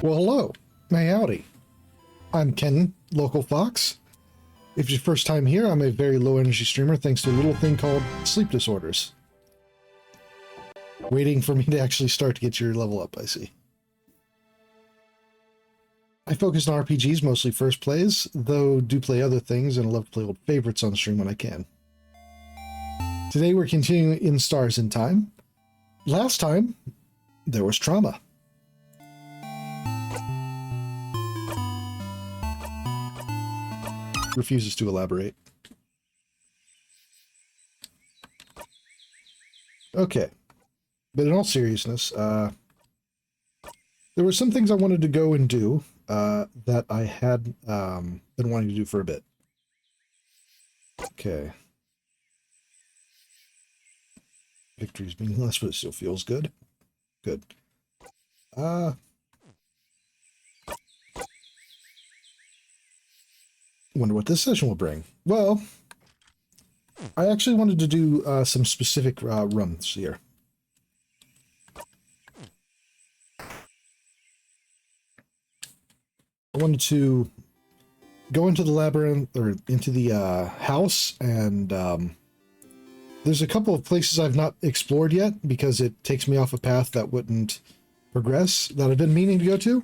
Well, hello. May howdy. I'm Ken, local Fox. If it's your first time here, I'm a very low energy streamer thanks to a little thing called sleep disorders. Waiting for me to actually start to get your level up, I see. I focus on RPGs, mostly first plays, though do play other things and I love to play old favorites on stream when I can. Today we're continuing in Stars in Time. Last time, there was trauma. Refuses to elaborate. Okay. But in all seriousness, there were some things I wanted to go and do that I had been wanting to do for a bit. Okay. Victory's meaningless, but it still feels good. Good. Wonder what this session will bring. Well, I actually wanted to do some specific runs here. I wanted to go into the labyrinth, or into the house, and there's a couple of places I've not explored yet because it takes me off a path that wouldn't progress that I've been meaning to go to.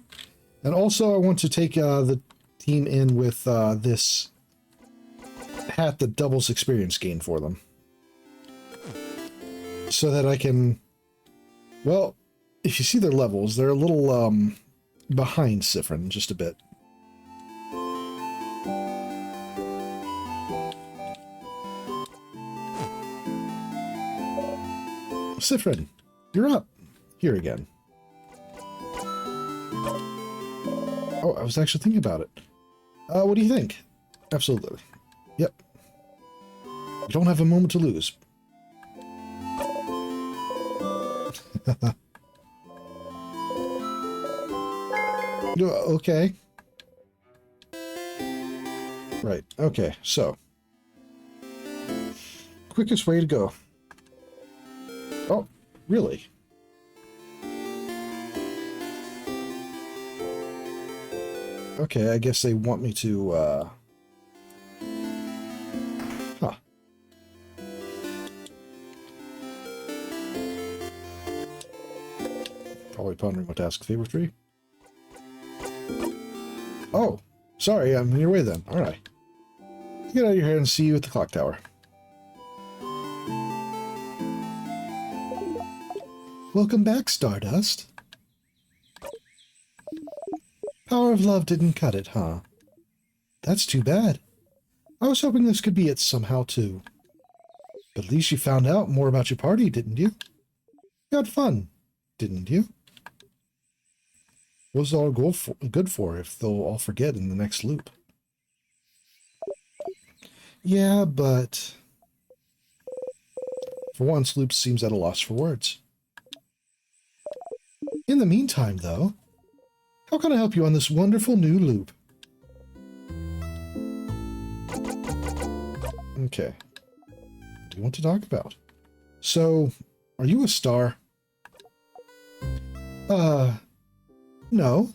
And also I want to take the team in with this hat that doubles experience gain for them. So that I can... Well, if you see their levels, they're a little behind Siffrin, just a bit. Siffrin, you're up. Here again. Oh, I was actually thinking about it. What do you think? Absolutely. Yep. You don't have a moment to lose. Okay. Right. Okay. So. Quickest way to go. Oh, really? Okay, I guess they want me to, Huh. Probably pondering what to ask Favor 3. Oh, sorry, I'm in your way then. Alright. Get out of your hair and see you at the clock tower. Welcome back, Stardust. Power of love didn't cut it, huh? That's too bad. I was hoping this could be it somehow, too. But at least you found out more about your party, didn't you? You had fun, didn't you? What was it all good for if they'll all forget in the next loop? Yeah, but... For once, Loop seems at a loss for words. In the meantime, though, how can I help you on this wonderful new loop? Okay. What do you want to talk about? So, are you a star? No.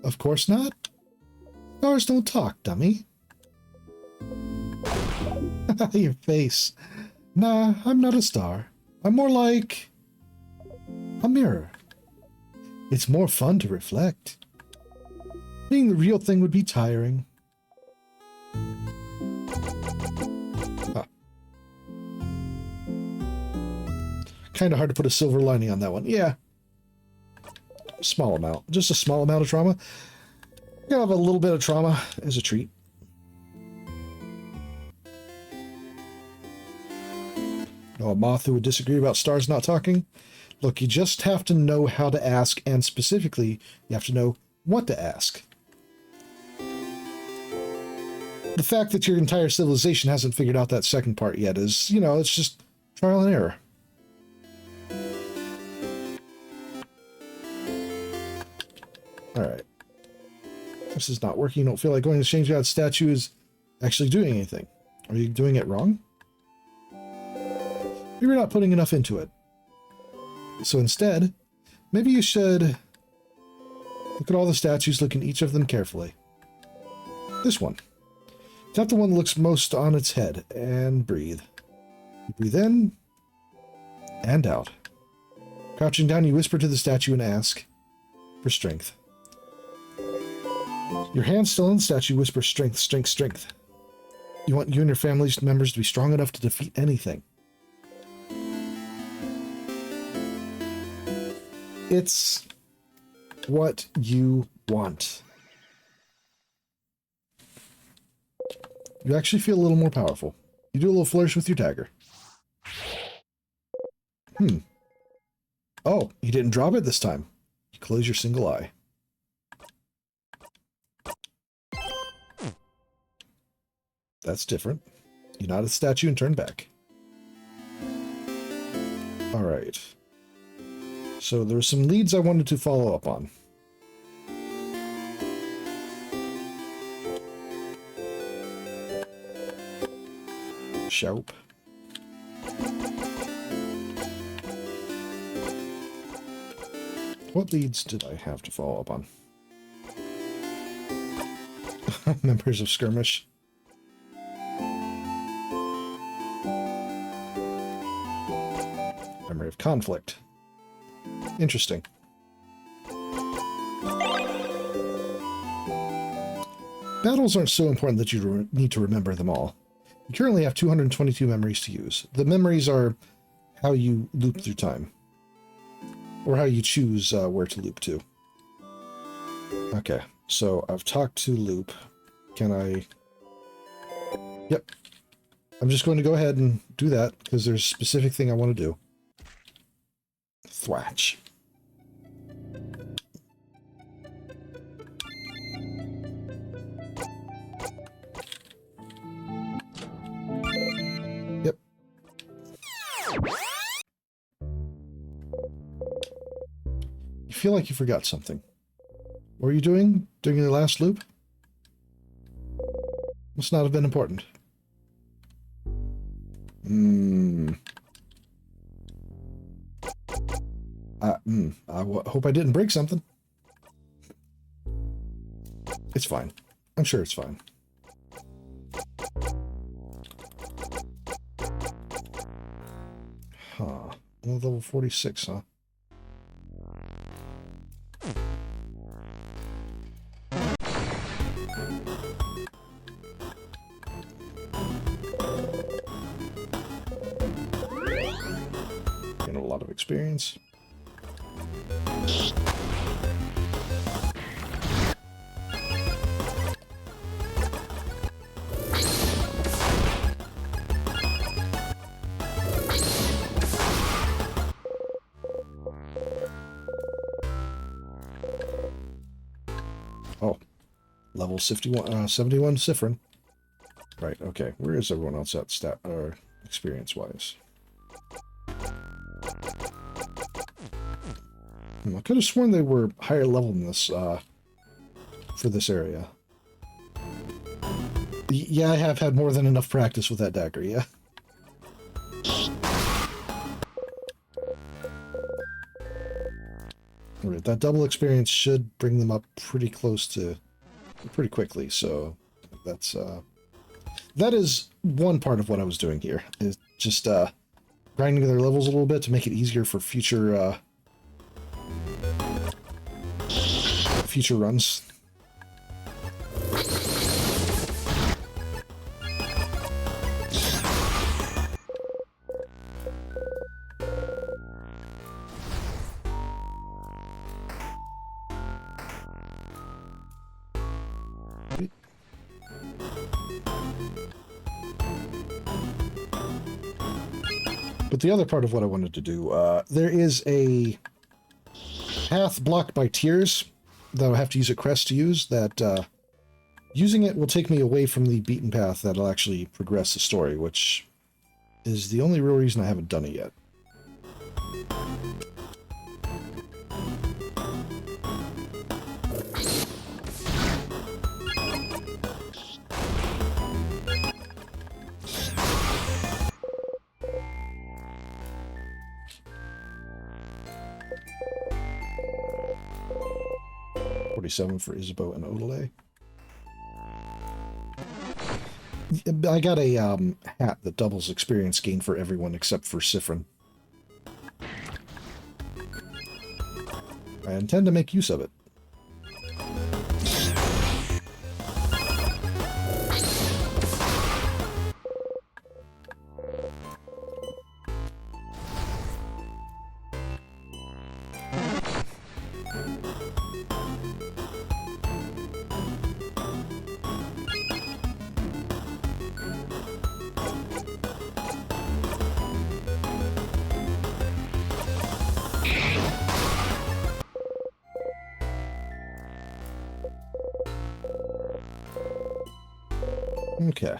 Of course not. Stars don't talk, dummy. Your face. Nah, I'm not a star. I'm more like a mirror. It's more fun to reflect. Being the real thing would be tiring. Huh. Kind of hard to put a silver lining on that one. Yeah. Small amount. Just a small amount of trauma. You have a little bit of trauma as a treat. Know a moth who would disagree about stars not talking? Look, you just have to know how to ask, and specifically, you have to know what to ask. The fact that your entire civilization hasn't figured out that second part yet is, you know, it's just trial and error. Alright. This is not working. You don't feel like going to change that statue is actually doing anything. Are you doing it wrong? Maybe you're not putting enough into it. So instead, maybe you should Look at all the statues, look at each of them carefully. This one. Tap the one that looks most on its head, and breathe. You breathe in, and out. Crouching down, you whisper to the statue and ask for strength. Your hand still in the statue, whisper strength, strength, strength. You want you and your family's members to be strong enough to defeat anything. It's what you want. You actually feel a little more powerful. You do a little flourish with your dagger. Oh, you didn't drop it this time. You close your single eye. That's different. You nod at the statue and turn back. Alright. So there were some leads I wanted to follow up on. Sharp. What leads did I have to follow up on? Members of Skirmish. Memory of conflict. Interesting. Battles aren't so important that you need to remember them all. You currently have 222 memories to use. The memories are how you loop through time. Or how you choose where to loop to. Okay, so I've talked to Loop. Can I... Yep. I'm just going to go ahead and do that, because there's a specific thing I want to do. Thwatch. Yep. You feel like you forgot something. What were you doing during your last loop? Must not have been important. I hope I didn't break something. It's fine. I'm sure it's fine. Huh. Level 46, huh? Getting a lot of experience. Oh, level 71 Siffrin. Right, okay. Where is everyone else at stat or experience-wise? I could have sworn they were higher level than this for this area. Yeah, I have had more than enough practice with that dagger, yeah. Alright, that double experience should bring them up pretty close to... pretty quickly, so that's... that is one part of what I was doing here, is just grinding their levels a little bit to make it easier for future future runs. But the other part of what I wanted to do, there is a path blocked by tiers that I'll have to use a crest to use, that using it will take me away from the beaten path that'll actually progress the story, which is the only real reason I haven't done it yet. 47 for Isabeau and Odelay. I got a hat that doubles experience gain for everyone except for Siffrin. I intend to make use of it. Okay.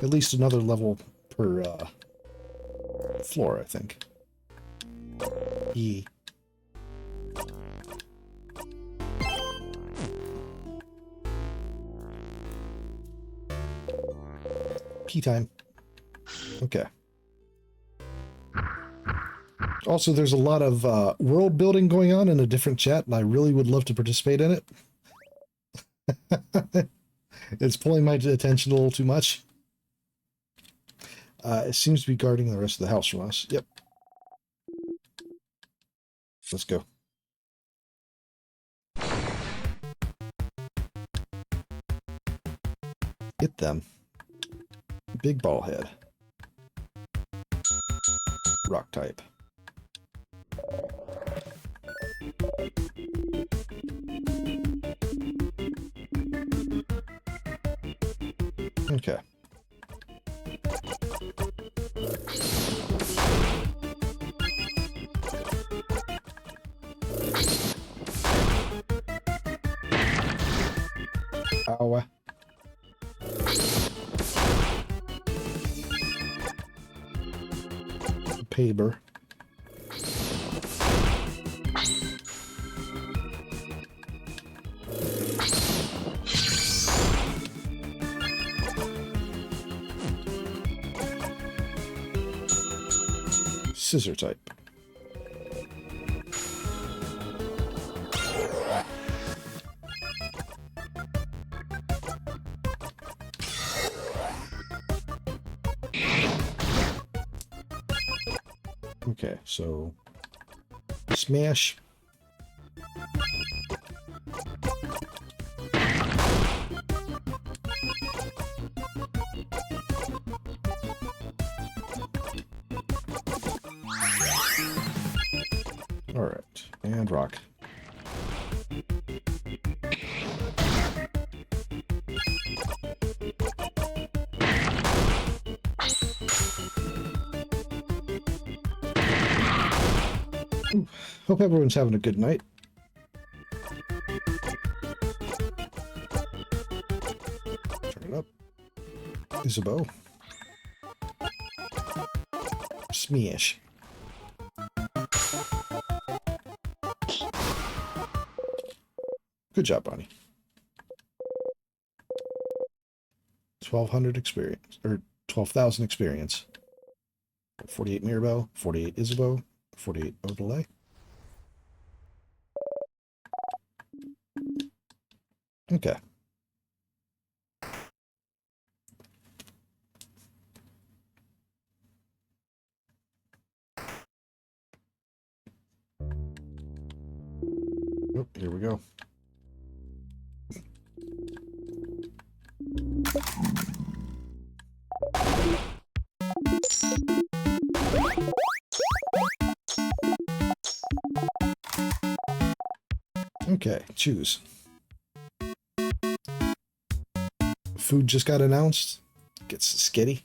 At least another level per floor, I think. Yeah. Pee time. Okay. Also, there's a lot of world building going on in a different chat, and I really would love to participate in it. It's pulling my attention a little too much. It seems to be guarding the rest of the house from us. Yep. Let's go. Hit them. Big ball head. Rock type. Okay. Ow. Paber. Scissor type. Okay, so smash. All right, and rock. Ooh, hope everyone's having a good night. Turn it up. Isabeau. Smash. Good job, Bonnie. 1,200 experience, or 12,000 experience. 48 Mirabelle, 48 Isabeau, 48 Odelay. Okay. Oh, here we go. Okay, choose. Food just got announced. Gets sketty.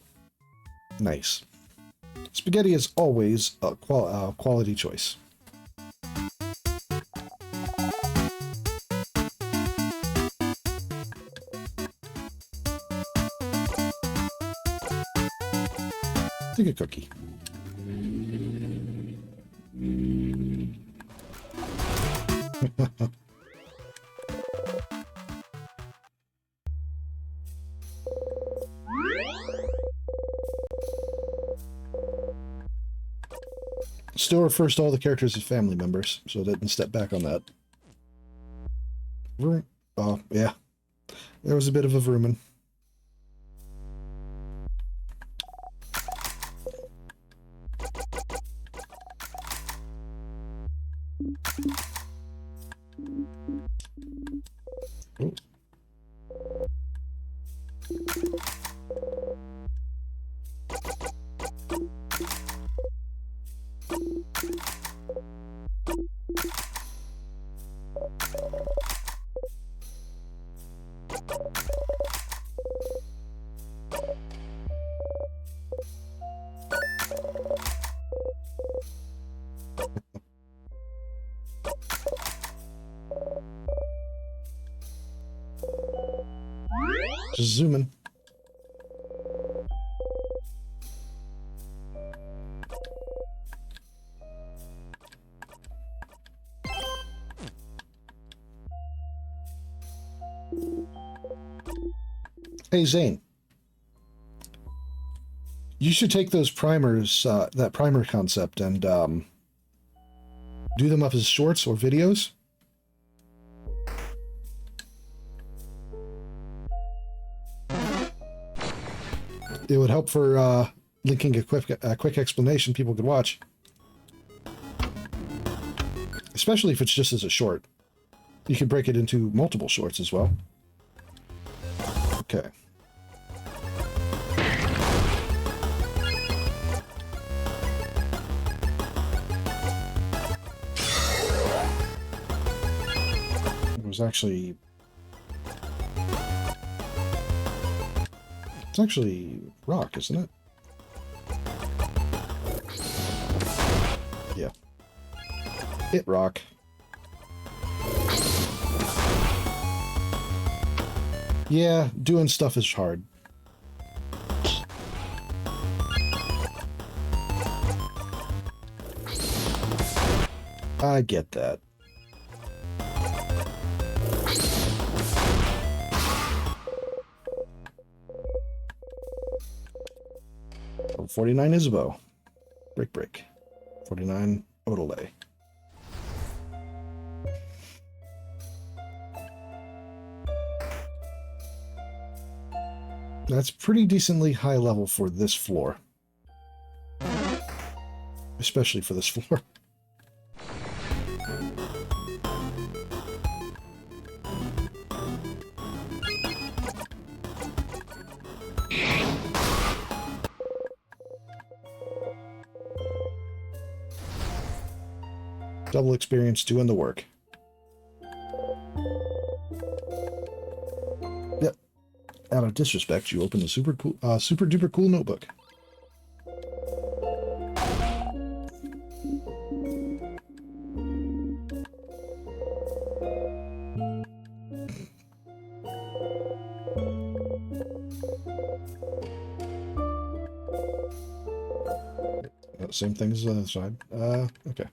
Nice. Spaghetti is always a quality choice. Take a cookie. Still refers to all the characters as family members, so it didn't step back on that. Oh, yeah. There was a bit of a vermin. Oh. Just zooming. Hey, Zane. You should take those primers, that primer concept, and do them up as shorts or videos. It would help for linking a quick explanation people could watch. Especially if it's just as a short. You could break it into multiple shorts as well. Okay. It was actually... It's actually rock, isn't it? Yeah. Hit rock. Yeah, doing stuff is hard. I get that. Oh, 49 Isabeau. Break. 49 Odelay. That's pretty decently high level for this floor. Especially for this floor. Double experience doing the work. Yep. Out of disrespect, you open the super duper cool notebook. Same thing as the other side. Okay.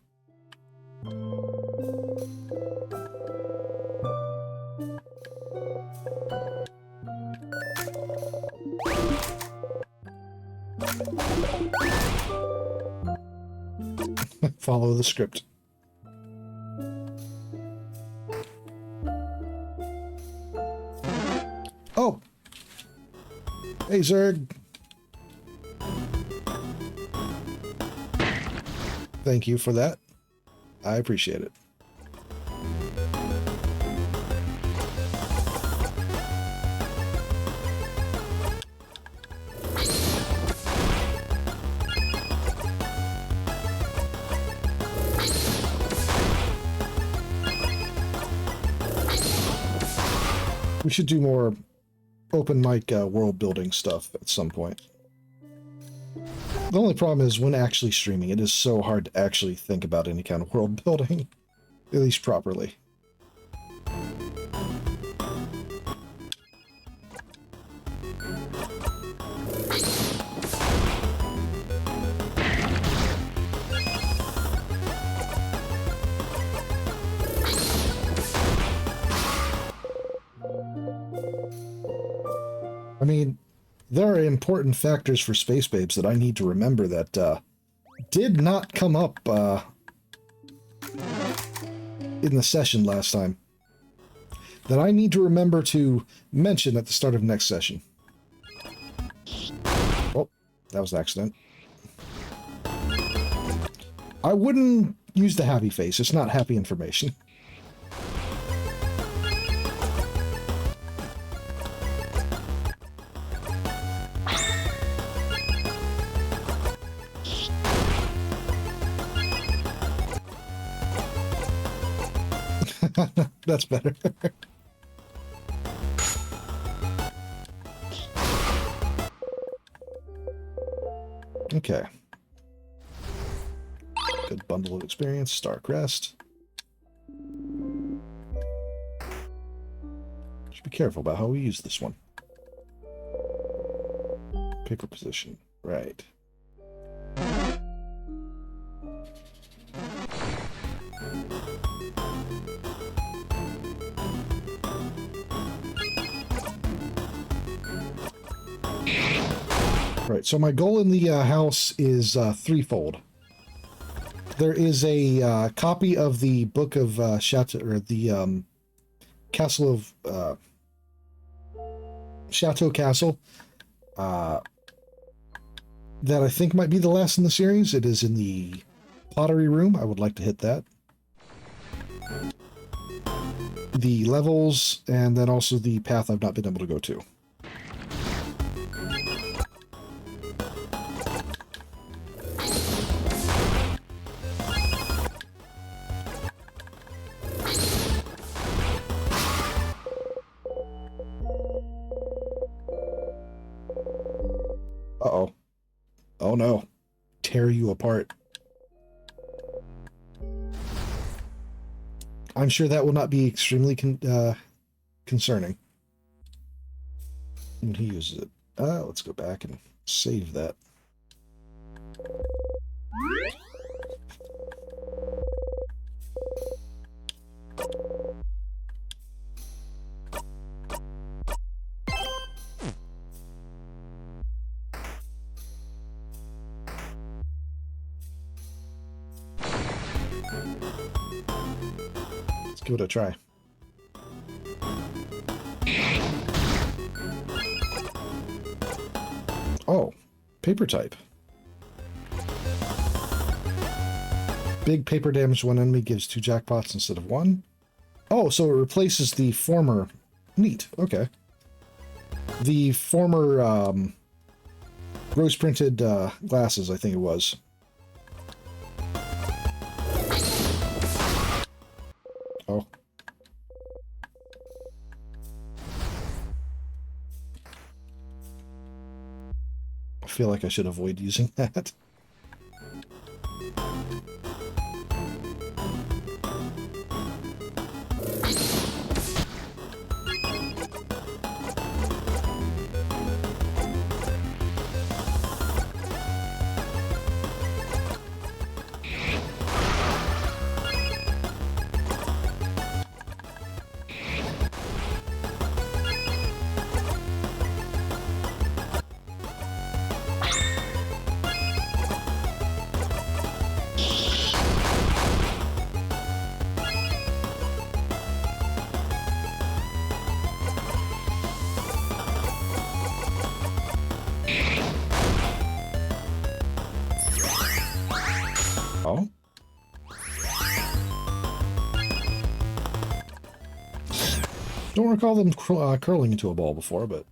Follow the script. Oh! Hey, Zerg! Thank you for that. I appreciate it. We should do more open mic world building stuff at some point. The only problem is when actually streaming, it is so hard to actually think about any kind of world building, at least properly. I mean, there are important factors for Space Babes that I need to remember that did not come up in the session last time that I need to remember to mention at the start of next session. Oh, that was an accident. I wouldn't use the happy face. It's not happy information. That's better. Okay. Good bundle of experience. Star Crest. Should be careful about how we use this one. Paper position. Right. Right, so my goal in the house is threefold. There is a copy of the Book of Chateau, or the Castle of Chateau Castle, that I think might be the last in the series. It is in the pottery room. I would like to hit that. The levels, and then also the path I've not been able to go to. Uh-oh. Oh no. Tear you apart. I'm sure that will not be extremely concerning when he uses it. Let's go back and save that. Give it a try. Oh, paper type. Big paper damage to one enemy gives 2 jackpots instead of 1. Oh, so it replaces the former... Neat, okay. The former rose-printed glasses, I think it was. Oh. I feel like I should avoid using that. Oh. Don't recall them curling into a ball before, but...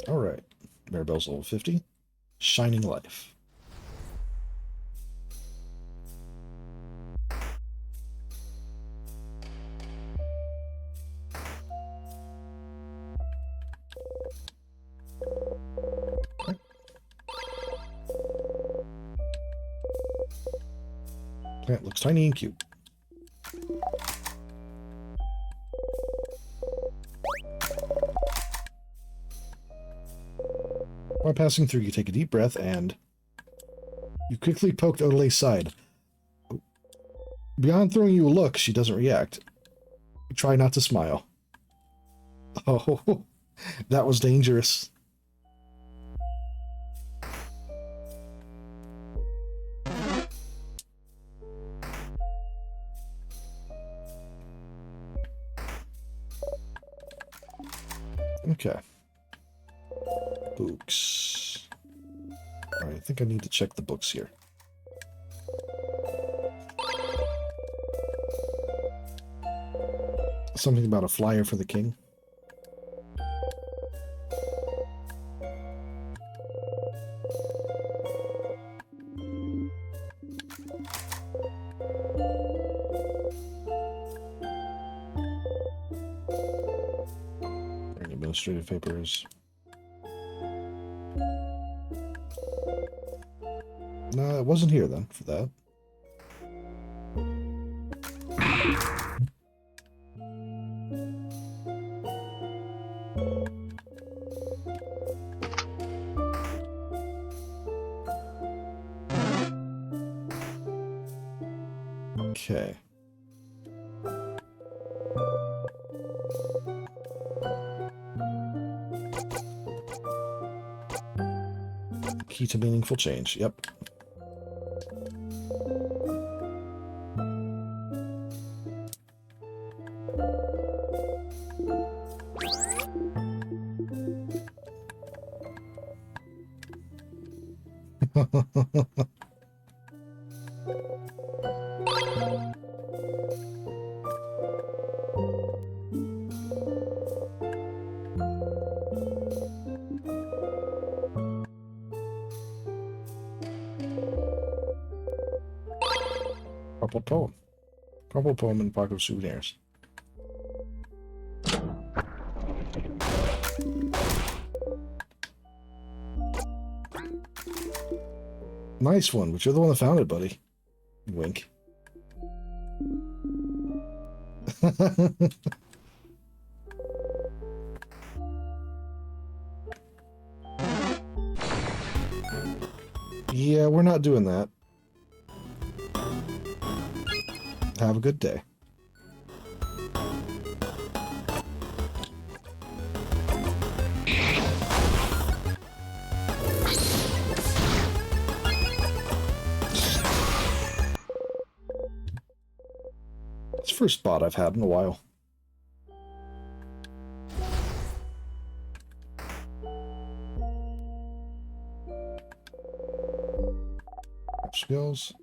Alright. Maribel's level 50. Shining Life. Plant looks tiny and cute. While passing through, you take a deep breath and you quickly poked Odalé's side. Beyond throwing you a look, she doesn't react. You try not to smile. Oh, That was dangerous. Okay. Books. All right, I think I need to check the books here. Something about a flyer for the king. Administrative papers. No, it wasn't here then for that. Okay. Key to meaningful change. Yep. Purple poem. Purple poem and pocket of souvenirs. Nice one, but you're the one that found it, buddy. Wink. Yeah, we're not doing that. Have a good day. It's the first spot I've had in a while. Skills.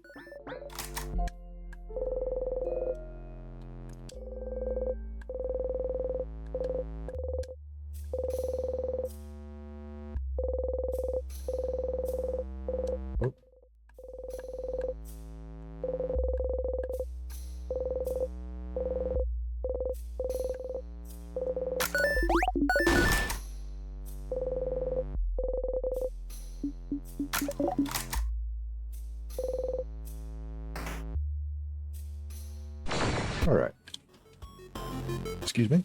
Oh. All right. Excuse me.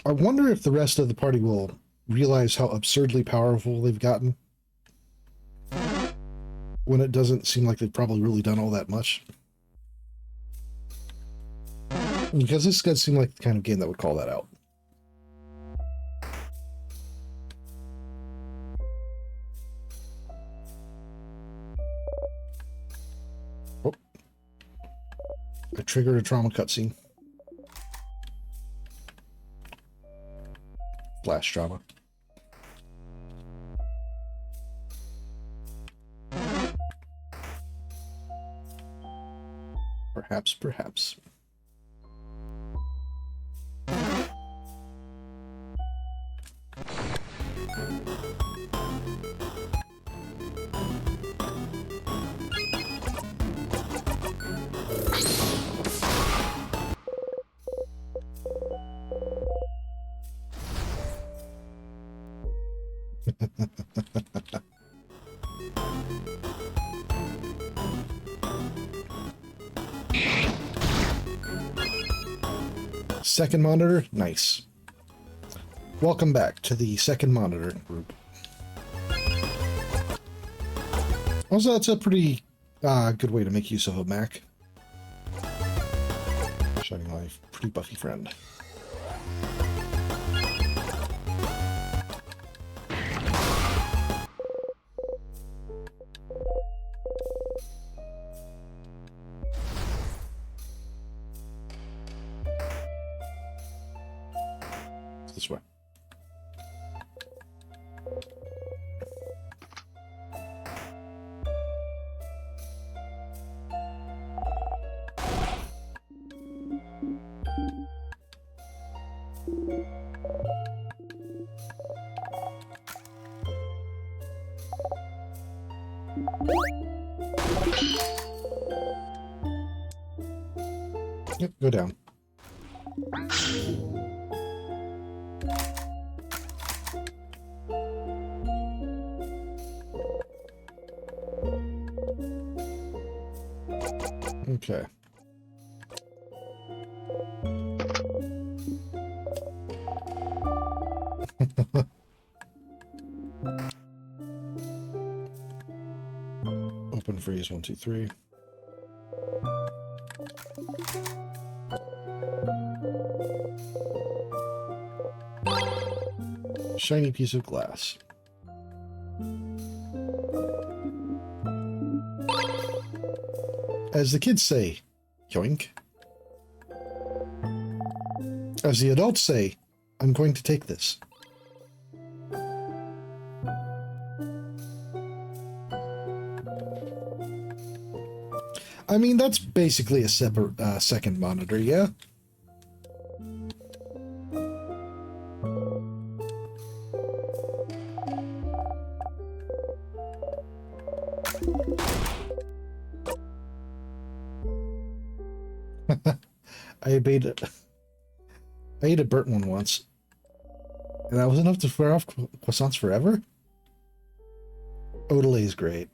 I wonder if the rest of the party will realize how absurdly powerful they've gotten when it doesn't seem like they've probably really done all that much. Because this does seem like the kind of game that would call that out. Oh. I triggered a trauma cutscene. Flash trauma. Perhaps. Second monitor? Nice. Welcome back to the second monitor group. Also, that's a pretty good way to make use of a Mac. Shining Life, pretty buffy friend. This way. Yep, go down. Okay. Open freeze 1, 2, 3. Shiny piece of glass. As the kids say, yoink. As the adults say, I'm going to take this. I mean, that's basically a separate second monitor, yeah? I ate a burnt one once. And that was enough to swear off croissants forever? Odelay is great.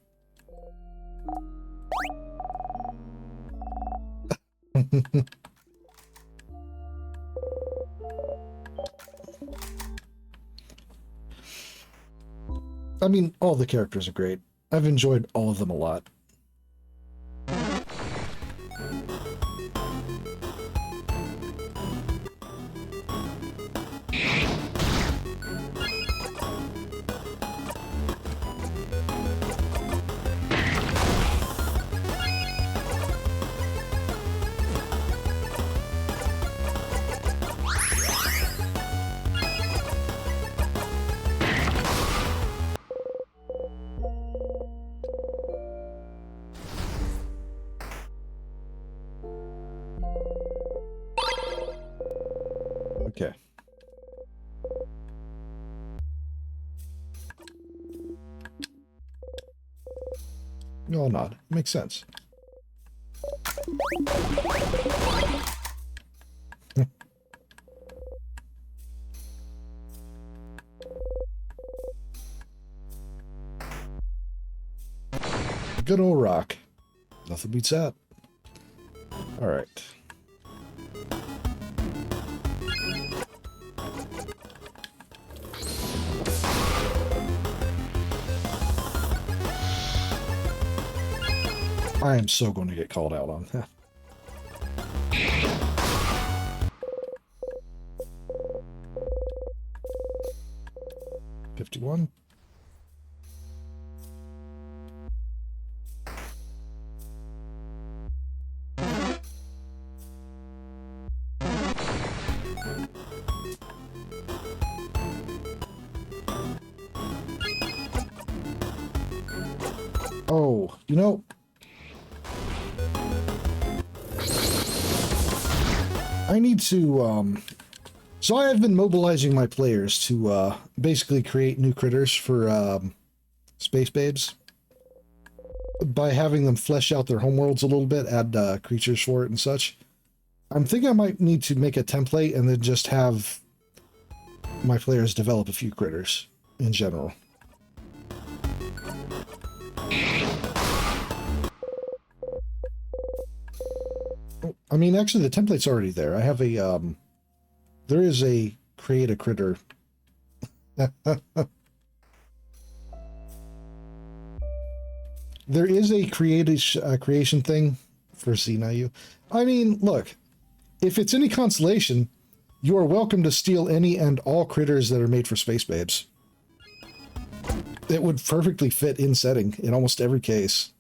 I mean, all the characters are great. I've enjoyed all of them a lot. Okay. No, not. Makes sense. Good old rock. Nothing beats that. All right. I am so going to get called out on that. $51. Oh, you know, I need to, so I have been mobilizing my players to, basically create new critters for, Space Babes. By having them flesh out their homeworlds a little bit, add, creatures for it and such. I'm thinking I might need to make a template and then just have my players develop a few critters in general. I mean, actually, the template's already there. I have a There is a create a critter. There is a creation thing for CNIU. I mean, look, if it's any consolation, you are welcome to steal any and all critters that are made for space babes. It would perfectly fit in setting in almost every case.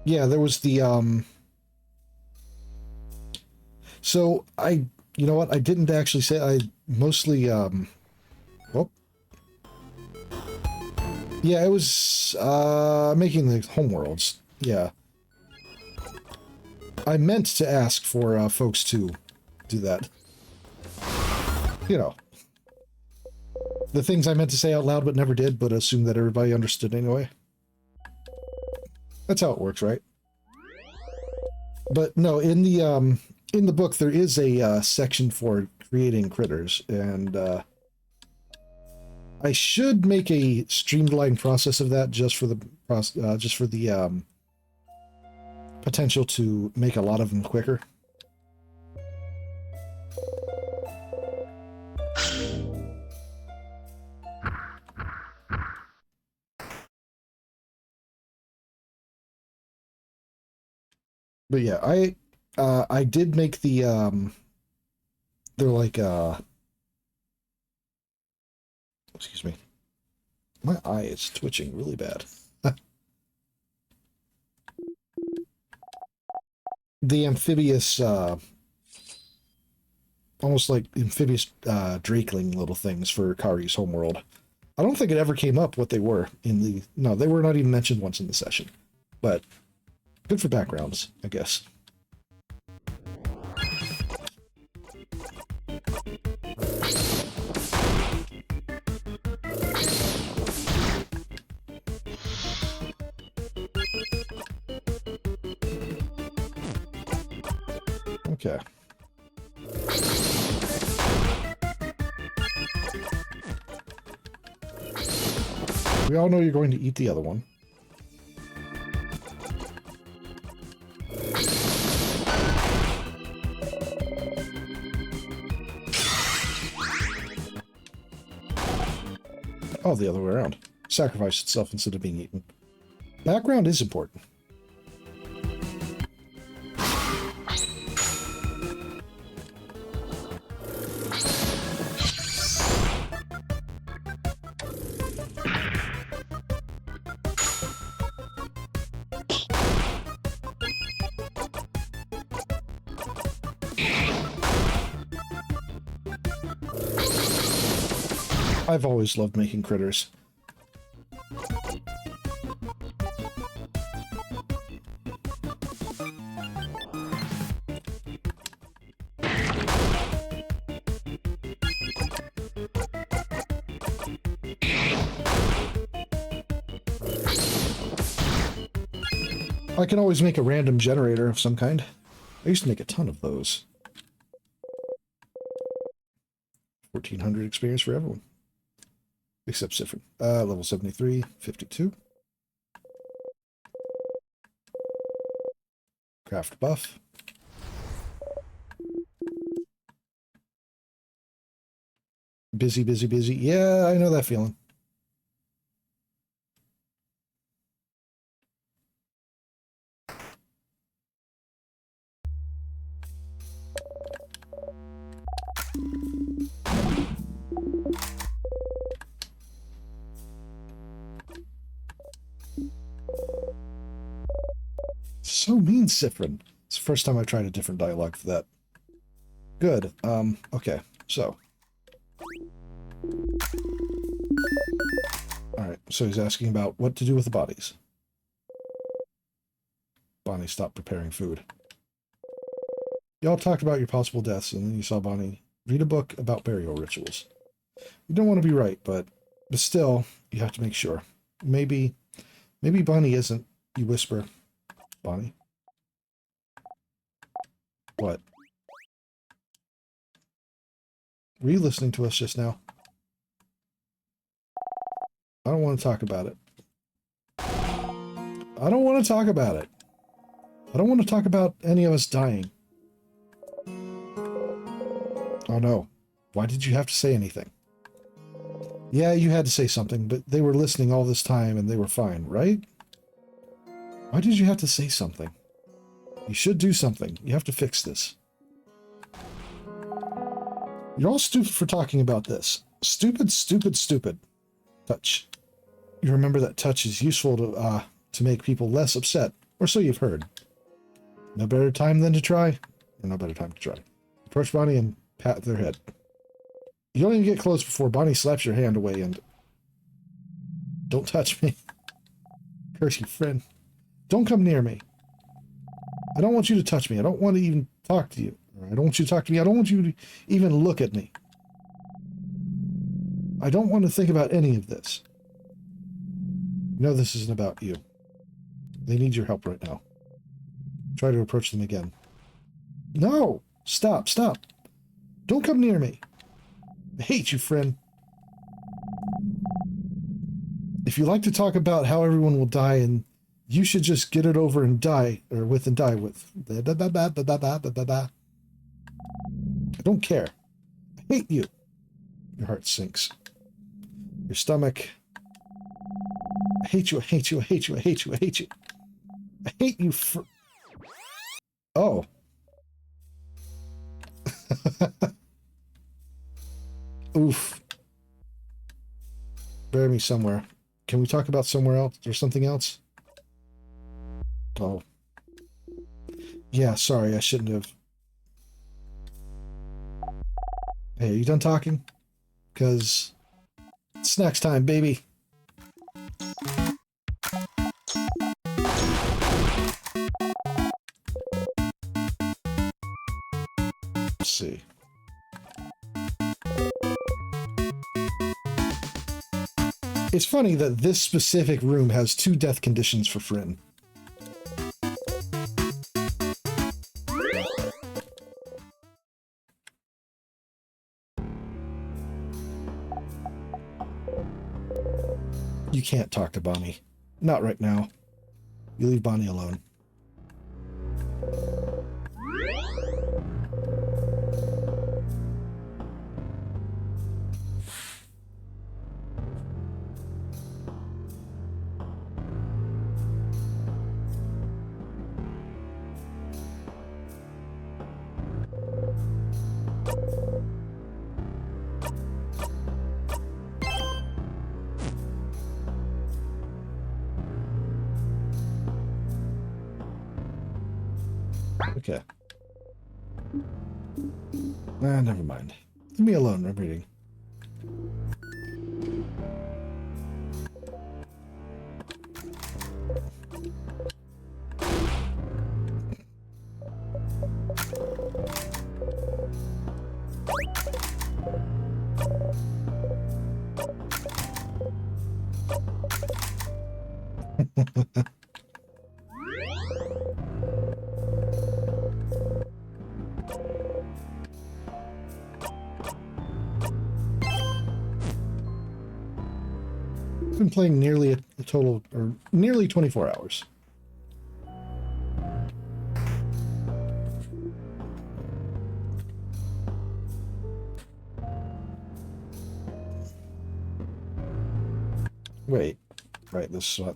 Yeah, there was the, so you know what, I didn't actually say, I mostly, well, yeah, it was, making the homeworlds, yeah. I meant to ask for, folks to do that. You know. The things I meant to say out loud but never did, but assumed that everybody understood anyway. That's how it works, right? But no, in the book there is a section for creating critters, and I should make a streamlined process of that just for the potential to make a lot of them quicker. But yeah, I did make the they're like excuse me. My eye is twitching really bad. The amphibious almost like amphibious drakeling little things for Kari's homeworld. I don't think it ever came up what they were in the no, they were not even mentioned once in the session. But good for backgrounds, I guess. Okay. We all know you're going to eat the other one. Oh, the other way around. Sacrifice itself instead of being eaten. Background is important. I've always loved making critters. I can always make a random generator of some kind. I used to make a ton of those. 1,400 experience for everyone. Except Siffrin. Level 73, 52. Craft buff. Busy, busy, busy. Yeah, I know that feeling. So mean, Siffrin. It's the first time I've tried a different dialogue for that. Good. Okay, so. Alright, so he's asking about what to do with the bodies. Bonnie stopped preparing food. Y'all talked about your possible deaths, and then you saw Bonnie read a book about burial rituals. You don't want to be right, but still, you have to make sure. Maybe Bonnie isn't, you whisper. Bonnie? What? Were you listening to us just now? I don't want to talk about it. I don't want to talk about it. I don't want to talk about any of us dying. Oh no. Why did you have to say anything? Yeah, you had to say something, but they were listening all this time and they were fine, right? Why did you have to say something? You should do something. You have to fix this. You're all stupid for talking about this. Stupid, stupid, stupid. Touch. You remember that touch is useful to make people less upset, or so you've heard. No better time than to try? Or no better time to try. Approach Bonnie and pat their head. You don't even get close before Bonnie slaps your hand away and... Don't touch me. Curse you, friend. Don't come near me. I don't want you to touch me. I don't want to even talk to you. I don't want you to talk to me. I don't want you to even look at me. I don't want to think about any of this. You know this isn't about you. They need your help right now. Try to approach them again. No! Stop, stop. Don't come near me. I hate you, friend. If you like to talk about how everyone will die and you should just get it over and die, or with and die with. I don't care. I hate you. Your heart sinks. Your stomach. I hate you, I hate you, I hate you, I hate you, I hate you. I hate you for... Oh. Oof. Bury me somewhere. Can we talk about somewhere else or something else? Oh. Yeah, sorry, I shouldn't have. Hey, are you done talking? Because it's snacks time, baby. Let's see. It's funny that this specific room has 2 death conditions for Friend. You can't talk to Bonnie. Not right now. You leave Bonnie alone. Okay. Never mind. Leave me alone, I'm reading. Been playing nearly a total, or nearly 24 hours. Wait, right, this is what...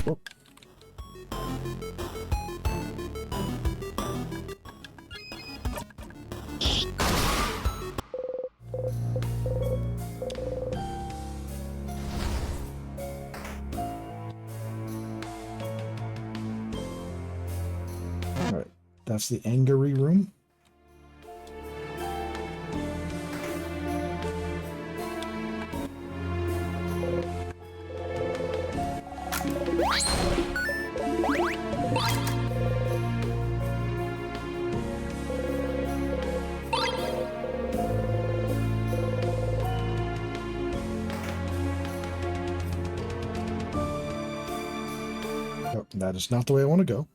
Oh. Alright, that's the Angry room. Oh, that is not the way I want to go.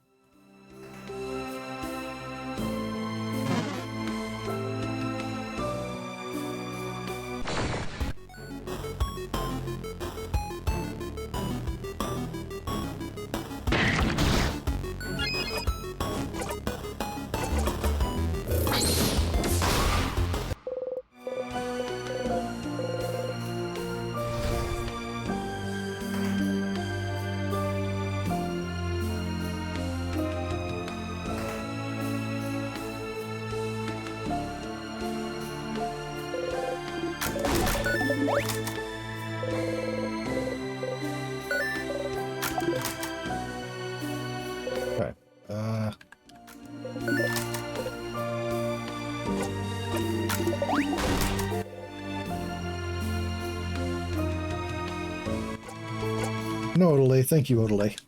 No, Odelay. Thank you, Odelay.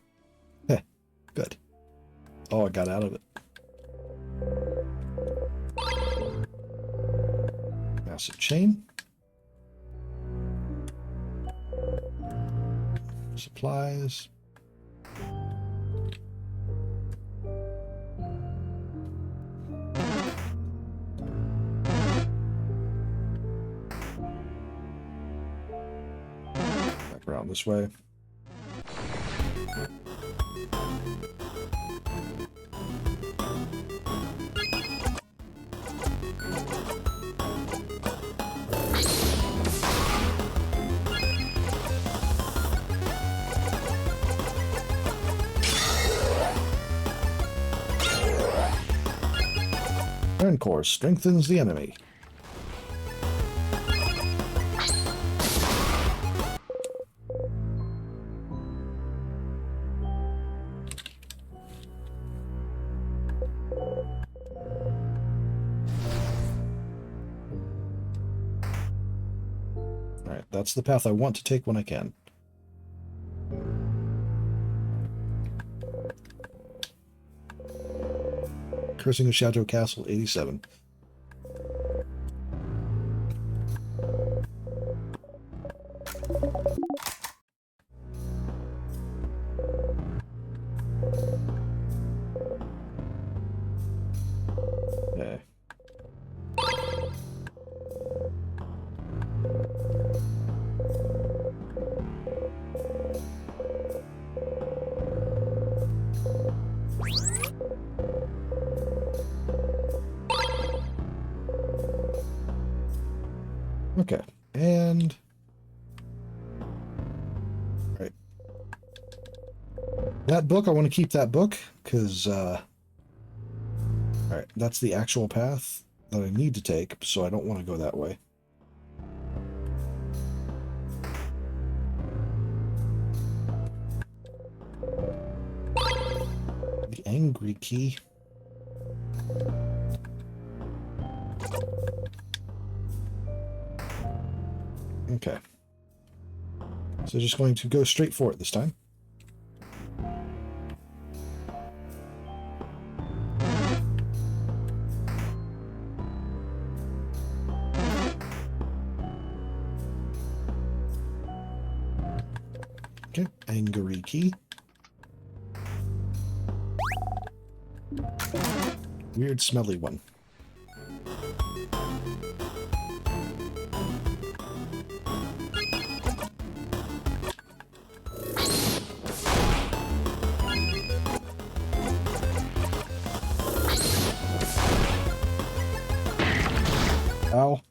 Heh, good. Oh, I got out of it. Massive chain. Supplies. Back around this way. Core strengthens the enemy. Alright, that's the path I want to take when I can. Cursing of Shadow Castle 87. Okay. Okay, and right, that book, I want to keep that book because all right, that's the actual path that I need to take, so I don't want to go that way. The angry key. Okay. So just going to go straight for it this time. Okay, angry key. Weird smelly one. Ow.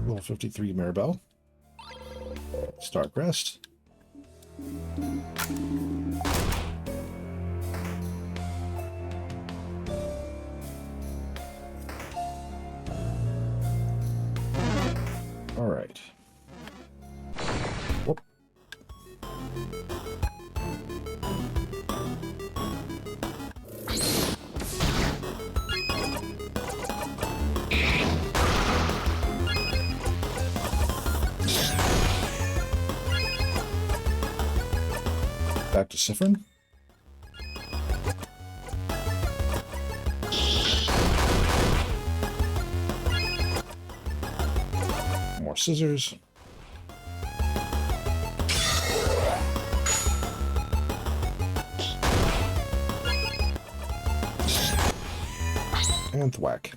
Level 53 Maribel. Starcrest. All right. Whoop. Back to Siffrin. More scissors. And thwack.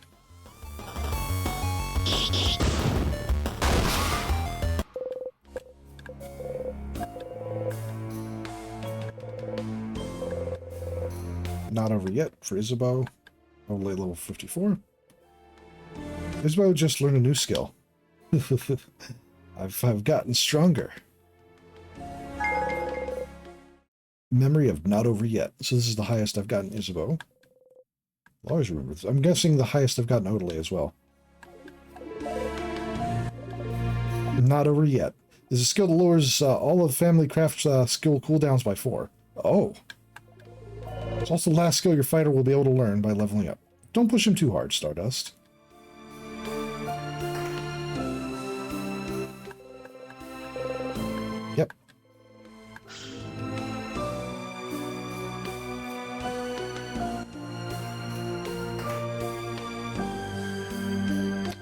Not over yet for Isabeau. Only level 54. Isabeau just learned a new skill. I've gotten stronger. Memory of not over yet. So this is the highest I've gotten Isabeau. I'll always remember this. I'm guessing the highest I've gotten Odelay as well. Not over yet. This is a skill that lowers all of the family craft skill cooldowns by 4. Oh. It's also the last skill your fighter will be able to learn by leveling up. Don't push him too hard, Stardust. Yep.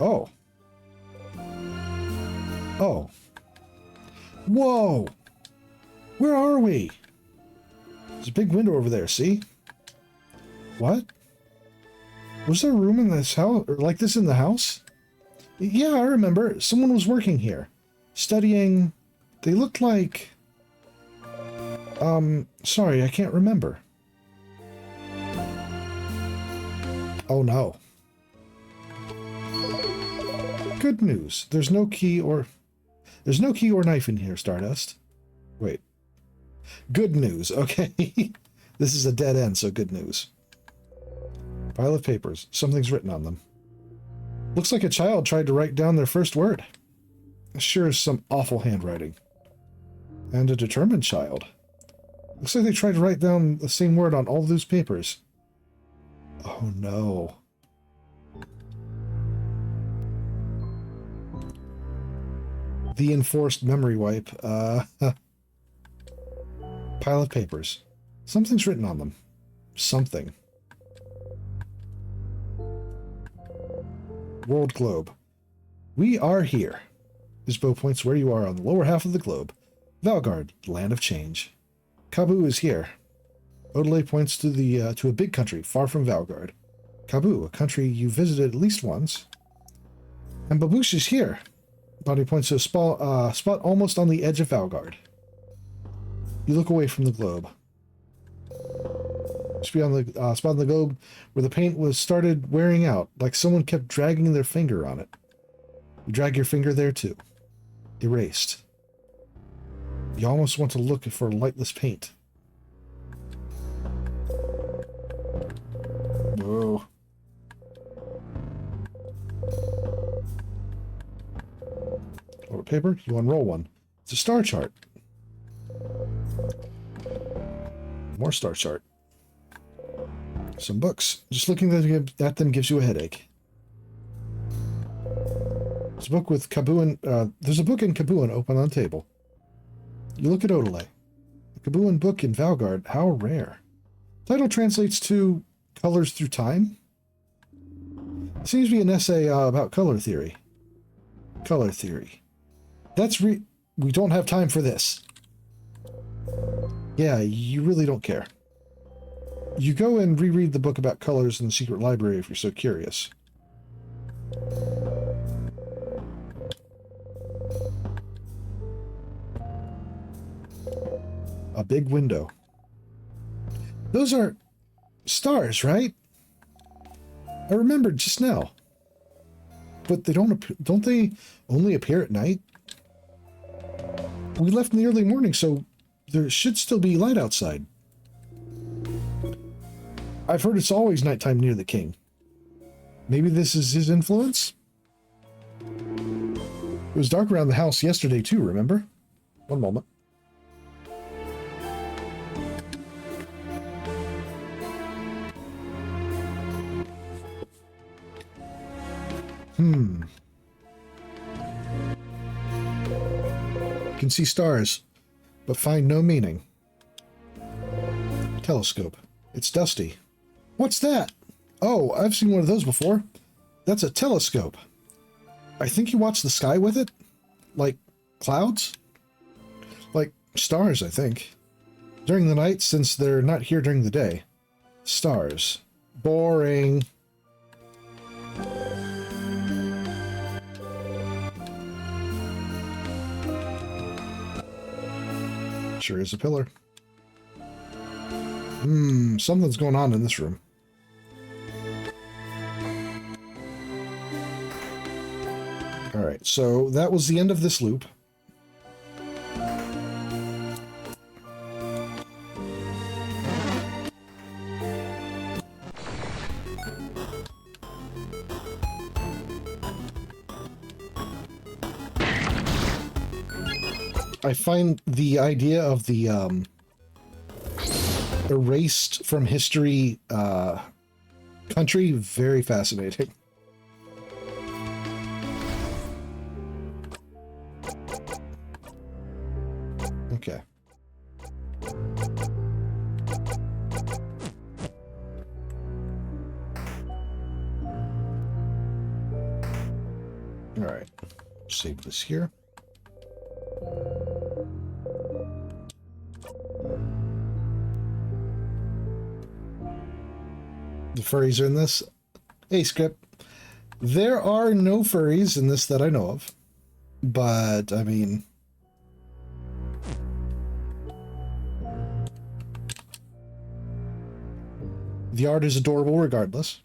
Oh. Oh. Whoa! Where are we? There's a big window over there, see? What? Was there a room in this house, or like this in the house? Yeah, I remember. Someone was working here. Studying... They looked like... Sorry, I can't remember. Oh no. Good news. There's no key or knife in here, Stardust. Wait. Good news. Okay. This is a dead end, so good news. Pile of papers. Something's written on them. Looks like a child tried to write down their first word. Sure is some awful handwriting. And a determined child. Looks like they tried to write down the same word on all those papers. Oh no. The enforced memory wipe. Pile of papers. Something's written on them. Something. World globe. We are here. This bow points where you are on the lower half of the globe. Valgard, land of change. Kabu is here. Odelay points to the to a big country far from Valgard. Kabu, a country you visited at least once. And Babush is here. Body points to a spot almost on the edge of Valgard. You look away from the globe. Just beyond the spot on the globe where the paint was started wearing out, like someone kept dragging their finger on it. You drag your finger there too. Erased. You almost want to look for lightless paint. Whoa. Over paper, you unroll one. It's a star chart. More star chart. Some books. Just looking at them gives you a headache. There's a book with Kabuan. There's a book in Kabuan open on the table. You look at Odelay. A Kabuan book in Valgard. How rare. Title translates to Colors Through Time. It seems to be an essay about color theory. Color theory. We don't have time for this. Yeah, you really don't care. You go and reread the book about colors in the secret library if you're so curious. A big window. Those are stars, right? I remembered just now. But they don't they only appear at night? We left in the early morning, so there should still be light outside. I've heard it's always nighttime near the king. Maybe this is his influence? It was dark around the house yesterday too, remember? One moment. You can see stars, but find no meaning. Telescope. It's dusty. What's that? Oh, I've seen one of those before. That's a telescope. I think you watch the sky with it? Like clouds? Like stars, I think. During the night, since they're not here during the day. Stars. Boring. Sure is a pillar. Something's going on in this room. Alright, so that was the end of this loop. I find the idea of the erased from history country. Very fascinating. Okay. All right. Save this here. The furries are in this. Hey, script. There are no furries in this that I know of. But, I mean... the art is adorable regardless.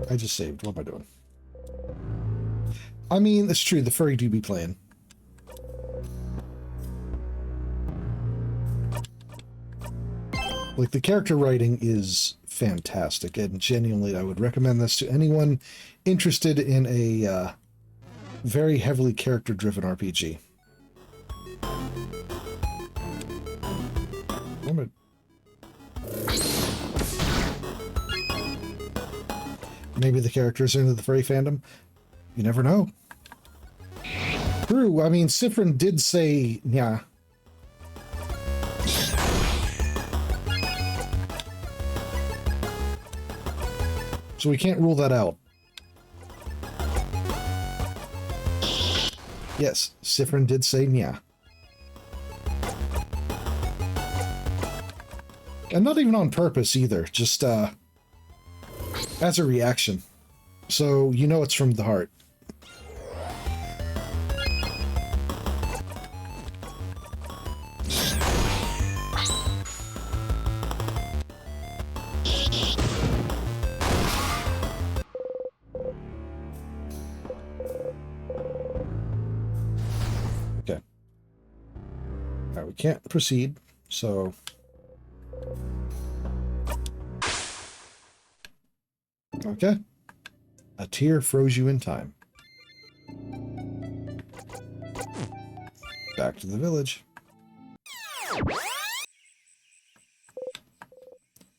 I just saved. What am I doing? I mean, it's true. The furry do be playing. Like, the character writing is fantastic, and genuinely, I would recommend this to anyone interested in a very heavily character-driven RPG. Maybe the characters are into the furry fandom. You never know. True. I mean, Siffrin did say, yeah. So we can't rule that out. Yes, Siffrin did say, yeah. And not even on purpose either, just as a reaction. So you know it's from the heart. Okay. Now we can't proceed, so... Okay. A tear froze you in time. Back to the village.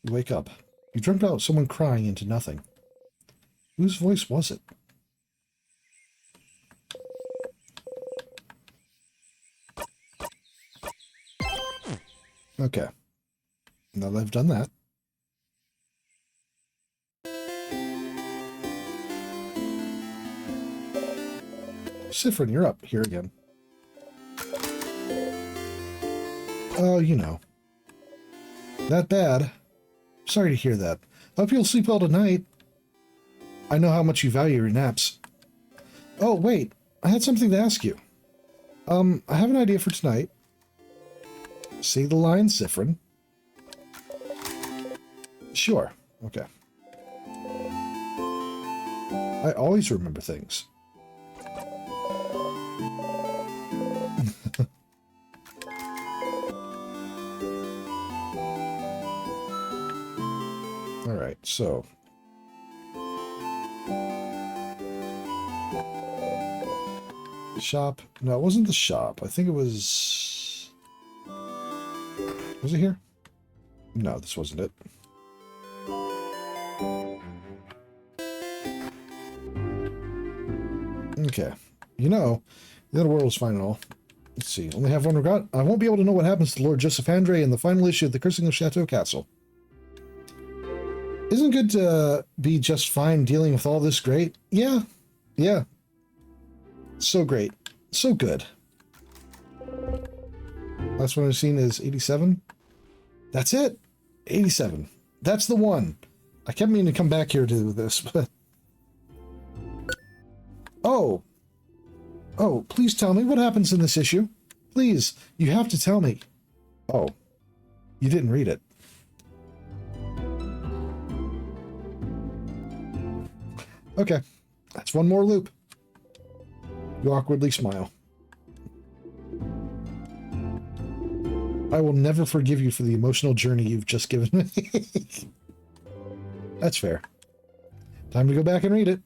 You wake up. You dreamt about someone crying into nothing. Whose voice was it? Okay. Now that I've done that. Siffrin, you're up here again. Oh, you know. That bad. Sorry to hear that. Hope you'll sleep well tonight. I know how much you value your naps. Oh, wait. I had something to ask you. I have an idea for tonight. Say the line, Siffrin. Sure. Okay. I always remember things. All right, so shop. No, it wasn't the shop. I think it was. Was it here? No, this wasn't it. Okay. You know, the other world is fine and all. Let's see. Only have one regret. I won't be able to know what happens to Lord Joseph Andre in the final issue of the Cursing of Chateau Castle. Isn't it good to be just fine dealing with all this great? Yeah. Yeah. So great. So good. Last one I've seen is 87. That's it. 87. That's the one. I kept meaning to come back here to this, but... Oh. Oh, please tell me what happens in this issue. Please, you have to tell me. Oh. You didn't read it. Okay. That's one more loop. You awkwardly smile. I will never forgive you for the emotional journey you've just given me. That's fair. Time to go back and read it.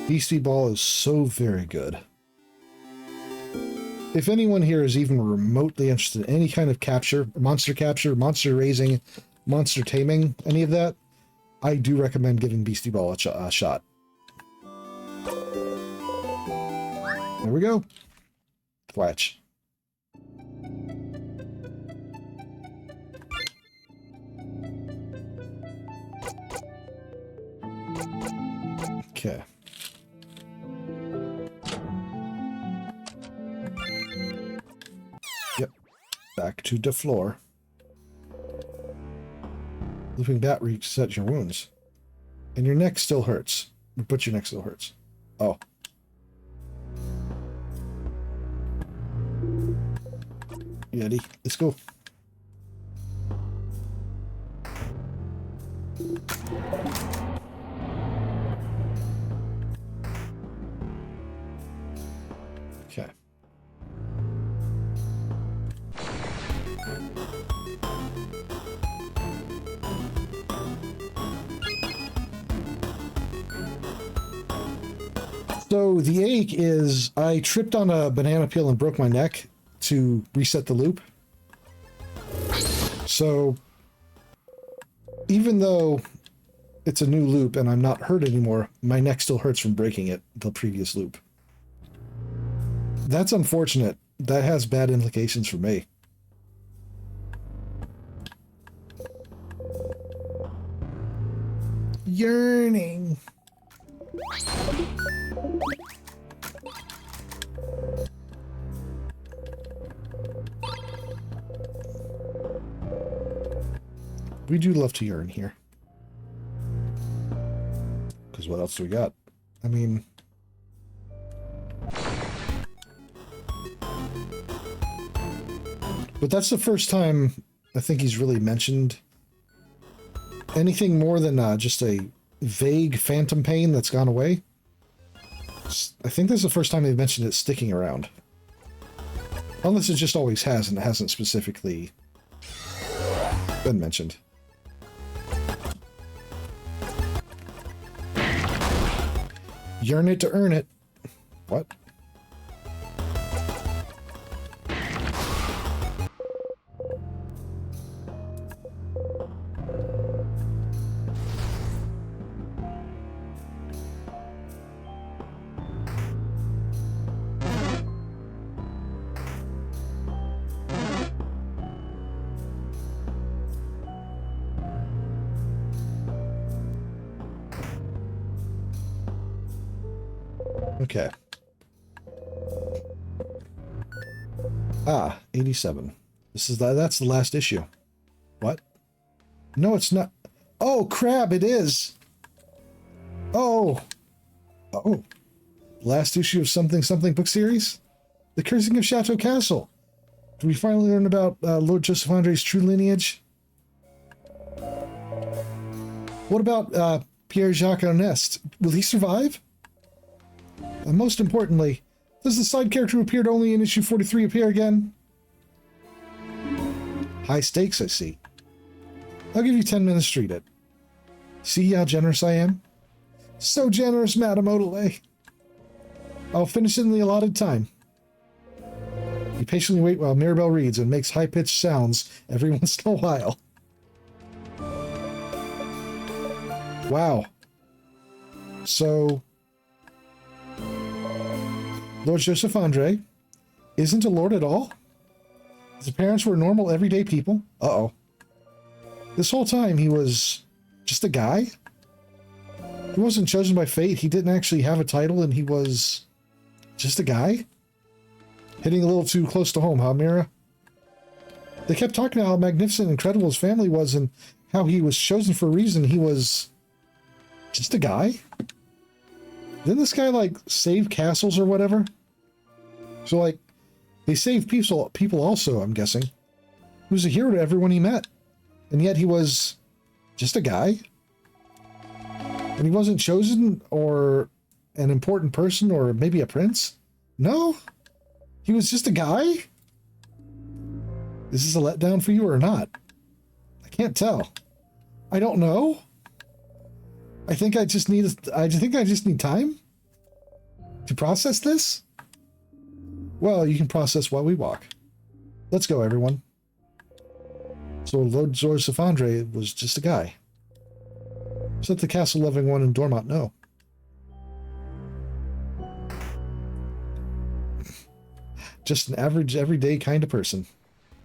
Beastie Ball is so very good. If anyone here is even remotely interested in any kind of capture, monster raising, monster taming, any of that, I do recommend giving Beastie Ball a shot. There we go. Fletch. Okay. Yep. Back to the floor. Looping bat resets your wounds. And your neck still hurts. But your neck still hurts. Oh. Yeti, let's go. Okay. So the ache is I tripped on a banana peel and broke my neck to reset the loop. So even though it's a new loop and I'm not hurt anymore, my neck still hurts from breaking it, the previous loop. That's unfortunate. That has bad implications for me. Yearning. We do love to yearn here. Because what else do we got? I mean... But that's the first time I think he's really mentioned anything more than just a vague phantom pain that's gone away. I think that's the first time they've mentioned it sticking around. Unless it just always has and it hasn't specifically been mentioned. Yearn it to earn it. What? Okay. Ah, 87. That's the last issue. What? No, it's not. Oh, crap, it is. Oh. Oh. Last issue of something book series? The Cursing of Chateau Castle. Do we finally learn about Lord Joseph Andre's true lineage? What about Pierre-Jacques Ernest? Will he survive? And most importantly, does the side character who appeared only in issue 43 appear again? High stakes, I see. I'll give you 10 minutes to read it. See how generous I am? So generous, Madame Odelay. I'll finish it in the allotted time. You patiently wait while Mirabelle reads and makes high-pitched sounds every once in a while. Wow. So... Lord Joseph Andre isn't a lord at all? His parents were normal, everyday people? Uh-oh. This whole time he was just a guy? He wasn't chosen by fate, he didn't actually have a title, and he was just a guy? Hitting a little too close to home, huh, Mira? They kept talking about how magnificent and incredible his family was and how he was chosen for a reason. He was just a guy? Didn't this guy, like, save castles or whatever? So, like, He saved people also, I'm guessing. He was a hero to everyone he met. And yet he was just a guy. And he wasn't chosen or an important person or maybe a prince. No. He was just a guy. Is this a letdown for you or not? I can't tell. I don't know. I think I just need time to process this. Well, you can process while we walk. Let's go, everyone. So Lord Zor Siffrin was just a guy. So let the castle-loving one in Dormont know. Just an average, everyday kind of person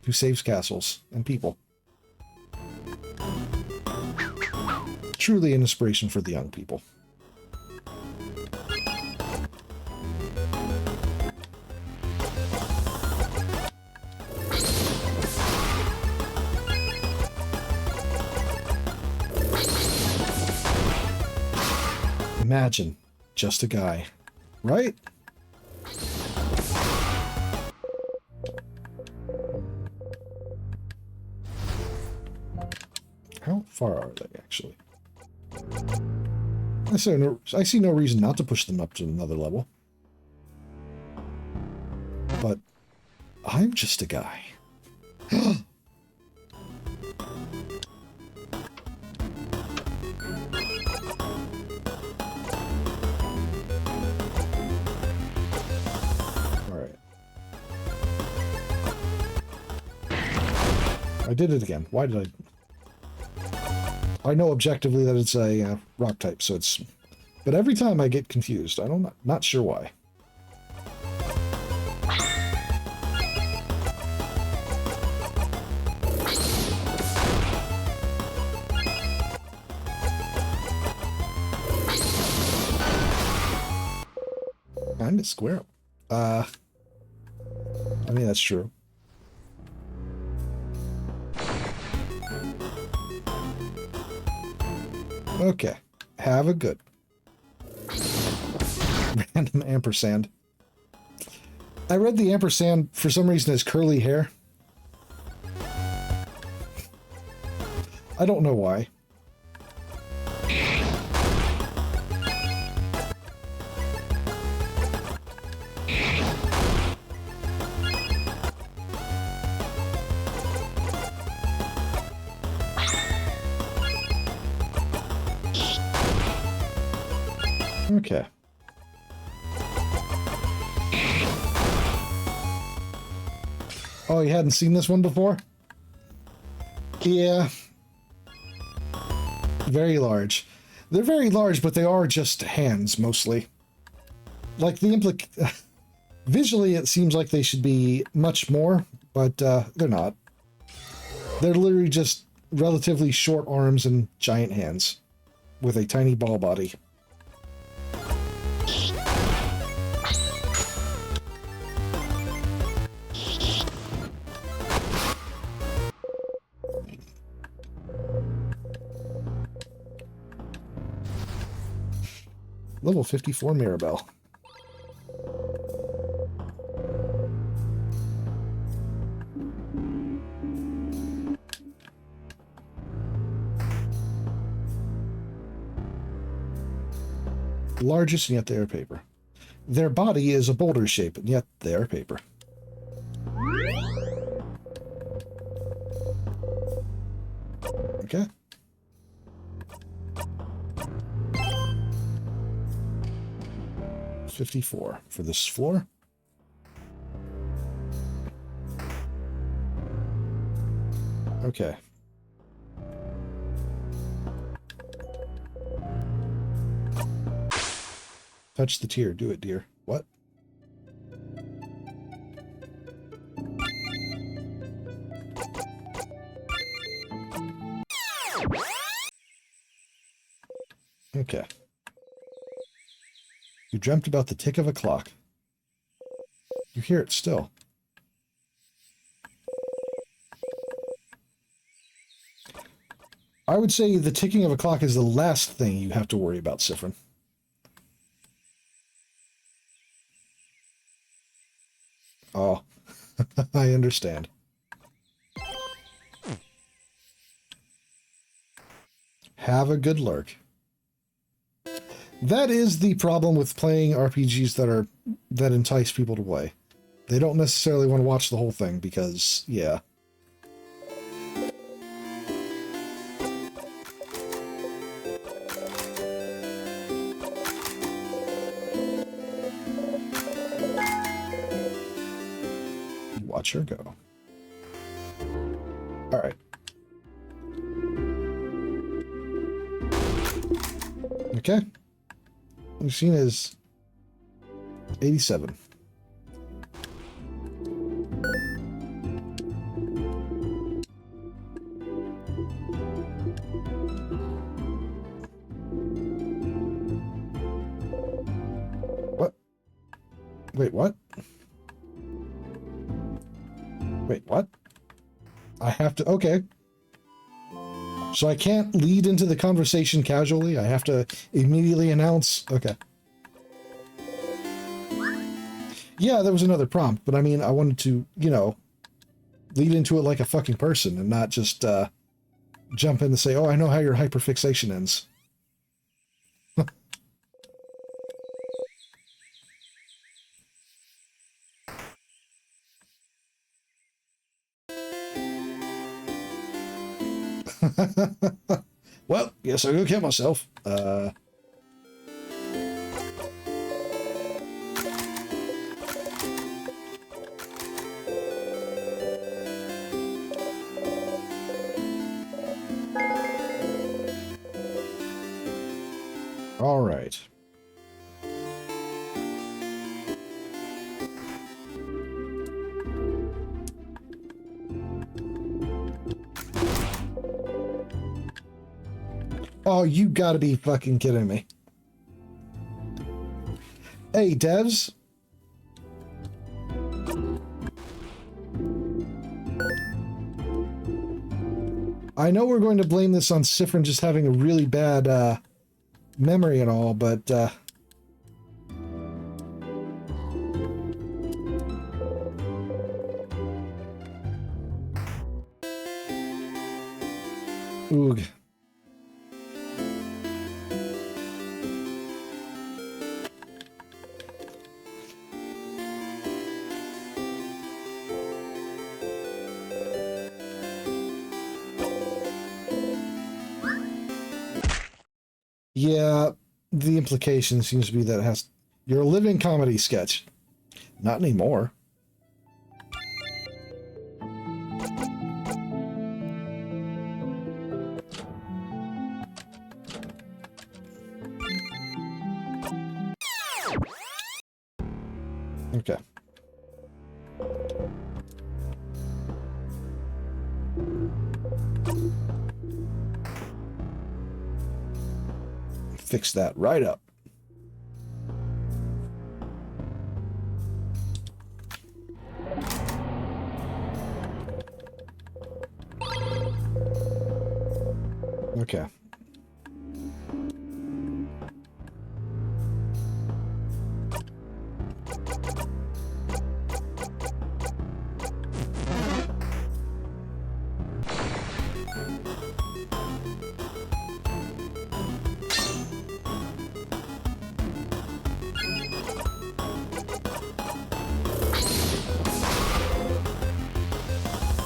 who saves castles and people. Truly an inspiration for the young people. Imagine, just a guy, right? How far are they, actually? I see no reason not to push them up to another level. But I'm just a guy. Alright. I did it again. Why did I know objectively that it's a rock type, so it's... But every time I get confused. I'm not sure why. I'm a squirrel. I mean, that's true. Okay. Have a good. Random ampersand. I read the ampersand for some reason as curly hair. I don't know why. Okay. Oh, you hadn't seen this one before? Yeah. Very large. They're very large, but they are just hands, mostly. Like, visually, it seems like they should be much more, but they're not. They're literally just relatively short arms and giant hands with a tiny ball body. Level 54 Mirabelle. Largest, and yet they are paper. Their body is a boulder shape, and yet they are paper. Okay. $54 for this floor. Okay. Touch the tier. Do it, dear. What? Okay. You dreamt about the tick of a clock. You hear it still. I would say the ticking of a clock is the last thing you have to worry about, Siffrin. Oh. I understand. Have a good lurk. That is the problem with playing RPGs that entice people to play. They don't necessarily want to watch the whole thing because, yeah. Watch her go. All right. Okay. Machine is 87. What? Wait, what? Wait, what? I have to... Okay. So I can't lead into the conversation casually? I have to immediately announce... Okay. Yeah, there was another prompt, but I mean, I wanted to, you know, lead into it like a fucking person and not just jump in and say, oh, I know how your hyperfixation ends. Well, guess I'll go kill myself. All right. Oh, you gotta be fucking kidding me. Hey, devs. I know we're going to blame this on Siffrin just having a really bad memory and all, but oog. Yeah, the implication seems to be that it has... You're a living comedy sketch. Not anymore. Okay. Fix that right up. Okay.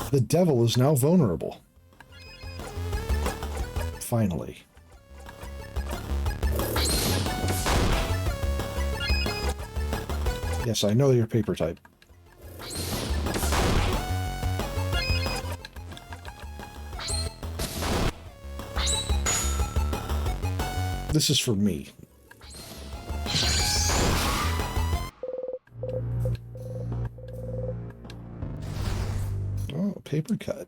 The devil is now vulnerable. Finally. Yes, I know your paper type. This is for me. Oh, paper cut.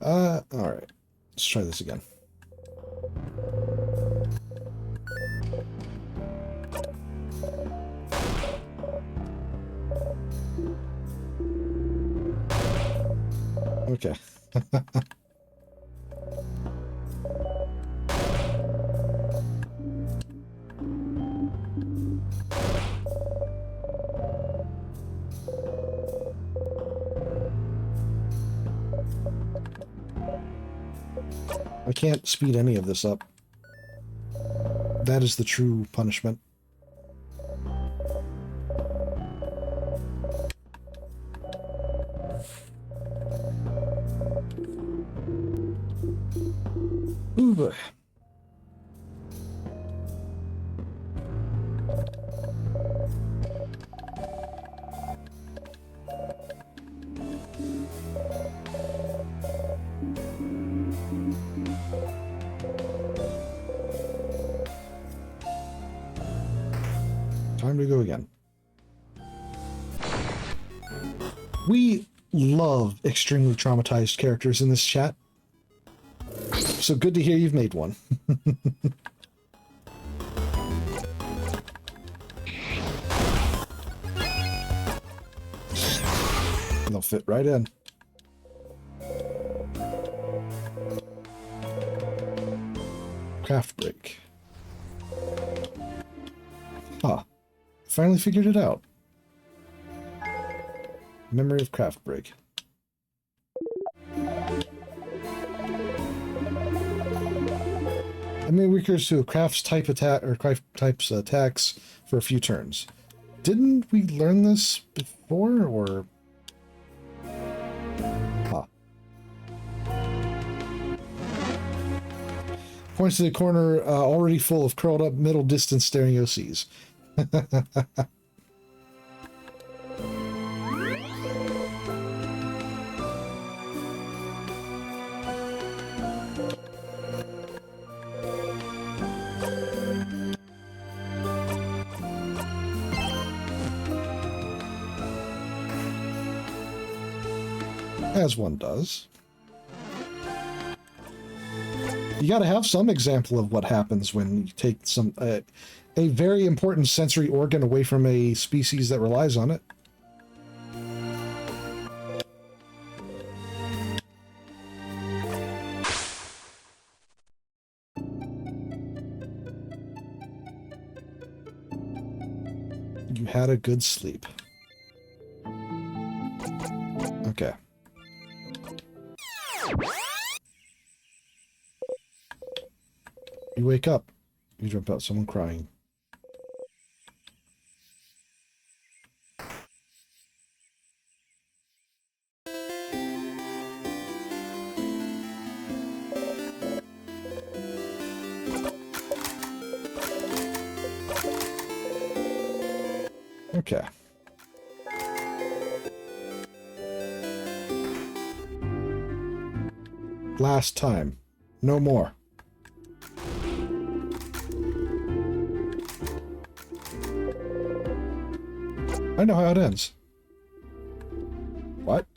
All right. Let's try this again. Okay. I can't speed any of this up. That is the true punishment. Ooh, boy. Time to go again. We love extremely traumatized characters in this chat. So good to hear you've made one. They'll fit right in. Craft break. Huh. Finally figured it out. Memory of craft break. Enemy weakers to a craft's type attack or craft types attacks for a few turns. Didn't we learn this before, or? Huh. Points to the corner, already full of curled up middle distance staring OCs. As one does. You gotta have some example of what happens when you take some a very important sensory organ away from a species that relies on it. You had a good sleep. Okay. You wake up. You jump out. Someone crying. Okay. Last time. No more. I know how it ends. What?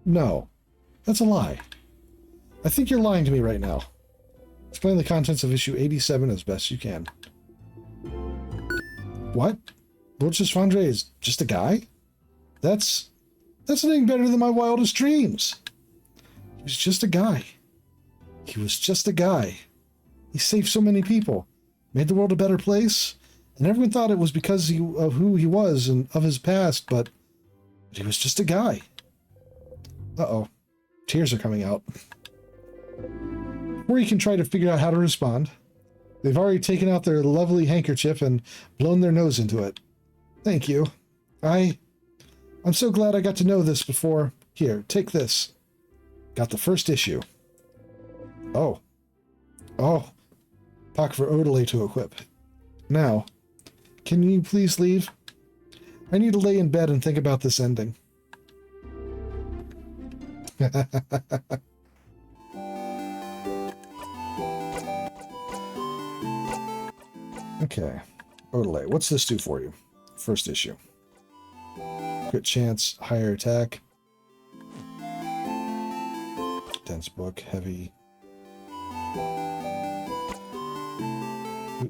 No. That's a lie. I think you're lying to me right now. Explain the contents of issue 87 as best you can. What? Lord Sisfandre is just a guy? That's something better than my wildest dreams. He was just a guy. He was just a guy. He saved so many people, made the world a better place, and everyone thought it was because of who he was and of his past, but he was just a guy. Uh-oh. Tears are coming out. Or you can try to figure out how to respond. They've already taken out their lovely handkerchief and blown their nose into it. Thank you. I'm so glad I got to know this before. Here, take this. Got the first issue. Oh. Oh. Pocket for Odelay to equip. Now, can you please leave? I need to lay in bed and think about this ending. Okay. Odelay, what's this do for you? First issue. Crit chance, higher attack. Dense book, heavy.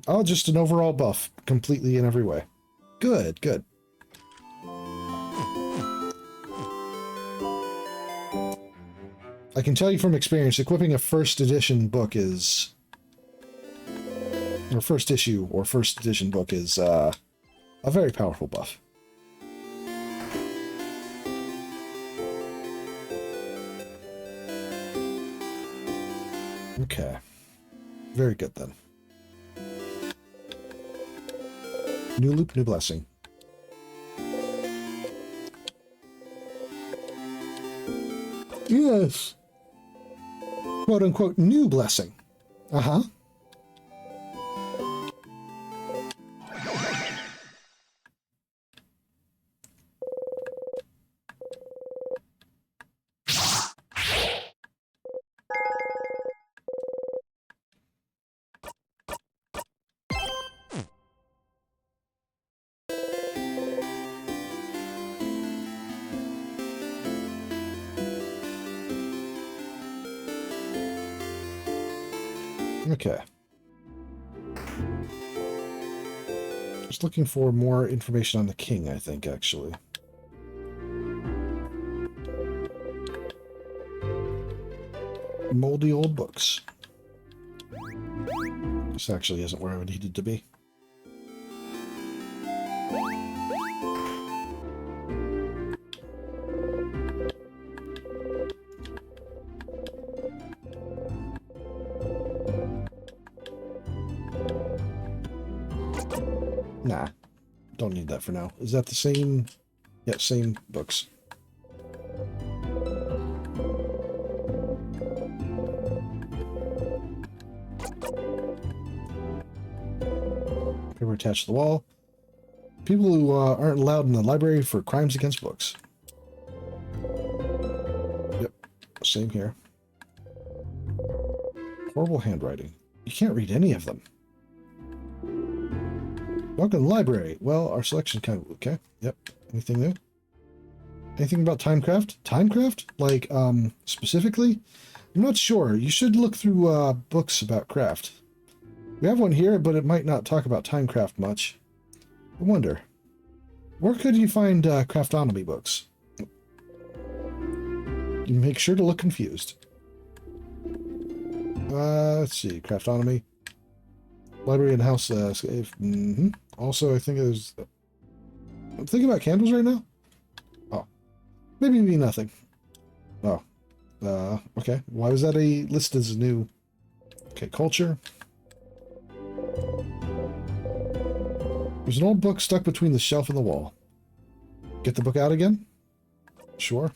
Oh, just an overall buff, completely in every way. Good, good. I can tell you from experience, equipping a first edition book is... or first issue or first edition book is a very powerful buff. Okay. Very good then. New loop, new blessing. Yes. Quote unquote new blessing. Uh-huh. Okay. Just looking for more information on the king, I think, actually. Moldy old books. This actually isn't where I needed to be. Nah, don't need that for now. Is that the same? Yeah, same books. Paper attached to the wall. People who aren't allowed in the library for crimes against books. Yep, same here. Horrible handwriting. You can't read any of them. Welcome to the library. Well, our selection kind of... Okay, yep. Anything new? Anything about timecraft? Timecraft? Like, specifically? I'm not sure. You should look through books about craft. We have one here, but it might not talk about timecraft much. I wonder. Where could you find craftonomy books? You make sure to look confused. Let's see. Craftonomy. Library and house. Also, I think there's... I'm thinking about candles right now. Oh. Maybe nothing. Oh. Okay. Why was that listed as a new... Okay, culture. There's an old book stuck between the shelf and the wall. Get the book out again? Sure.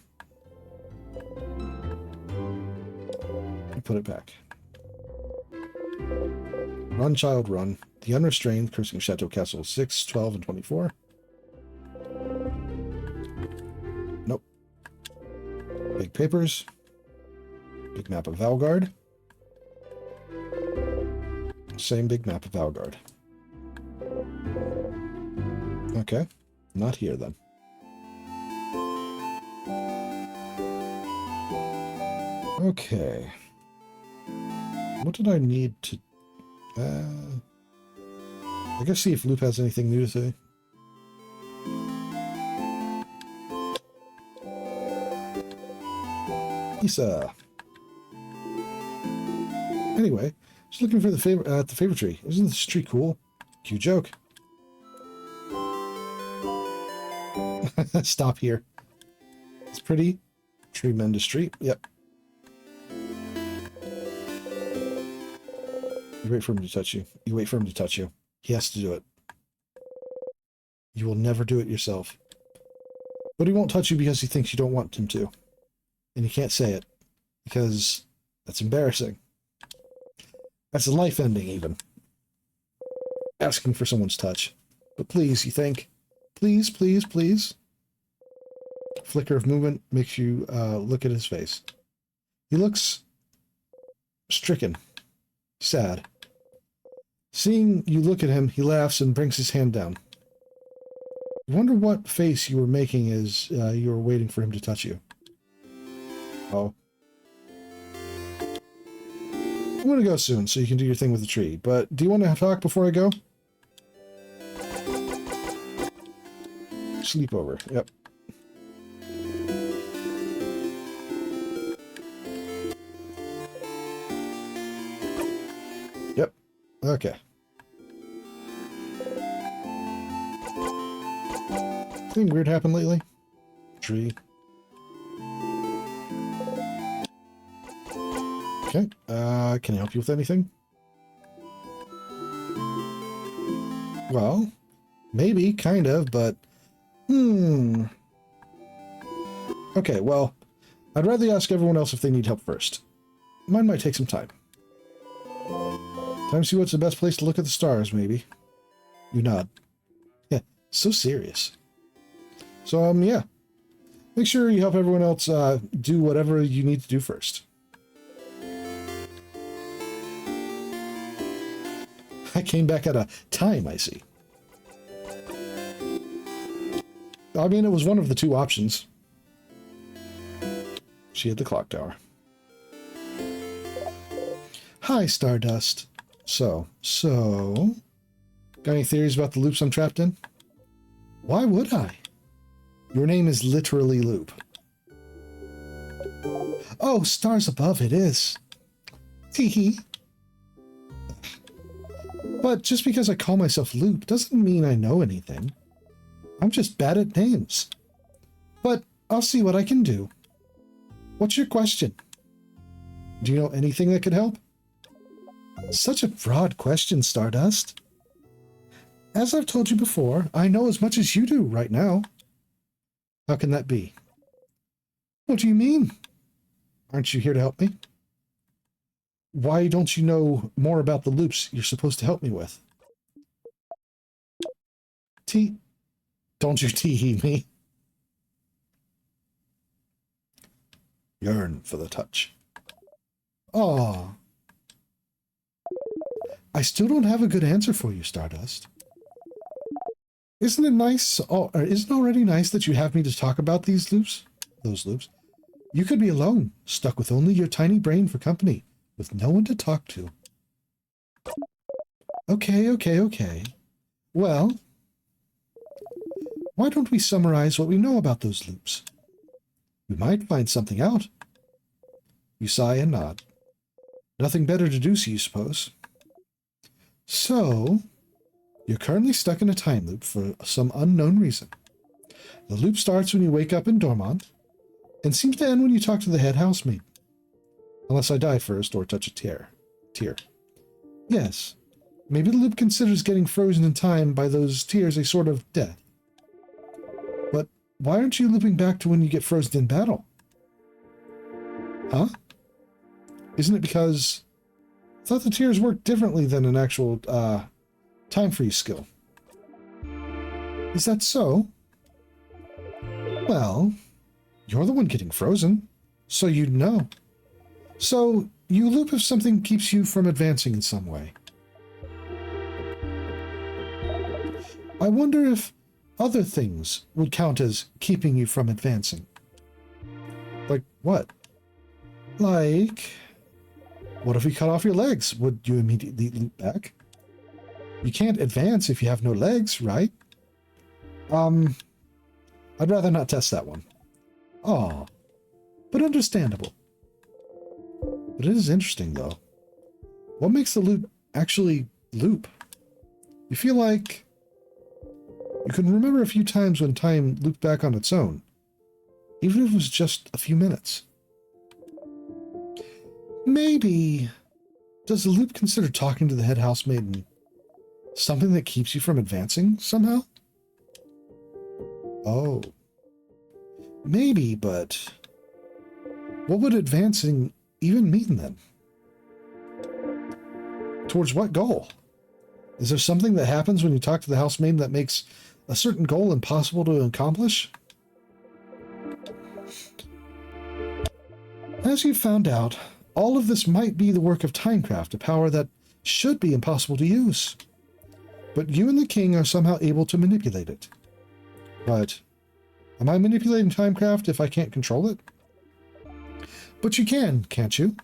And put it back. Run, child, run. The Unrestrained, Cursing Chateau Castle 6, 12, and 24. Nope. Big papers. Big map of Valgard. Same big map of Valgard. Okay. Not here, then. Okay. What did I need to... I guess see if Loop has anything new to say. Lisa. Anyway, just looking for the favorite tree. Isn't this tree cool? Cute joke. Stop here. It's pretty. Tremendous tree. Yep. You wait for him to touch you. You wait for him to touch you. He has to do it. You will never do it yourself. But he won't touch you because he thinks you don't want him to. And you can't say it. Because that's embarrassing. That's a life ending, even. Asking for someone's touch. But please, you think. Please, please, please. Flicker of movement makes you look at his face. He looks stricken. Sad. Seeing you look at him, he laughs and brings his hand down. I wonder what face you were making as you were waiting for him to touch you. Oh. I'm going to go soon, so you can do your thing with the tree. But do you want to talk before I go? Sleepover. Yep. Yep. Okay. Anything weird happened lately? Tree. Okay. Can I help you with anything? Well, maybe, kind of, but... Okay, well, I'd rather ask everyone else if they need help first. Mine might take some time. Time to see what's the best place to look at the stars, maybe. You nod. Yeah, so serious. So, yeah. Make sure you help everyone else do whatever you need to do first. I came back at a time, I see. I mean, it was one of the two options. She hit the clock tower. Hi, Stardust. So, got any theories about the loops I'm trapped in? Why would I? Your name is literally Loop. Oh, stars above, it is. Teehee. But just because I call myself Loop doesn't mean I know anything. I'm just bad at names. But I'll see what I can do. What's your question? Do you know anything that could help? Such a broad question, Stardust. As I've told you before, I know as much as you do right now. How can that be? What do you mean? Aren't you here to help me? Why don't you know more about the loops you're supposed to help me with? Don't you tee-hee me? Yearn for the touch. Aw. I still don't have a good answer for you, Stardust. Isn't it nice, or isn't it already nice that you have me to talk about these loops? Those loops. You could be alone, stuck with only your tiny brain for company, with no one to talk to. Okay. Well, why don't we summarize what we know about those loops? We might find something out. You sigh and nod. Nothing better to do, so you suppose. So, you're currently stuck in a time loop for some unknown reason. The loop starts when you wake up in Dormont, and seems to end when you talk to the head housemaid. Unless I die first or touch a tear. Yes, maybe the loop considers getting frozen in time by those tears a sort of death. But why aren't you looping back to when you get frozen in battle? Huh? Isn't it because... I thought the tears worked differently than an actual, time freeze skill. Is that so? Well, you're the one getting frozen, so you'd know. So, you loop if something keeps you from advancing in some way. I wonder if other things would count as keeping you from advancing. Like what? Like... What if we cut off your legs? Would you immediately loop back? You can't advance if you have no legs, right? I'd rather not test that one. Aw, but understandable. But it is interesting, though. What makes the loop actually loop? You feel like you can remember a few times when time looped back on its own, even if it was just a few minutes. Maybe. Does the loop consider talking to the head housemaid something that keeps you from advancing somehow? Oh. Maybe, but what would advancing even mean then? Towards what goal? Is there something that happens when you talk to the housemaid that makes a certain goal impossible to accomplish? As you found out, all of this might be the work of Timecraft, a power that should be impossible to use. But you and the king are somehow able to manipulate it. But am I manipulating Timecraft if I can't control it? But you can, can't you?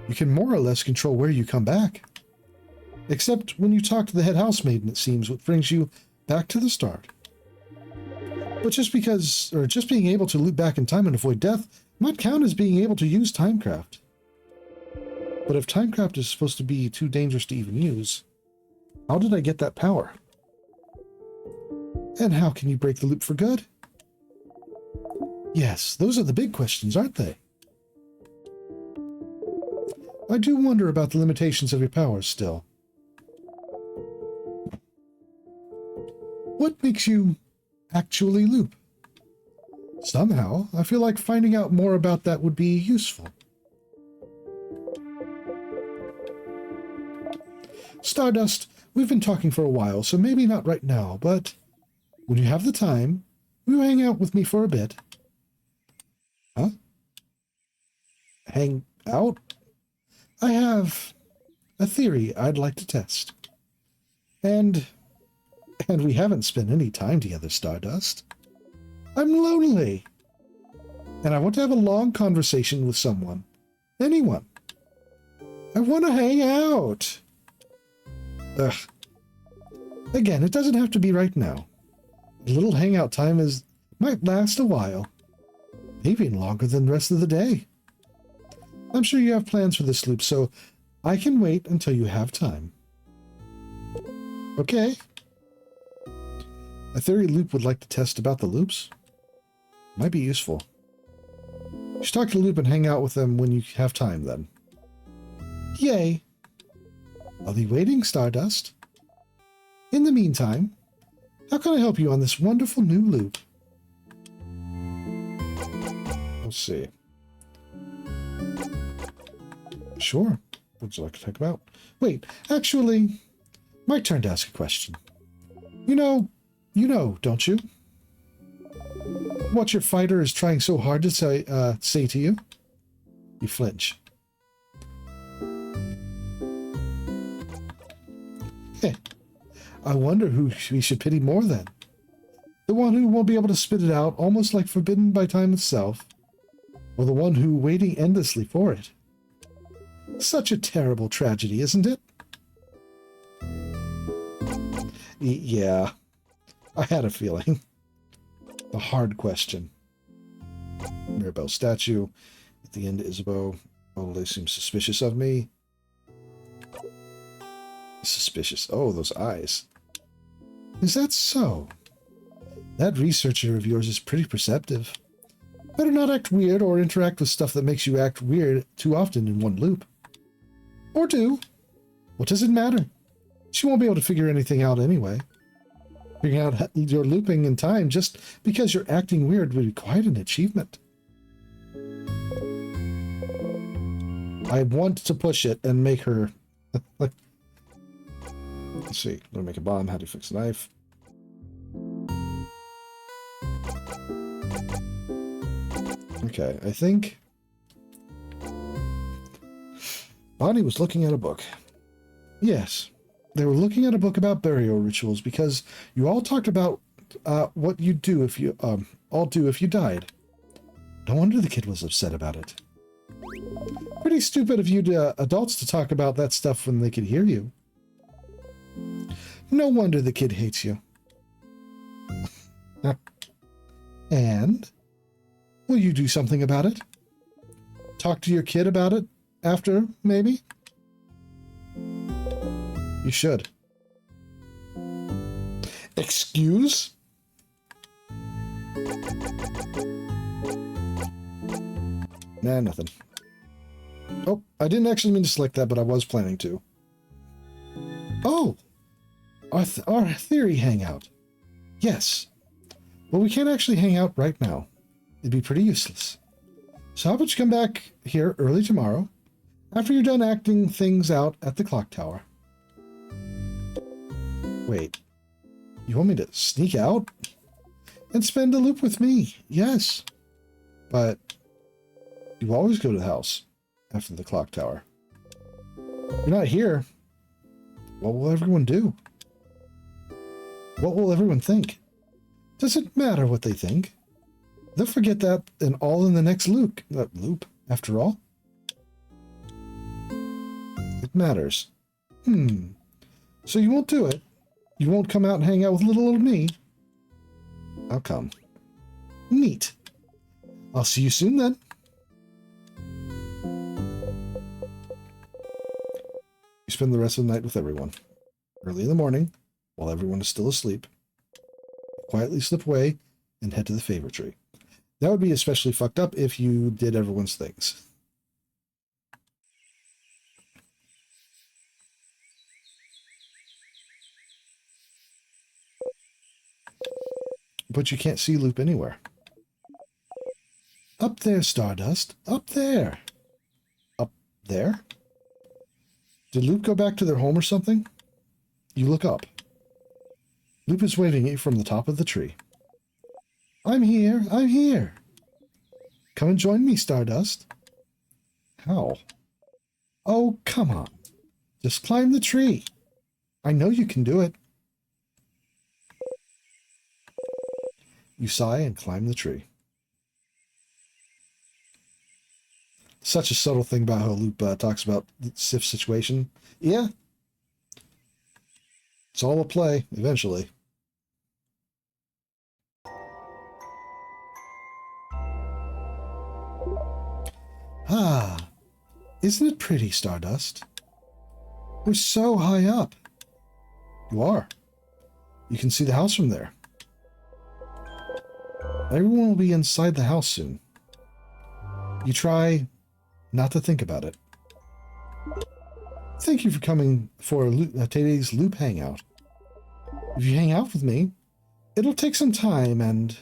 You can more or less control where you come back. Except when you talk to the head housemaiden, it seems, what brings you back to the start. But just being able to loop back in time and avoid death might count as being able to use Timecraft. But if Timecraft is supposed to be too dangerous to even use, how did I get that power? And how can you break the loop for good? Yes, those are the big questions, aren't they? I do wonder about the limitations of your powers still. What makes you actually loop? Somehow, I feel like finding out more about that would be useful. Stardust, we've been talking for a while, so maybe not right now, but when you have the time, will you hang out with me for a bit? Huh? Hang out? I have a theory I'd like to test. And we haven't spent any time together, Stardust. I'm lonely. And I want to have a long conversation with someone. Anyone. I want to hang out. Ugh. Again, it doesn't have to be right now. A little hangout time might last a while. Maybe longer than the rest of the day. I'm sure you have plans for this loop, so I can wait until you have time. Okay. A theory loop would like to test about the loops. Might be useful. You should talk to Loop and hang out with them when you have time, then. Yay! I'll be waiting, Stardust. In the meantime, how can I help you on this wonderful new loop? Let's see. Sure. What would you like to talk about? Wait, actually, my turn to ask a question. You know, don't you? What your fighter is trying so hard to say to you? You flinch. Heh. I wonder who we should pity more then. The one who won't be able to spit it out, almost like forbidden by time itself, or the one who waiting endlessly for it. Such a terrible tragedy, isn't it? Yeah, I had a feeling. The hard question. Mirabelle statue. At the end, Isabeau. Oh, they seem suspicious of me. Suspicious. Oh, those eyes. Is that so? That researcher of yours is pretty perceptive. Better not act weird or interact with stuff that makes you act weird too often in one loop. Or two. What does it matter? She won't be able to figure anything out anyway. Figuring out your looping in time just because you're acting weird would be quite an achievement. I want to push it and make her... Let's see. Let me make a bomb. How do you fix a knife? Okay, I think... Bonnie was looking at a book. Yes. They were looking at a book about burial rituals because you all talked about what you'd do if you all do if you died. No wonder the kid was upset about it. Pretty stupid of you adults to talk about that stuff when they could hear you. No wonder the kid hates you. And will you do something about it? Talk to your kid about it after, maybe? You should. Excuse? Nah, nothing. Oh, I didn't actually mean to select that, but I was planning to. Oh! Our theory hangout. Yes. Well, we can't actually hang out right now. It'd be pretty useless. So how about you come back here early tomorrow, after you're done acting things out at the clock tower. Wait, you want me to sneak out and spend a loop with me? Yes. But you always go to the house after the clock tower. You're not here. What will everyone do? What will everyone think? Does it matter what they think? They'll forget that and all in the next loop, after all. It matters. So you won't do it? You won't come out and hang out with little old me? I'll come. Neat. I'll see you soon then. You spend the rest of the night with everyone. Early in the morning, while everyone is still asleep, quietly slip away and head to the favor tree. That would be especially fucked up if you did everyone's things. But you can't see Loop anywhere. Up there, Stardust. Up there. Up there? Did Loop go back to their home or something? You look up. Loop is waving at you from the top of the tree. I'm here. I'm here. Come and join me, Stardust. How? Oh, come on. Just climb the tree. I know you can do it. You sigh and climb the tree. Such a subtle thing about how Loop talks about Sif's situation. Yeah. It's all a play, eventually. Ah, isn't it pretty, Stardust? We're so high up. You are. You can see the house from there. Everyone will be inside the house soon. You try not to think about it. Thank you for coming for today's Loop Hangout. If you hang out with me, it'll take some time and...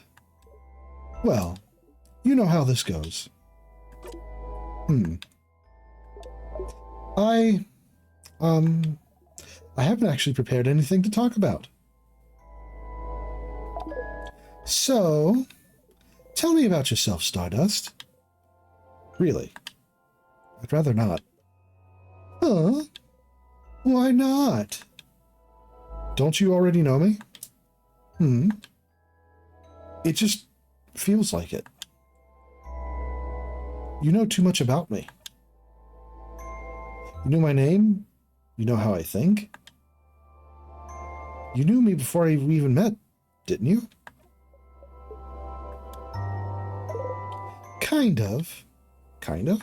well, you know how this goes. I haven't actually prepared anything to talk about. So, tell me about yourself, Stardust. Really? I'd rather not. Huh? Why not? Don't you already know me? It just feels like it. You know too much about me. You know my name. You know how I think. You knew me before we even met, didn't you? Kind of. Kind of?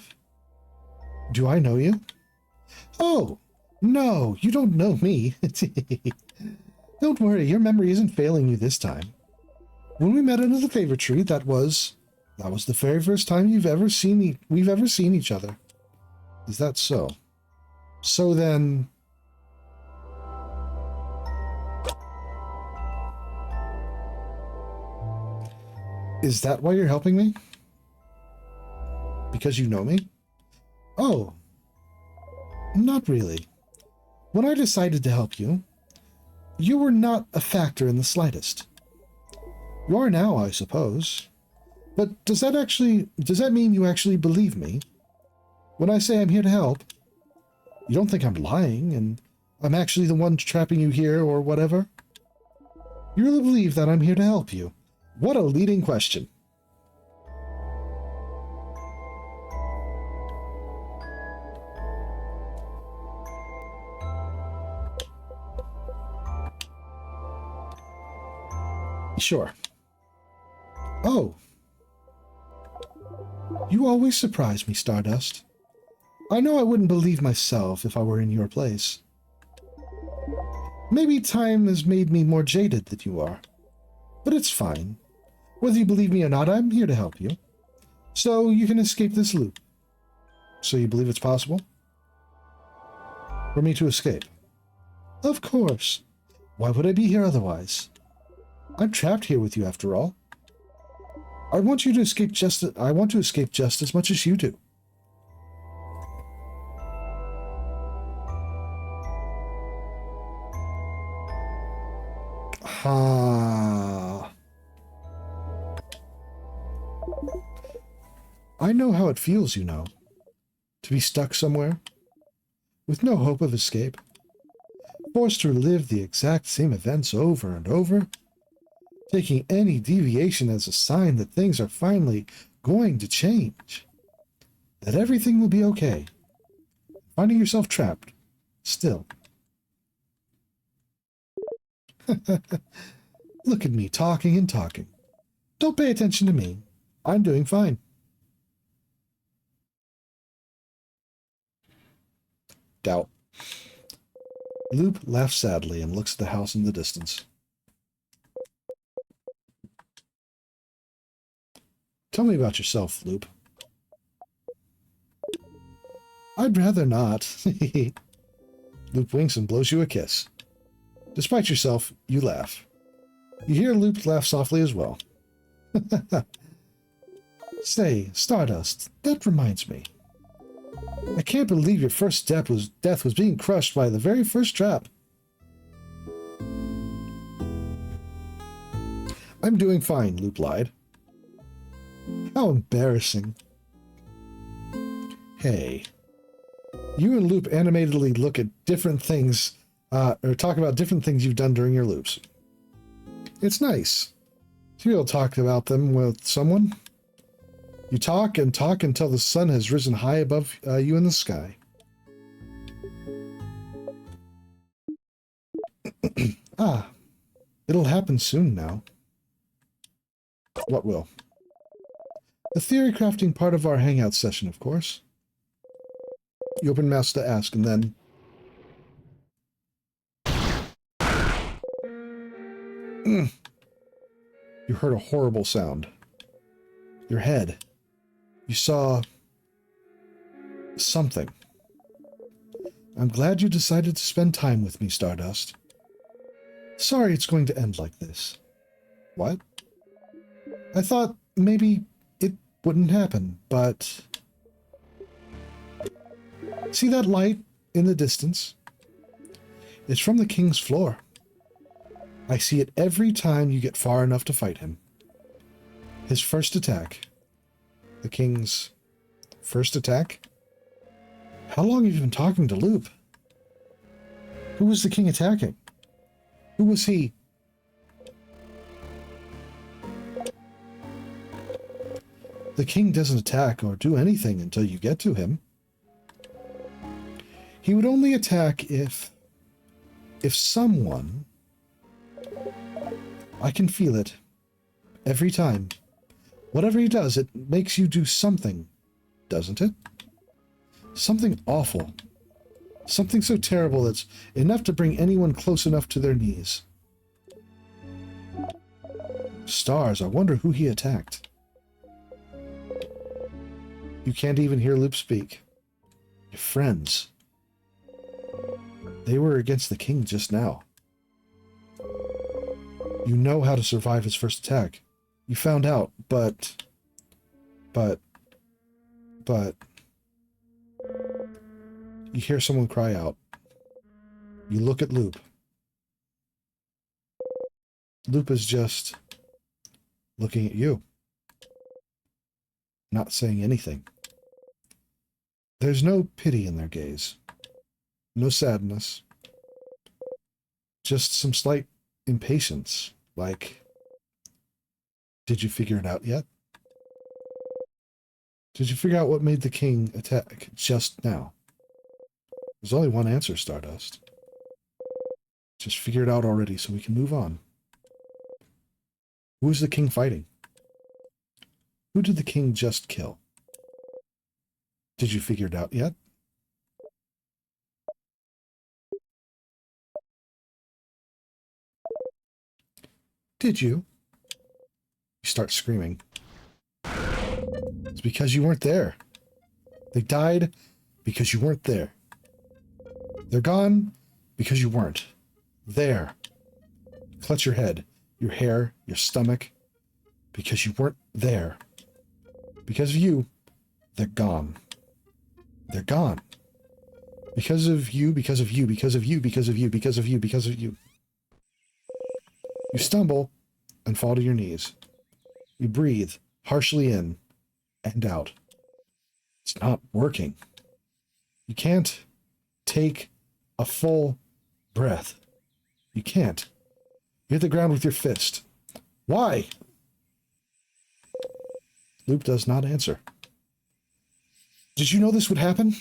Do I know you? Oh, no, you don't know me. Don't worry, your memory isn't failing you this time. When we met under the favor tree, that was the very first time we've ever seen each other. Is that so? So then... is that why you're helping me? Because you know me? Oh, not really. When I decided to help you, you were not a factor in the slightest. You are now, I suppose. But does that mean you actually believe me? When I say I'm here to help, you don't think I'm lying and I'm actually the one trapping you here or whatever? You really believe that I'm here to help you? What a leading question. Sure. Oh. You always surprise me, Stardust. I know I wouldn't believe myself if I were in your place. Maybe time has made me more jaded than you are. But it's fine. Whether you believe me or not, I'm here to help you. So you can escape this loop. So you believe it's possible? For me to escape? Of course. Why would I be here otherwise? I'm trapped here with you after all. I want to escape just as much as you do. I know how it feels, you know, to be stuck somewhere, with no hope of escape, forced to relive the exact same events over and over, taking any deviation as a sign that things are finally going to change, that everything will be okay, finding yourself trapped, still. Look at me talking and talking. Don't pay attention to me. I'm doing fine. Doubt. Loop laughs sadly and looks at the house in the distance. Tell me about yourself, Loop. I'd rather not. Loop winks and blows you a kiss. Despite yourself, you laugh. You hear Loop laugh softly as well. Say, Stardust, that reminds me. I can't believe your first death was being crushed by the very first trap. I'm doing fine, Loop lied. How embarrassing. Hey. You and Loop animatedly look at different things, or talk about different things you've done during your loops. It's nice to be able to talk about them with someone. You talk and talk until the sun has risen high above you in the sky. Ah, it'll happen soon now. What will? The theory crafting part of our hangout session, of course. You open mouse to ask, and then... You heard a horrible sound. Your head. You saw... something. I'm glad you decided to spend time with me, Stardust. Sorry it's going to end like this. What? I thought maybe it wouldn't happen, but... See that light in the distance? It's from the king's floor. I see it every time you get far enough to fight him. His first attack. The king's first attack? How long have you been talking to Loop? Who was the king attacking? Who was he? The king doesn't attack or do anything until you get to him. He would only attack if someone... I can feel it. Every time. Whatever he does, it makes you do something, doesn't it? Something awful. Something so terrible that's enough to bring anyone close enough to their knees. Stars, I wonder who he attacked. You can't even hear Loop speak. Your friends. They were against the king just now. You know how to survive his first attack. You found out, but... You hear someone cry out. You look at Loop. Loop is just looking at you. Not saying anything. There's no pity in their gaze. No sadness. Just some slight impatience, like, did you figure it out yet? Did you figure out what made the king attack just now? There's only one answer, Stardust. Just figure it out already so we can move on. Who is the king fighting? Who did the king just kill? Did you figure it out yet? Did you? You start screaming. It's because you weren't there. They died because you weren't there. They're gone because you weren't there. Clutch your head, your hair, your stomach, because you weren't there. Because of you, they're gone. They're gone. Because of you, because of you, because of you, because of you, because of you, because of you. You stumble and fall to your knees. You breathe harshly in and out. It's not working. You can't take a full breath. You can't. You hit the ground with your fist. Why? Loop does not answer. Did you know this would happen?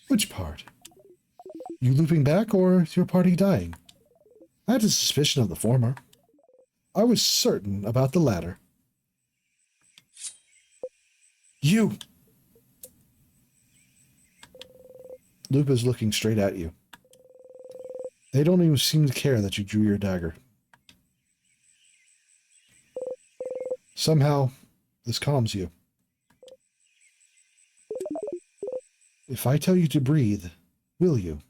Which part? You looping back or your party dying? I had a suspicion of the former. I was certain about the latter. You! Loop is looking straight at you. They don't even seem to care that you drew your dagger. Somehow, this calms you. If I tell you to breathe, will you?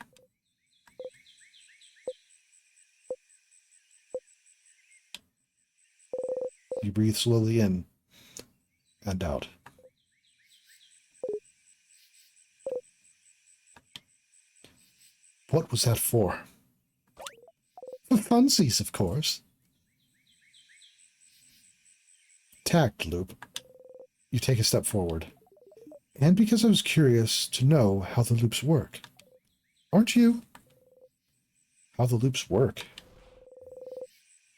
You breathe slowly in and out. What was that for? For funsies, of course. Tact loop. You take a step forward. And because I was curious to know how the loops work. Aren't you? How the loops work.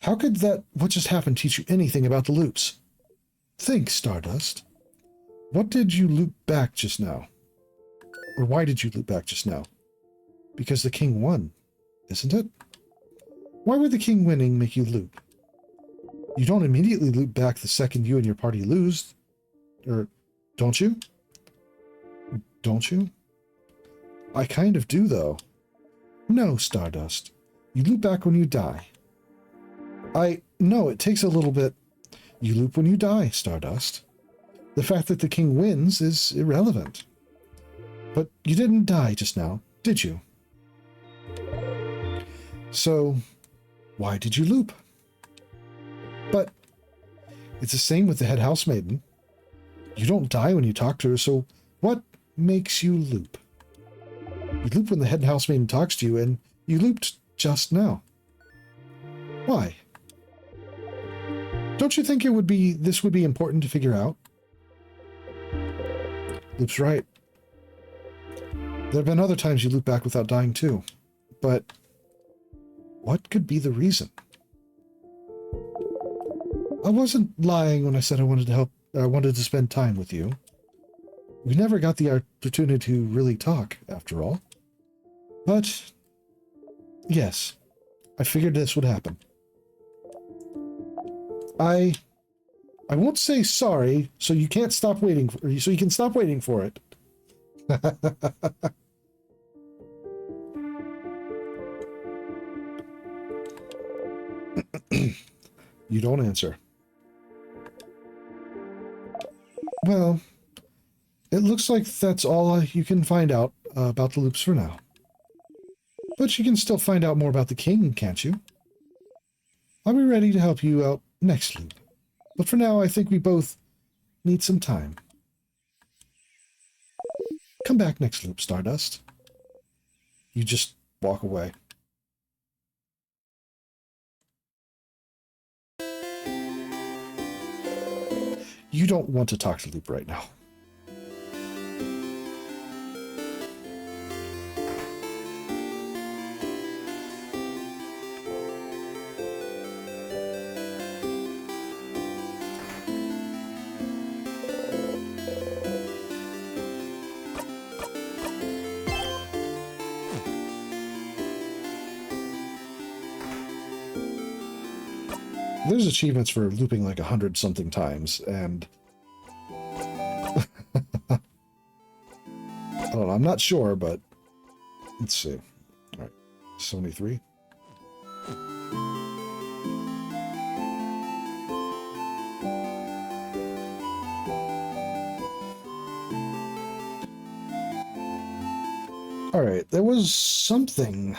How could what just happened teach you anything about the loops? Think, Stardust. What did you loop back just now? Or why did you loop back just now? Because the king won, isn't it? Why would the king winning make you loop? You don't immediately loop back the second you and your party lose. Or, don't you? Don't you? I kind of do, though. No, Stardust. You loop back when you die. No, it takes a little bit. You loop when you die, Stardust. The fact that the king wins is irrelevant. But you didn't die just now, did you? So, why did you loop? But it's the same with the head housemaiden. You don't die when you talk to her, so what makes you loop? You loop when the head housemaiden talks to you, and you looped just now. Why? Don't you think this would be important to figure out? Loop's right. There have been other times you loop back without dying too. But what could be the reason? I wasn't lying when I said I wanted to help. I wanted to spend time with you. We never got the opportunity to really talk, after all. But yes, I figured this would happen. I won't say sorry, so you can't stop waiting for, so you can stop waiting for it. You don't answer. Well, it looks like that's all you can find out about the loops for now. But you can still find out more about the king, can't you? I'll be ready to help you out next loop. But for now, I think we both need some time. Come back next loop, Stardust. You just walk away. You don't want to talk to Loop right now. There's achievements for looping like 100-something times, and I don't know, I'm not sure, but let's see. All right, 73. All right, there was something.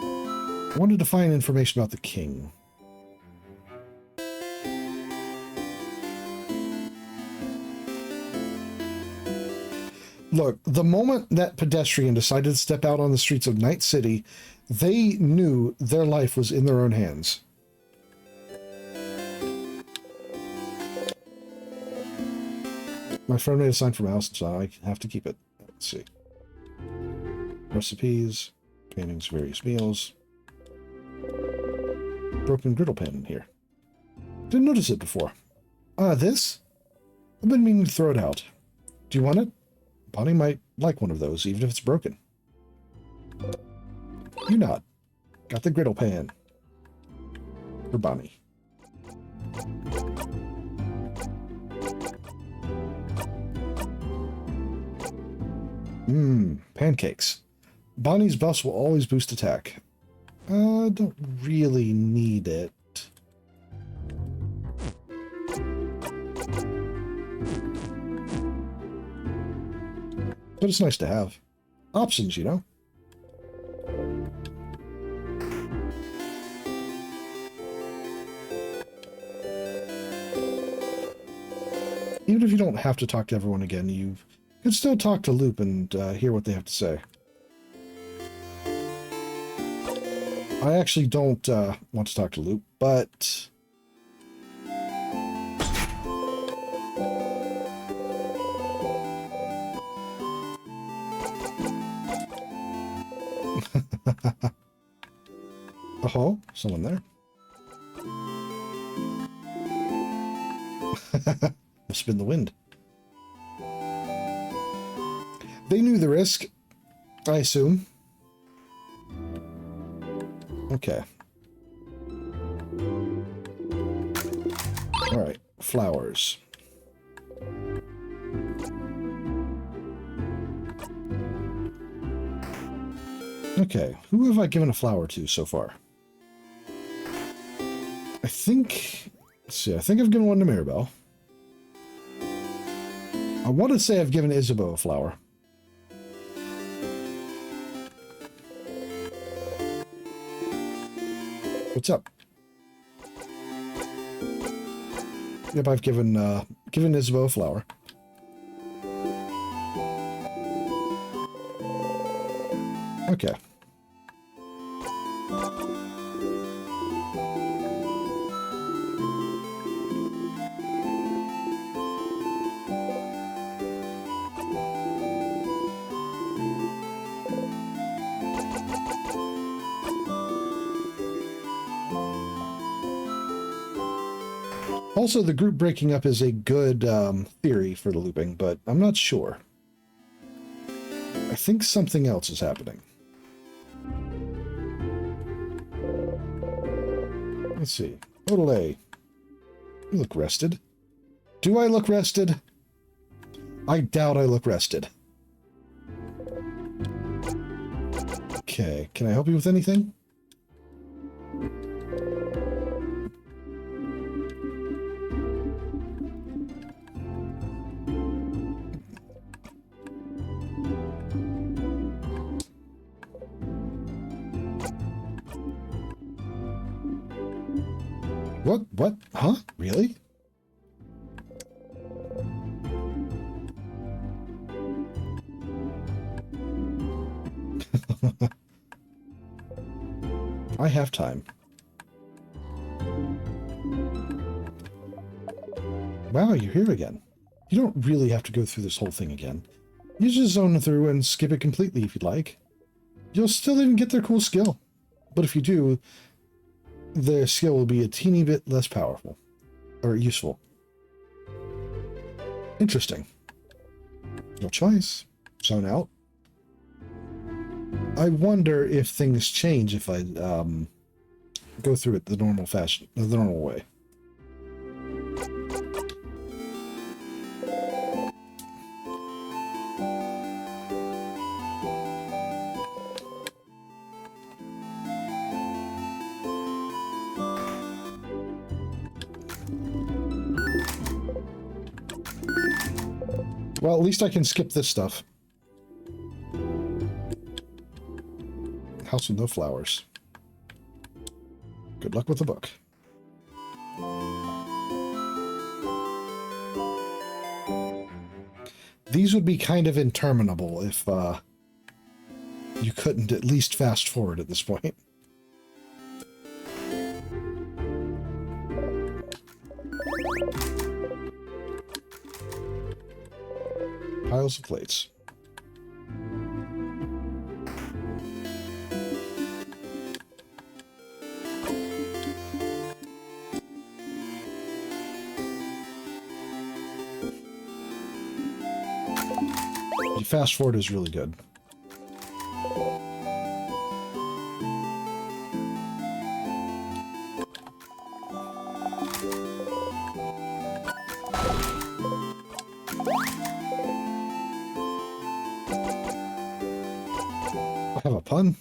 I wanted to find information about the king. Look, the moment that pedestrian decided to step out on the streets of Night City, they knew their life was in their own hands. My friend made a sign from a house, so I have to keep it. Let's see. Recipes, paintings, various meals. Broken griddle pan in here. Didn't notice it before. This? I've been meaning to throw it out. Do you want it? Bonnie might like one of those, even if it's broken. You nod. Got the griddle pan. For Bonnie. Pancakes. Bonnie's buffs will always boost attack. Don't really need it. But it's nice to have. Options, you know? Even if you don't have to talk to everyone again, you can still talk to Loop and hear what they have to say. I actually don't want to talk to Loop, but... Oh, someone there. Spin the wind. They knew the risk, I assume. Okay. All right, flowers. Okay, who have I given a flower to so far? I think... Let's see, I think I've given one to Mirabelle. I want to say I've given Isabeau a flower. What's up? Yep, I've given Isabeau a flower. Okay. Also, the group breaking up is a good theory for the looping, but I'm not sure. I think something else is happening. Let's see. Odele. You look rested. Do I look rested? I doubt I look rested. Okay, can I help you with anything? What? Huh? Really? I have time. Wow, you're here again. You don't really have to go through this whole thing again. You just zone through and skip it completely if you'd like. You'll still even get their cool skill. But if you do, their skill will be a teeny bit less powerful. Or useful. Interesting. No choice. Zone out. I wonder if things change if I go through it the normal fashion, the normal way. Well, at least I can skip this stuff. House with no flowers. Good luck with the book. These would be kind of interminable if you couldn't at least fast forward at this point. Piles of plates. Fast forward is really good. I have a pun.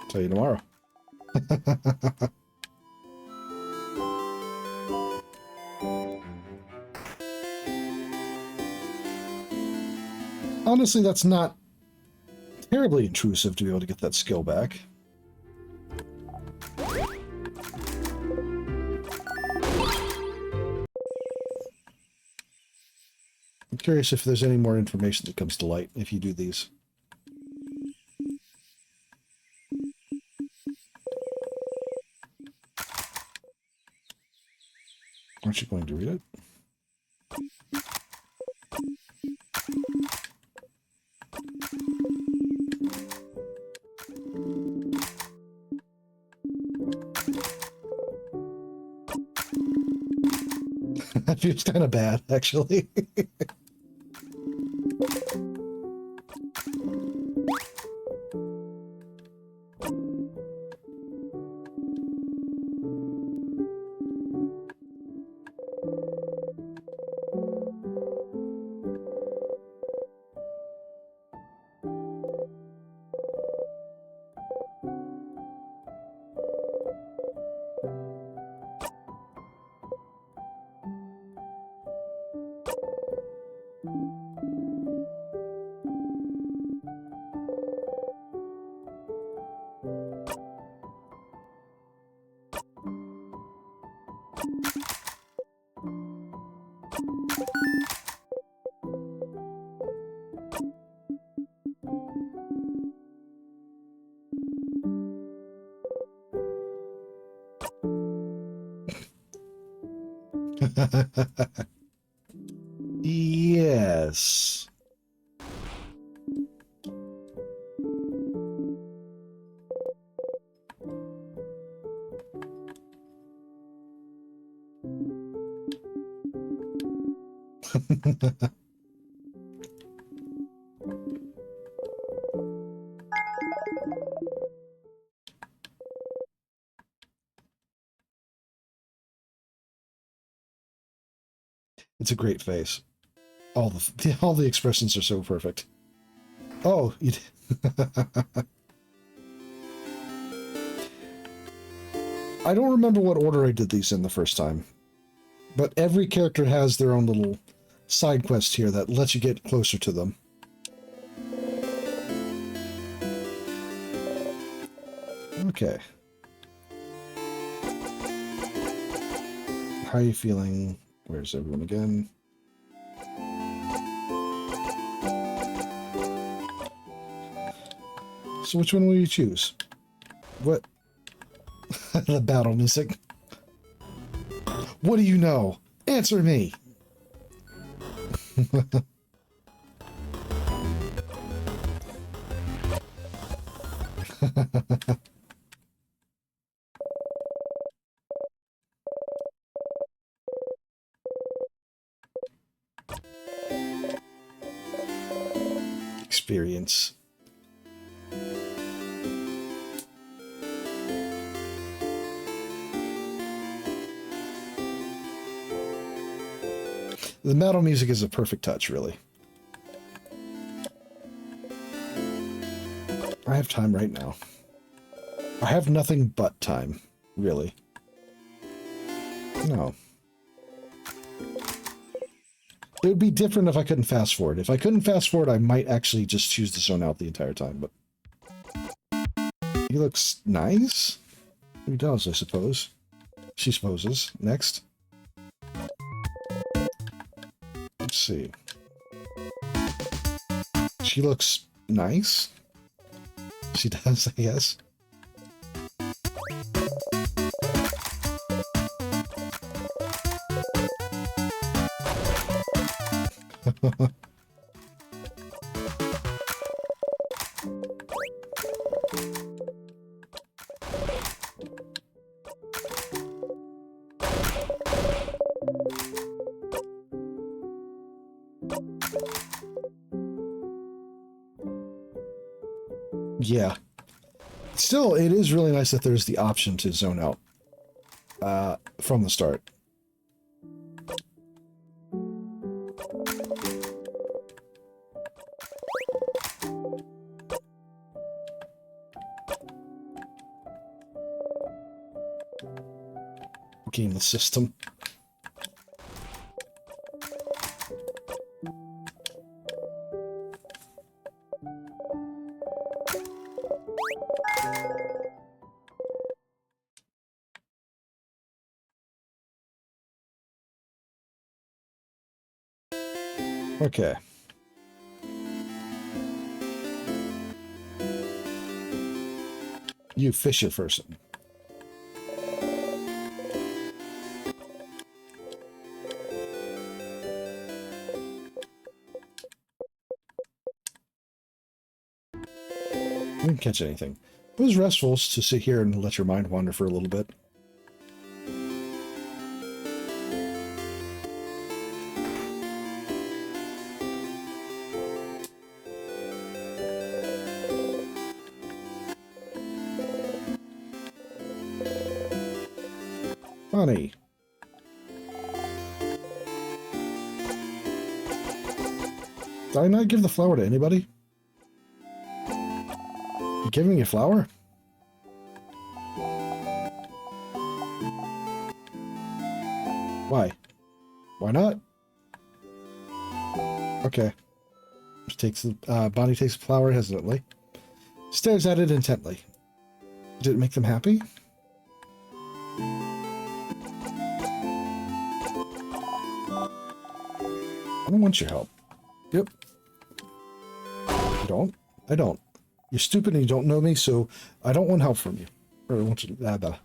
Tell you tomorrow. Honestly, that's not terribly intrusive to be able to get that skill back. Curious if there's any more information that comes to light if you do these. Aren't you going to read it? That feels kind of bad, actually. Yes. It's a great face. All the expressions are so perfect. Oh, you I don't remember what order I did these in the first time, but every character has their own little side quest here that lets you get closer to them. Okay. How are you feeling? Where's everyone again? So which one will you choose? What? The battle music. What do you know? Answer me! Experience. The metal music is a perfect touch, really. I have time right now. I have nothing but time, really. No. It would be different if I couldn't fast forward. If I couldn't fast forward, I might actually just choose to zone out the entire time, but... He looks nice? He does, I suppose. She supposes. Next. Let's see. She looks nice? She does, I guess. Yeah. Still, it is really nice that there's the option to zone out from the start. Game the system. Okay. You fisher person. I didn't catch anything. It was restful to sit here and let your mind wander for a little bit. Honey. Did I not give the flower to anybody? You giving me a flower? Why? Why not? Okay. Takes the Bonnie takes the flower hesitantly. Stares at it intently. Did it make them happy? I don't want your help. Yep. You don't? I don't. You're stupid and you don't know me, so I don't want help from you. Or I want you to...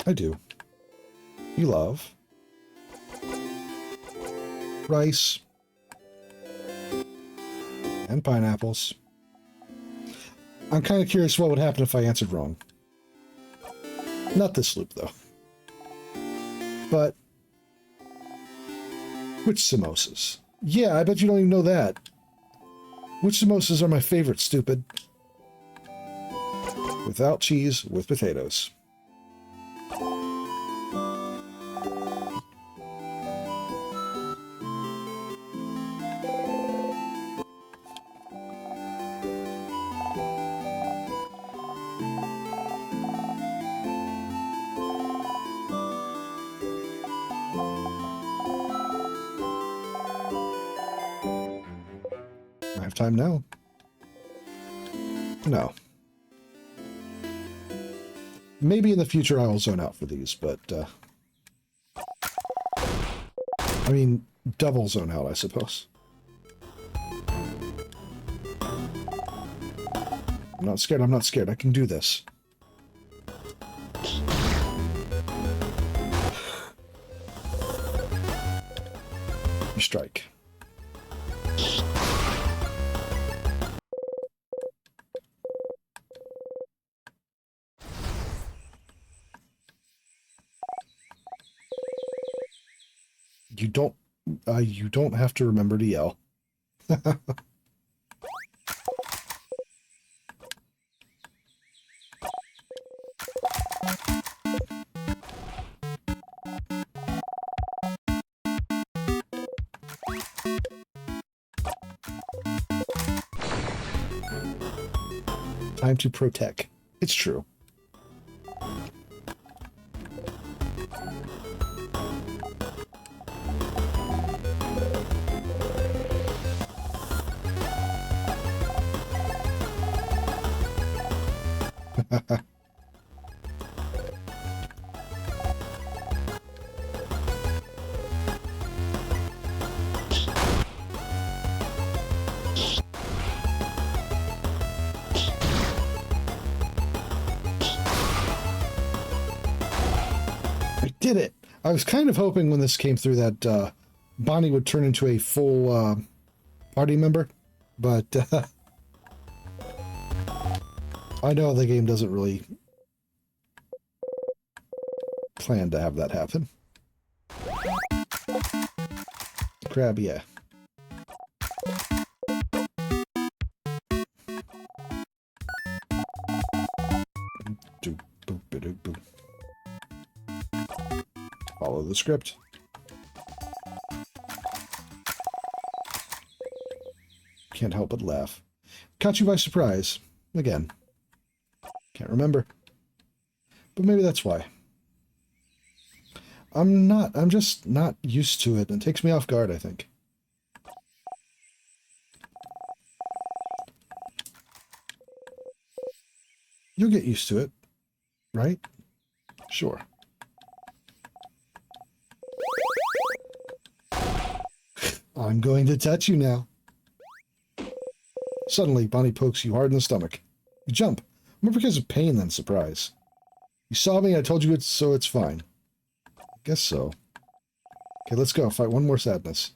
I do. You love... rice... and pineapples. I'm kind of curious what would happen if I answered wrong. Not this loop, though. But... which samosas? Yeah, I bet you don't even know that. Which samosas are my favorite, stupid? Without cheese, with potatoes. I have time now. No. Maybe in the future I will zone out for these, but... I mean, double zone out, I suppose. I'm not scared, I'm not scared. I can do this. You strike. You don't have to remember to yell. Time to protect. It's true. Did it. I was kind of hoping when this came through that Bonnie would turn into a full party member, but I know the game doesn't really plan to have that happen. Crab, yeah. Follow the script. Can't help but laugh. Caught you by surprise. Again. Can't remember. But maybe that's why. I'm just not used to it. It takes me off guard, I think. You'll get used to it, right? Sure. I'm going to touch you now. Suddenly, Bonnie pokes you hard in the stomach. You jump, more because of pain than surprise. You saw me, I told you so it's fine. I guess so. Okay, let's go. Fight one more sadness.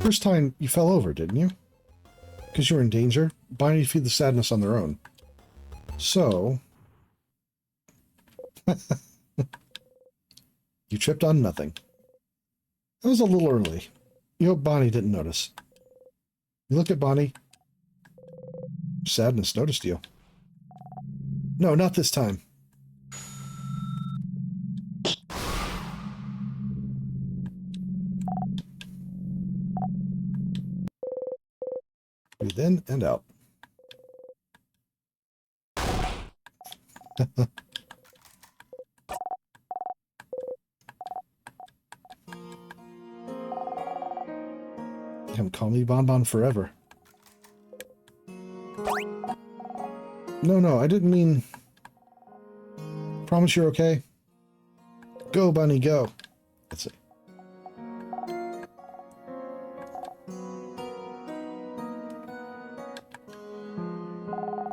First time you fell over, didn't you? Because you were in danger. Bonnie feed the sadness on their own. So... you tripped on nothing. That was a little early. You hope Bonnie didn't notice. You look at Bonnie. Sadness noticed you. No, not this time. Breathe in and out. Damn, call me Bonbon forever. No, I didn't mean... Promise you're okay? Go, Bunny, go. Let's see.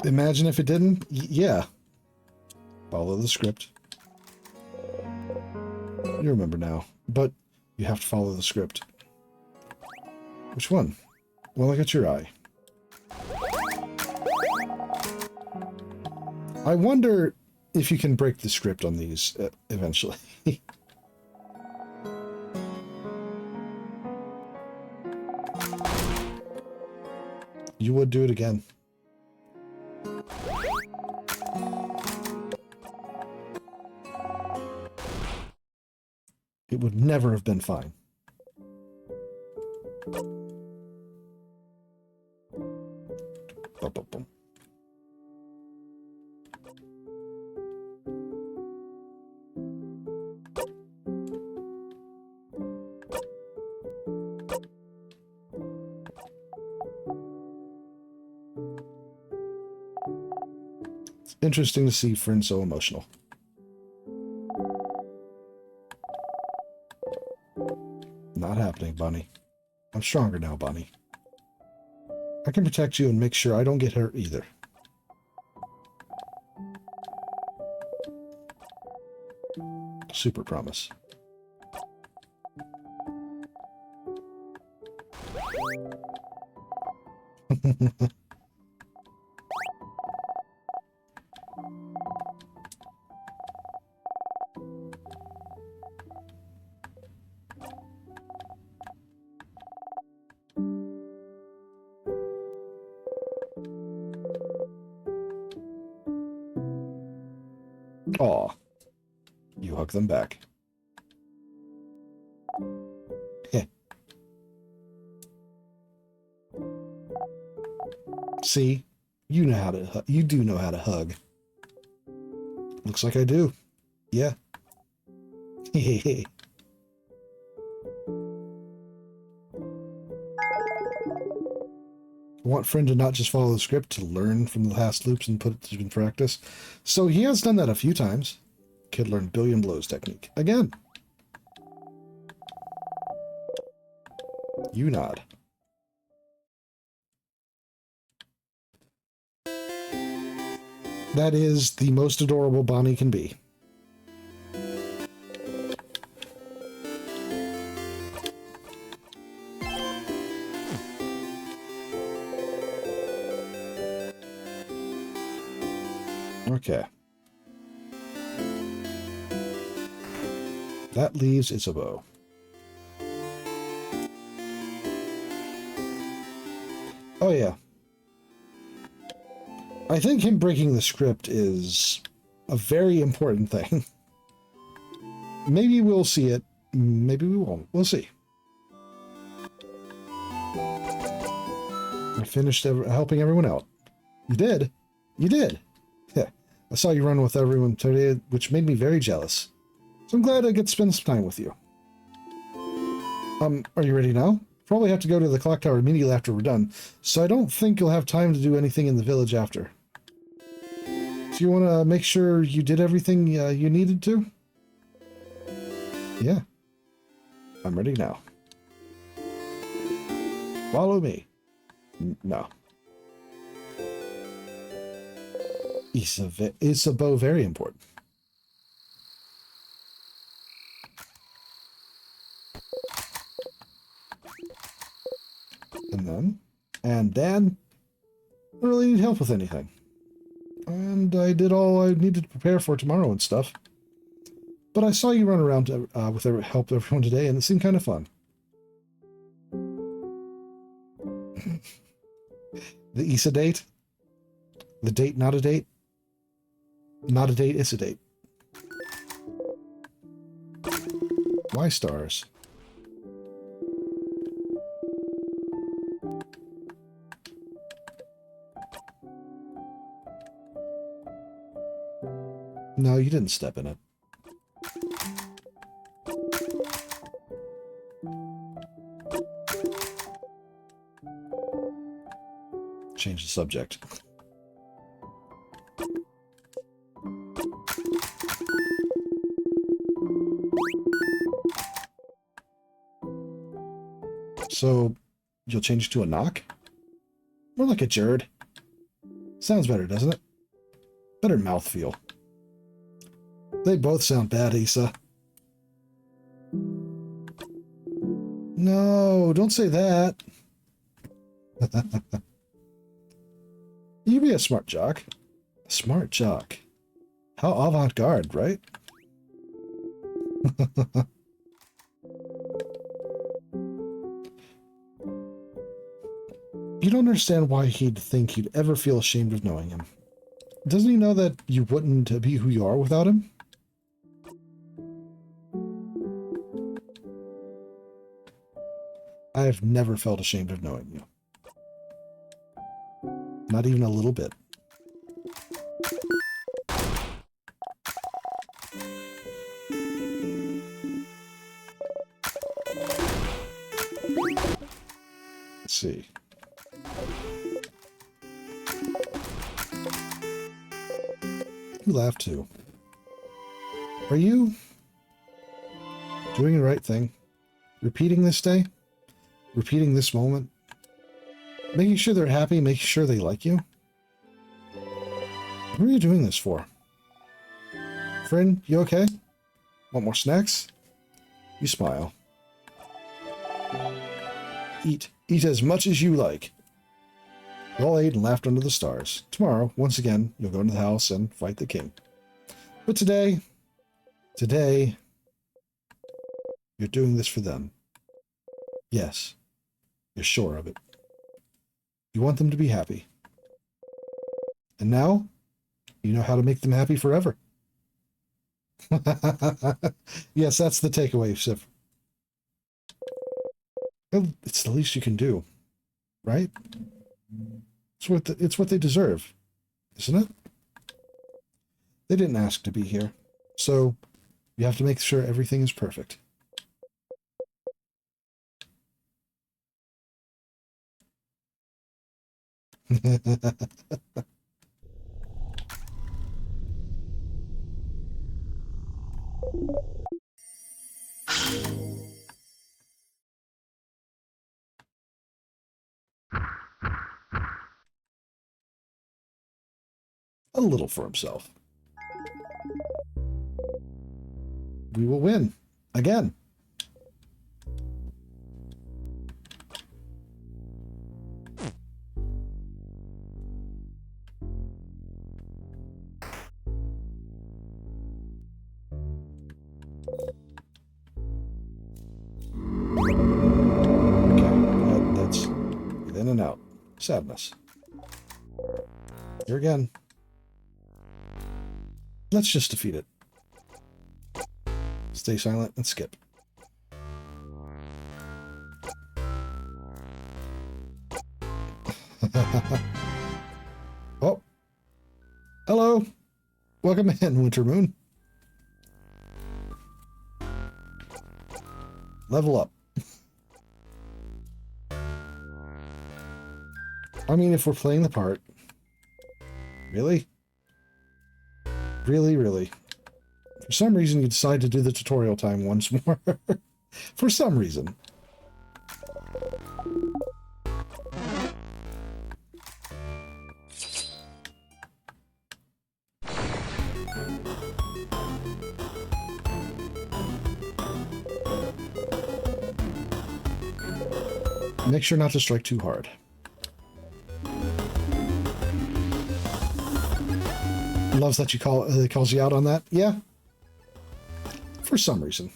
Imagine if it didn't? Yeah. Follow the script. You remember now, but you have to follow the script. Which one? Well, I got your eye. I wonder if you can break the script on these eventually. You would do it again. It would never have been fine. Bum, bum, bum. It's interesting to see Siffrin so emotional. Not happening, Bunny. I'm stronger now, Bunny. I can protect you and make sure I don't get hurt either. Super promise. Aw. You hug them back. Heh. See? You know how to you do know how to hug. Looks like I do. Yeah. I want Friend to not just follow the script, to learn from the past loops and put it in practice. So he has done that a few times. Kid learned billion blows technique. Again. You nod. That is the most adorable Bonnie can be. Okay. That leaves Isabeau. Oh, yeah. I think him breaking the script is a very important thing. Maybe we'll see it. Maybe we won't. We'll see. I finished helping everyone out. You did? You did? Yeah. I saw you run with everyone today, which made me very jealous. So I'm glad I get to spend some time with you. Are you ready now? Probably have to go to the clock tower immediately after we're done, so I don't think you'll have time to do anything in the village after. Do you want to make sure you did everything you needed to? Yeah. I'm ready now. Follow me. No. Isabeau, very important. And Dan, I don't really need help with anything. And I did all I needed to prepare for tomorrow and stuff. But I saw you run around with help everyone today, and it seemed kind of fun. The Issa date? The date, not a date? Not a date, it's a date. Why stars? No, you didn't step in it. Change the subject. So, you'll change it to a knock? More like a jerd. Sounds better, doesn't it? Better mouthfeel. They both sound bad, Issa. No, don't say that. You be a smart jock. A smart jock. How avant-garde, right? You don't understand why he'd think you'd ever feel ashamed of knowing him. Doesn't he know that you wouldn't be who you are without him? I have never felt ashamed of knowing you. Not even a little bit. Let's see. You laugh too. Are you doing the right thing? Repeating this day? Repeating this moment? Making sure they're happy, making sure they like you? What are you doing this for? Friend, you okay? Want more snacks? You smile. Eat. Eat as much as you like. They all ate and laughed under the stars. Tomorrow, once again, you'll go into the house and fight the king. But today, you're doing this for them. Yes, you're sure of it. You want them to be happy. And now, you know how to make them happy forever. Yes, that's the takeaway, Siffrin. Well, it's the least you can do, right? It's what they deserve, isn't it? They didn't ask to be here, so you have to make sure everything is perfect. A little for himself. We will win. Again. Okay, that's in and out. Sadness. Here again. Let's just defeat it. Stay silent and skip. Oh, hello. Welcome in, Winter Moon. Level up. I mean, if we're playing the part. Really? Really, really. For some reason, you decide to do the tutorial time once more. For some reason. Make sure not to strike too hard. Loves that you calls you out on that. Yeah. For some reason.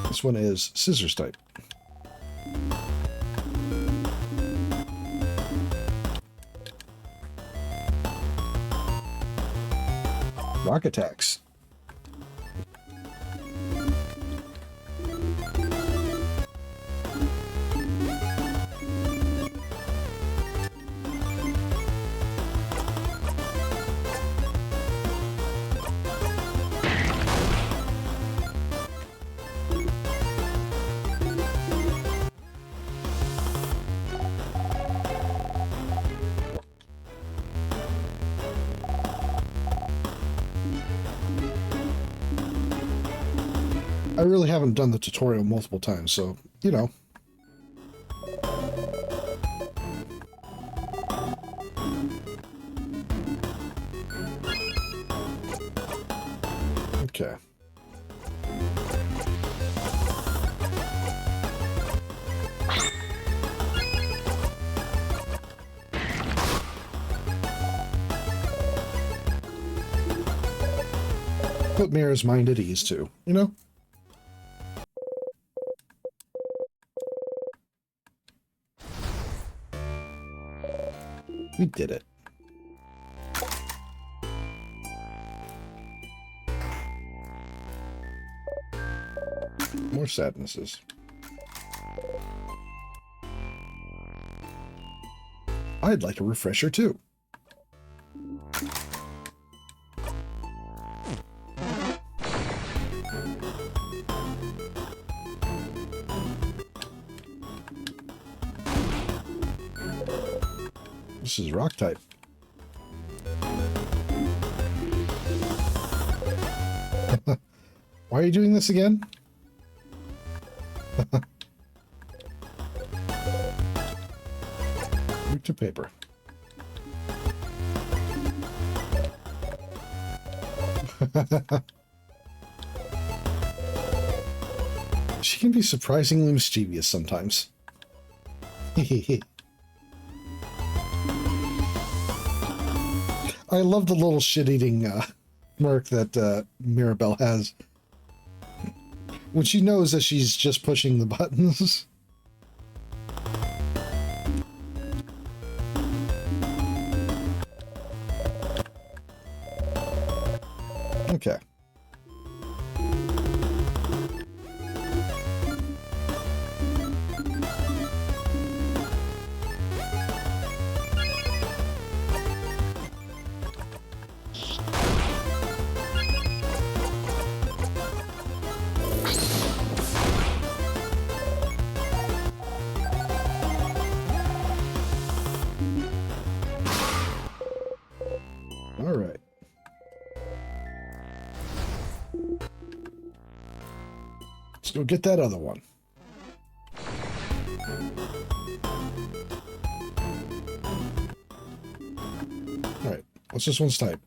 This one is scissors type. Rock attacks. I really haven't done the tutorial multiple times, so, you know. Okay. Put Mira's mind at ease, too, you know? We did it. More sadnesses. I'd like a refresher too. This is rock type. Why are you doing this again? Root to paper. She can be surprisingly mischievous sometimes. I love the little shit-eating smirk that Mirabelle has when she knows that she's just pushing the buttons. Okay. All right. Let's go get that other one. All right. What's this one's type?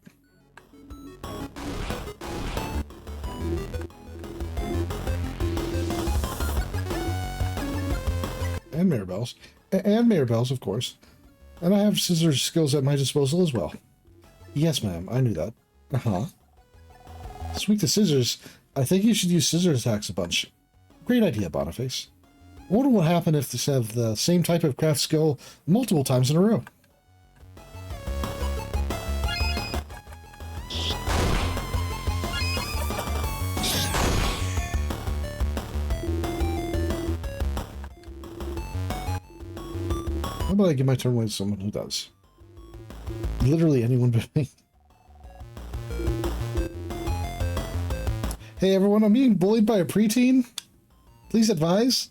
And Mirabelle's. And Mirabelle's, of course. And I have scissors skills at my disposal as well. Yes, ma'am. I knew that. Uh-huh. Speak to scissors. I think you should use scissor attacks a bunch. Great idea, Boniface. I wonder what happened if they have the same type of craft skill multiple times in a row. How about I give my turn away to someone who does? Literally anyone but me. Hey everyone, I'm being bullied by a preteen. Please advise.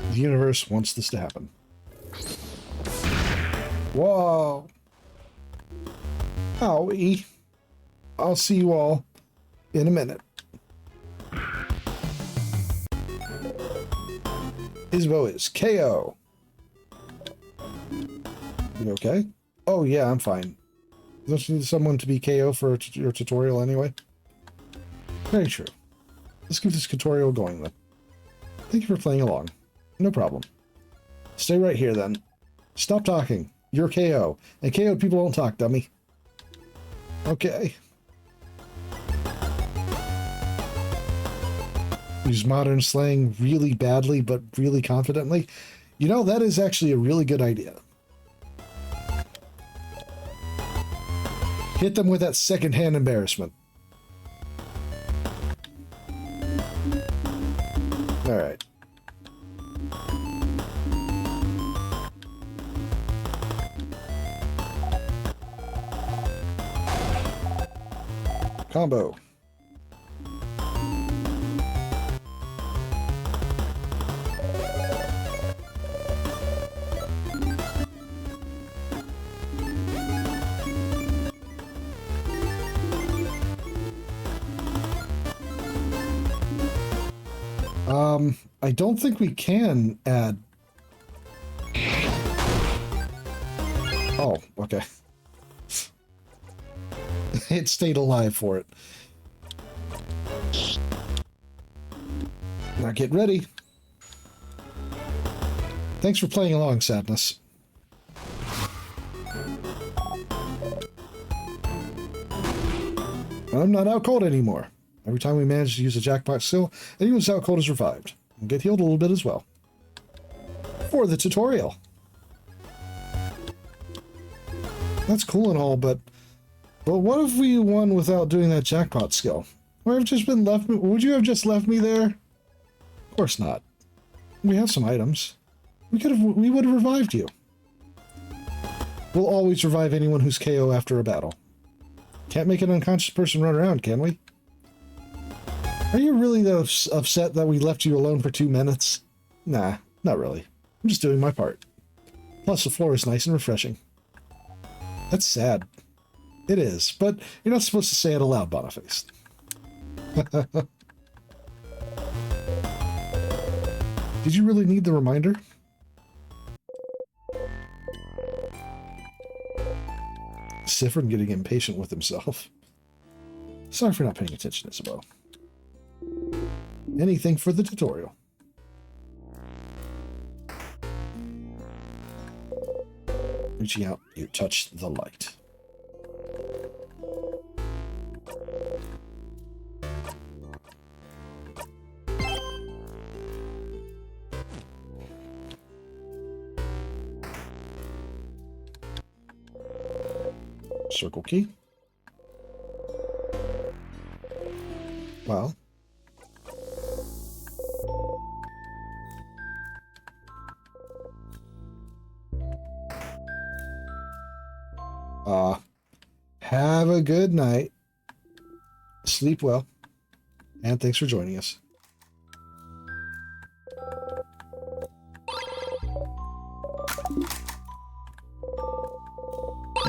The universe wants this to happen. Whoa. Owie. I'll see you all in a minute. His vote is KO. You okay? Oh yeah, I'm fine. Don't you need someone to be KO for your tutorial anyway? Very true. Let's keep this tutorial going then. Thank you for playing along. No problem. Stay right here then. Stop talking. You're KO. And KO'd people don't talk, dummy. Okay. Use modern slang really badly, but really confidently. You know, that is actually a really good idea. Hit them with that secondhand embarrassment. All right. Combo. I don't think we can add... Oh, okay. It stayed alive for it. Now get ready. Thanks for playing along, Sadness. I'm not out cold anymore. Every time we manage to use a jackpot skill, anyone's out cold is revived. And get healed a little bit as well. For the tutorial. That's cool and all, but what if we won without doing that jackpot skill? Would I have just been left? Would you have just left me there? Of course not. We have some items. We would have revived you. We'll always revive anyone who's KO after a battle. Can't make an unconscious person run around, can we? Are you really upset that we left you alone for 2 minutes? Nah, not really. I'm just doing my part. Plus, the floor is nice and refreshing. That's sad. It is, but you're not supposed to say it aloud, Boniface. Did you really need the reminder? Siffrin getting impatient with himself. Sorry for not paying attention, Isabel. Anything for the tutorial. Reaching out, you touch the light. Circle key. Well. Have a good night. Sleep well. And thanks for joining us.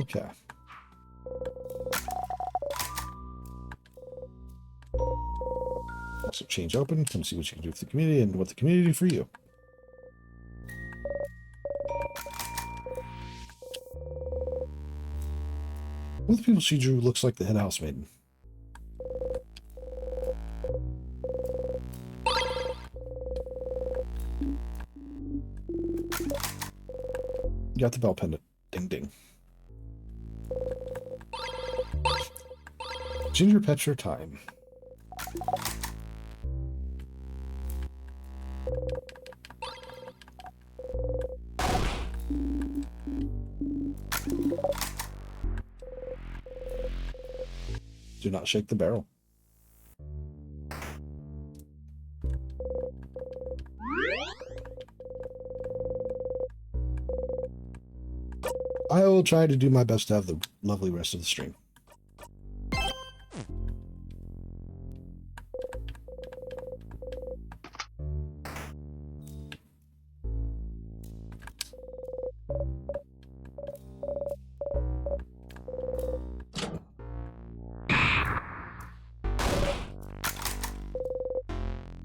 Okay. So change open. Come see what you can do for the community and what the community do for you. One of the people she drew looks like the head housemaiden. Got the bell pendant. Ding ding. Ginger Petra time. Do not shake the barrel. I will try to do my best to have the lovely rest of the stream.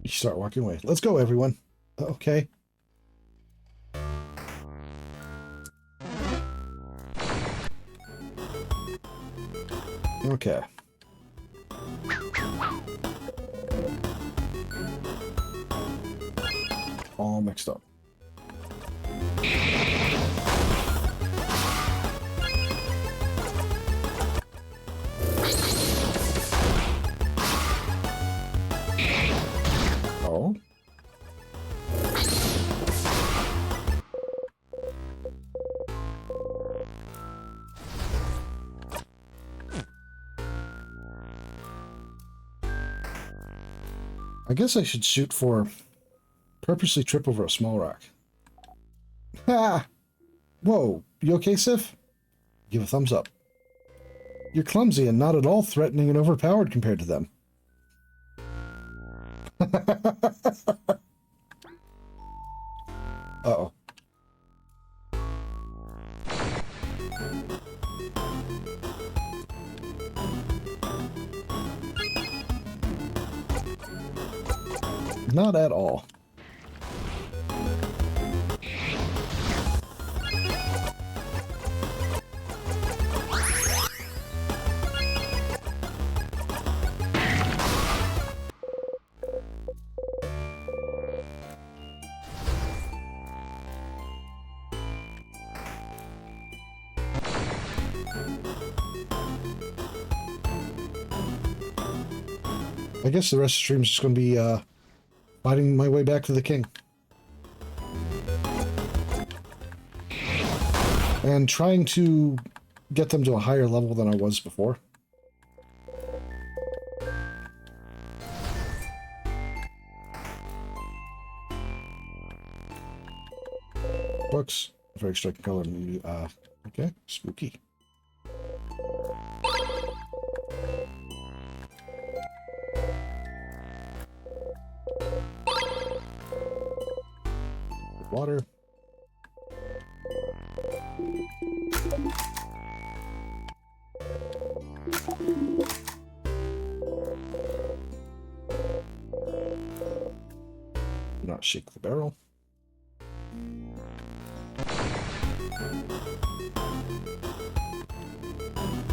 You start walking away. Let's go, everyone. Okay. Okay. All mixed up. Oh. I guess I should shoot for purposely trip over a small rock. Ha! Whoa, you okay, Sif? Give a thumbs up. You're clumsy and not at all threatening and overpowered compared to them. Uh-oh. Not at all. I guess the rest of the stream is just going to be fighting my way back to the king. And trying to get them to a higher level than I was before. Books. Very striking color. Okay, spooky. Water. Do not shake the barrel.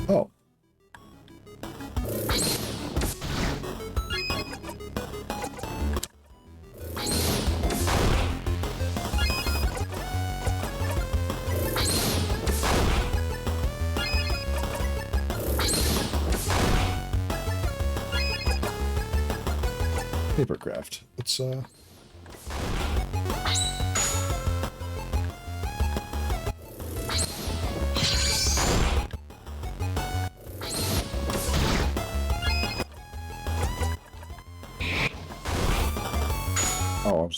Oh. Papercraft. It's Oh,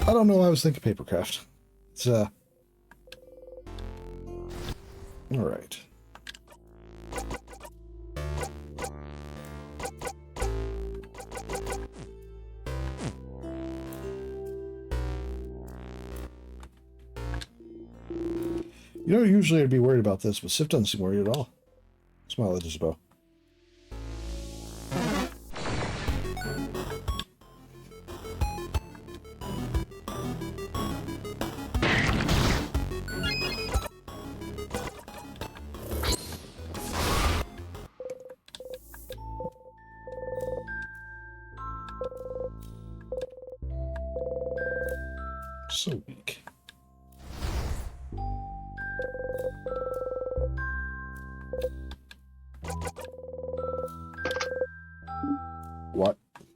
I don't know why I was thinking papercraft. It's all right. You know, usually I'd be worried about this, but Sif doesn't seem worried at all. Smile at Isabel.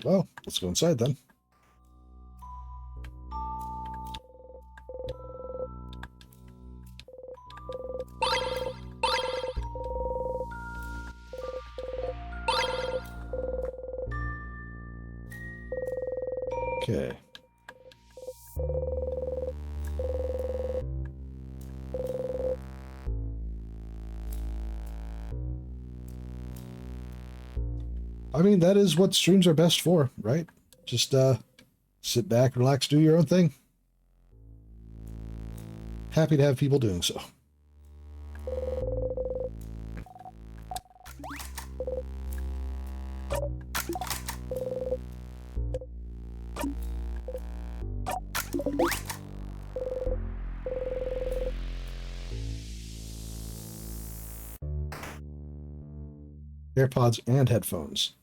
Well, let's go inside then. Okay. I mean, that is what streams are best for, right? Just sit back, relax, do your own thing. Happy to have people doing so. AirPods and headphones.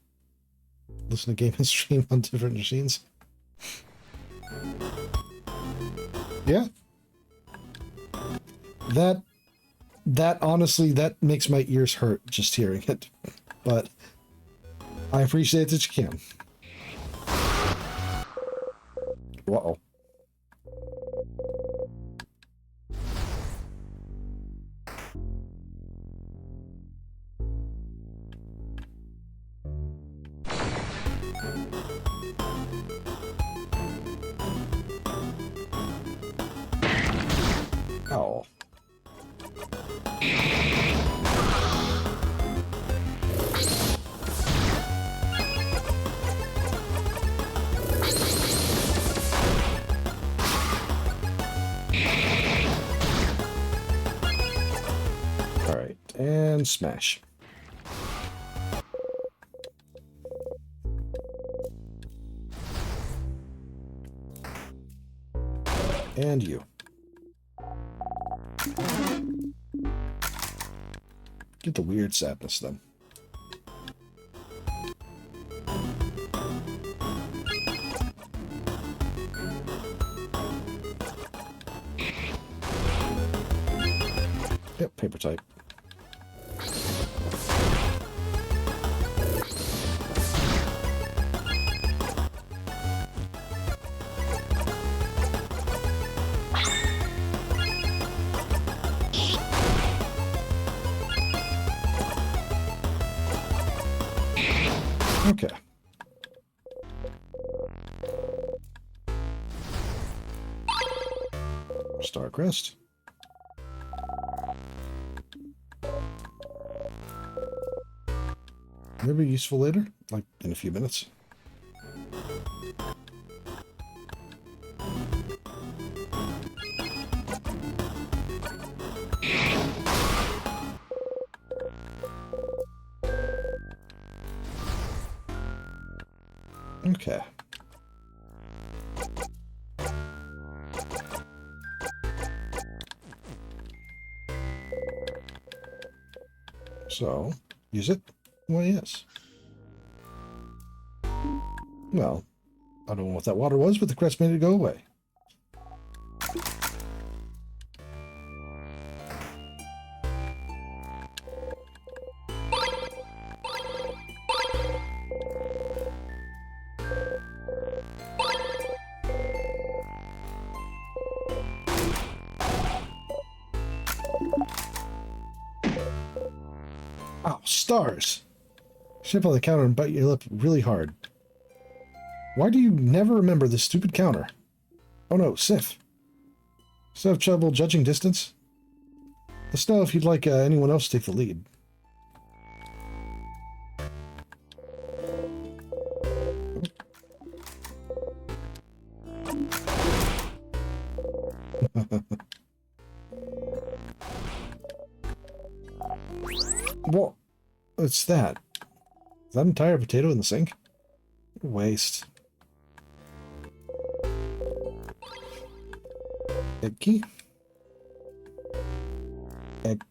Listen to game and stream on different machines. Yeah. That honestly, that makes my ears hurt just hearing it. But I appreciate that you can. Uh-oh. Oh. All right, and smash. And you. Get the weird sadness then. Yep, paper type. Okay. Star crest. Maybe useful later, like in a few minutes. Okay. So, use it? Well, yes. Well, I don't know what that water was, but the crest made it go away. Oh, stars! Shift on the counter and bite your lip really hard. Why do you never remember this stupid counter? Oh no, Sif. Still have trouble judging distance? Let us know if you'd like anyone else to take the lead. What? What's that? Is that an entire potato in the sink? Waste. Egg key? Egg.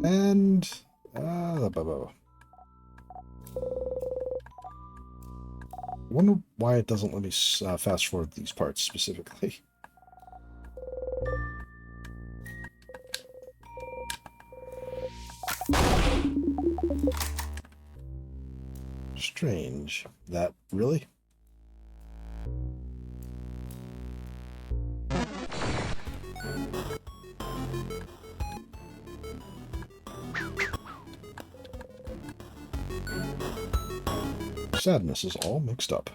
And wonder why it doesn't let me fast forward these parts specifically. Strange. That really? Sadness is all mixed up.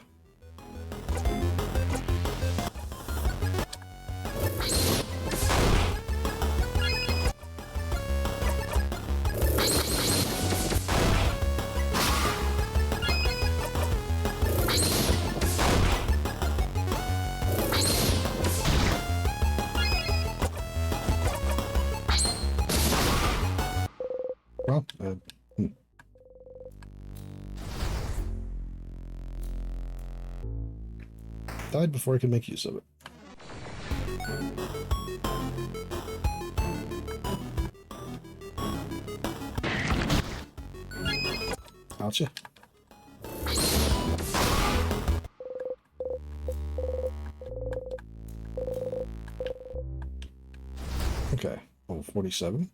Well, died before I could make use of it. Gotcha. Okay. Oh, 47.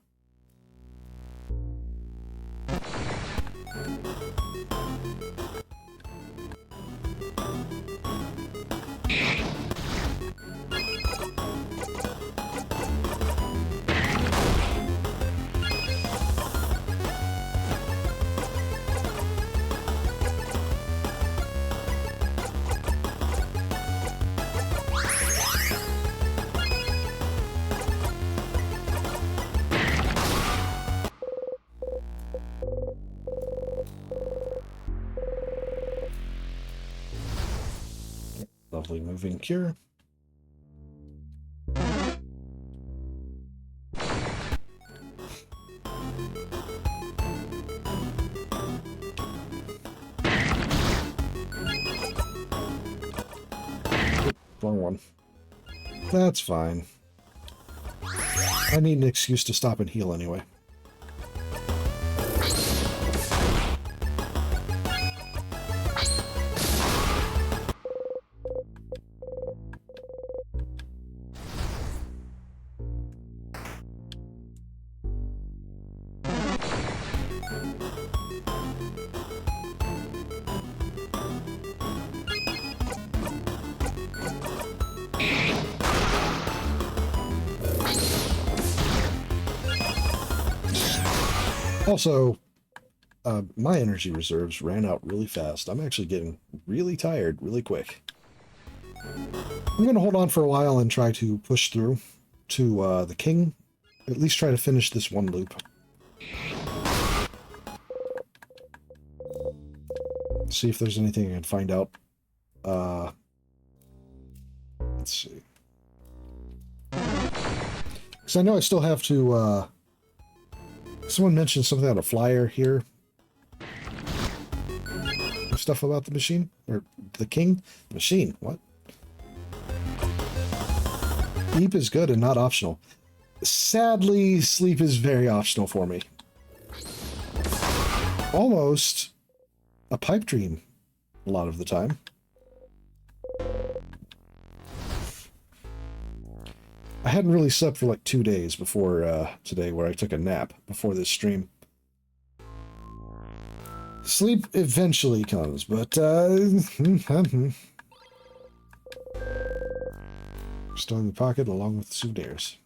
Lovely moving cure. Wrong one. That's fine. I need an excuse to stop and heal anyway. Also, my energy reserves ran out really fast. I'm actually getting really tired really quick. I'm going to hold on for a while and try to push through to the king. At least try to finish this one loop. See if there's anything I can find out. Let's see. Because I know I still have to... someone mentioned something on a flyer here. Stuff about the machine? Or the king? Machine, what? Sleep is good and not optional. Sadly, sleep is very optional for me. Almost a pipe dream a lot of the time. I hadn't really slept for like 2 days before today, where I took a nap before this stream. Sleep eventually comes, but still in the pocket along with souvenirs.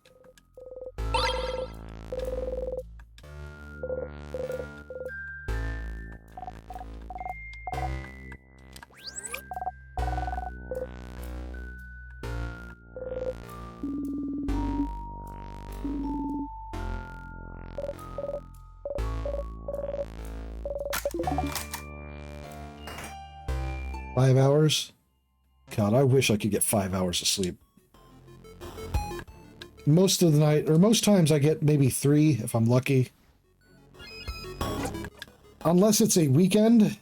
Five hours? God, I wish I could get 5 hours of sleep. Most of the night, or most times I get maybe 3 if I'm lucky. Unless it's a weekend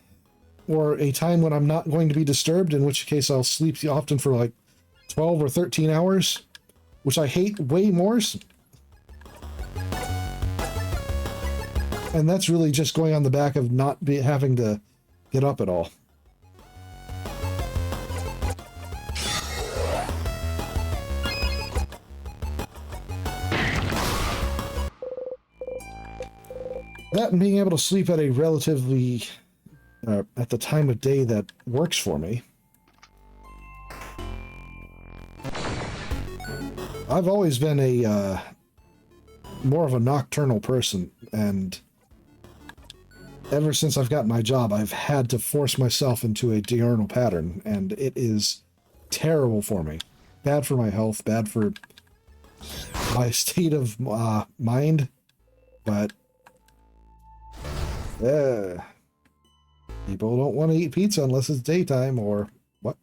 or a time when I'm not going to be disturbed, in which case I'll sleep often for like 12 or 13 hours, which I hate way more. And that's really just going on the back of not having to get up at all. That and being able to sleep at a relatively, at the time of day that works for me. I've always been a, more of a nocturnal person, and ever since I've got my job, I've had to force myself into a diurnal pattern, and it is terrible for me. Bad for my health, bad for my state of mind, but people don't want to eat pizza unless it's daytime, or what?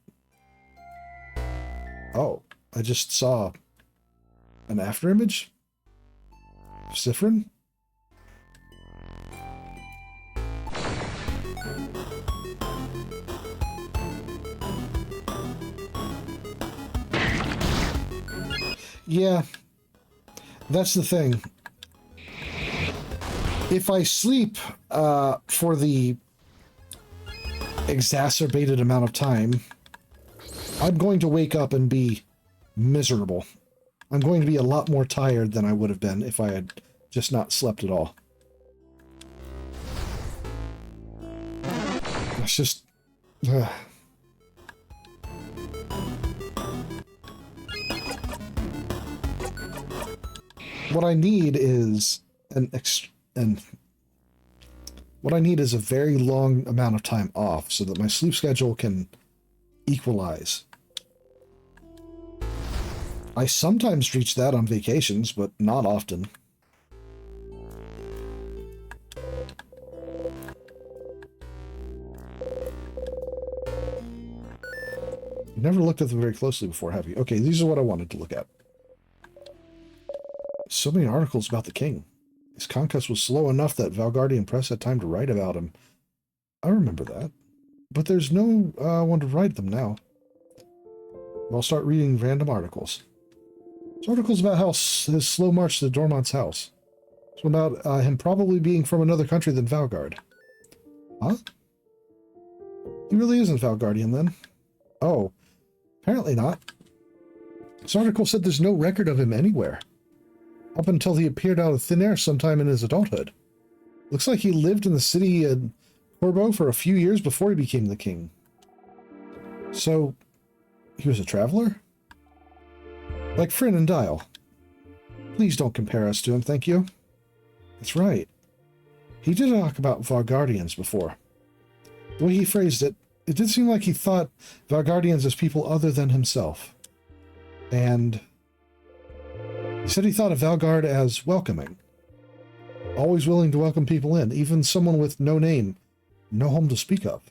Oh, I just saw an after image? Siffrin? Yeah, that's the thing. If I sleep for the exacerbated amount of time, I'm going to wake up and be miserable. I'm going to be a lot more tired than I would have been if I had just not slept at all. It's just... What I need is what I need is a very long amount of time off so that my sleep schedule can equalize. I sometimes reach that on vacations, but not often. You've never looked at them very closely before, have you? Okay, these are what I wanted to look at. So many articles about the king. His conquest was slow enough that Valgardian press had time to write about him. I remember that. But there's no one to write them now. I'll start reading random articles. There's articles about how his slow march to Dormont's house. It's about him probably being from another country than Valgard. Huh? He really isn't Valgardian, then? Oh, apparently not. This article said there's no record of him anywhere. Up until he appeared out of thin air sometime in his adulthood. Looks like he lived in the city of Corbo for a few years before he became the king. So, he was a traveler? Like Fryn and Dial. Please don't compare us to him, thank you. That's right. He did talk about Valgardians before. The way he phrased it, it did seem like he thought Valgardians as people other than himself. And he said he thought of Valgard as welcoming. Always willing to welcome people in, even someone with no name, no home to speak of.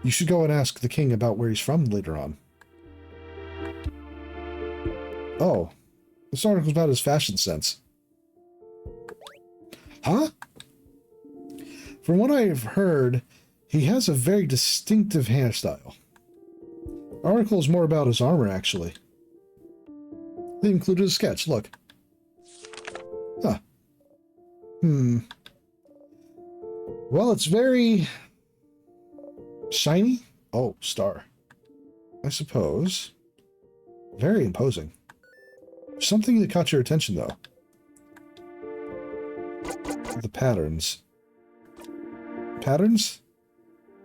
You should go and ask the king about where he's from later on. Oh, this article's about his fashion sense. Huh? From what I've heard, he has a very distinctive hairstyle. The article is more about his armor, actually. They included a sketch, look. Huh. Well, it's very shiny. Oh, star. I suppose. Very imposing. Something that caught your attention, though. The patterns. Patterns?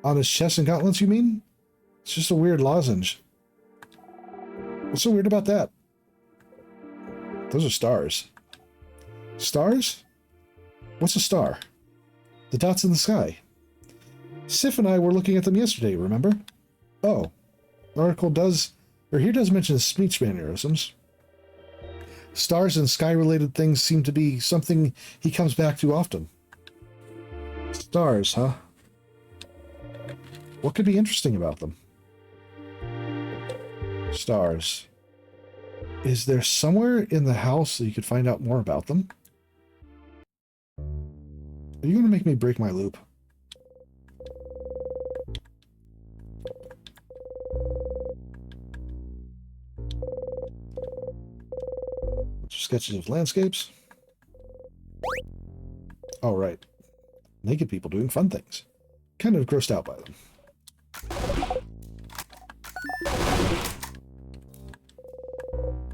On his chest and gauntlets, you mean? It's just a weird lozenge. What's so weird about that? Those are stars. Stars? What's a star? The dots in the sky. Sif and I were looking at them yesterday, remember? Oh. The article does... Or here does mention speech mannerisms. Stars and sky-related things seem to be something he comes back to often. Stars, huh? What could be interesting about them? Stars. Is there somewhere in the house that you could find out more about them? Are you going to make me break my loop? Sketches of landscapes. Oh, right. Naked people doing fun things. Kind of grossed out by them.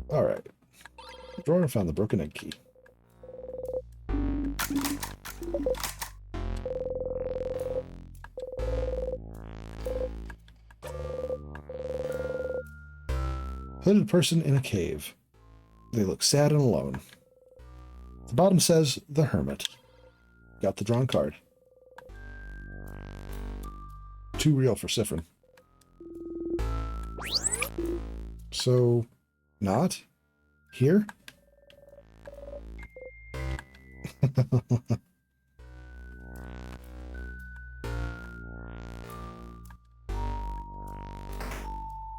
Alright. Drawer found the broken egg key. Hooded person in a cave. They look sad and alone. The bottom says, The Hermit. Got the drawn card. Too real for Siffrin. So, not? Here?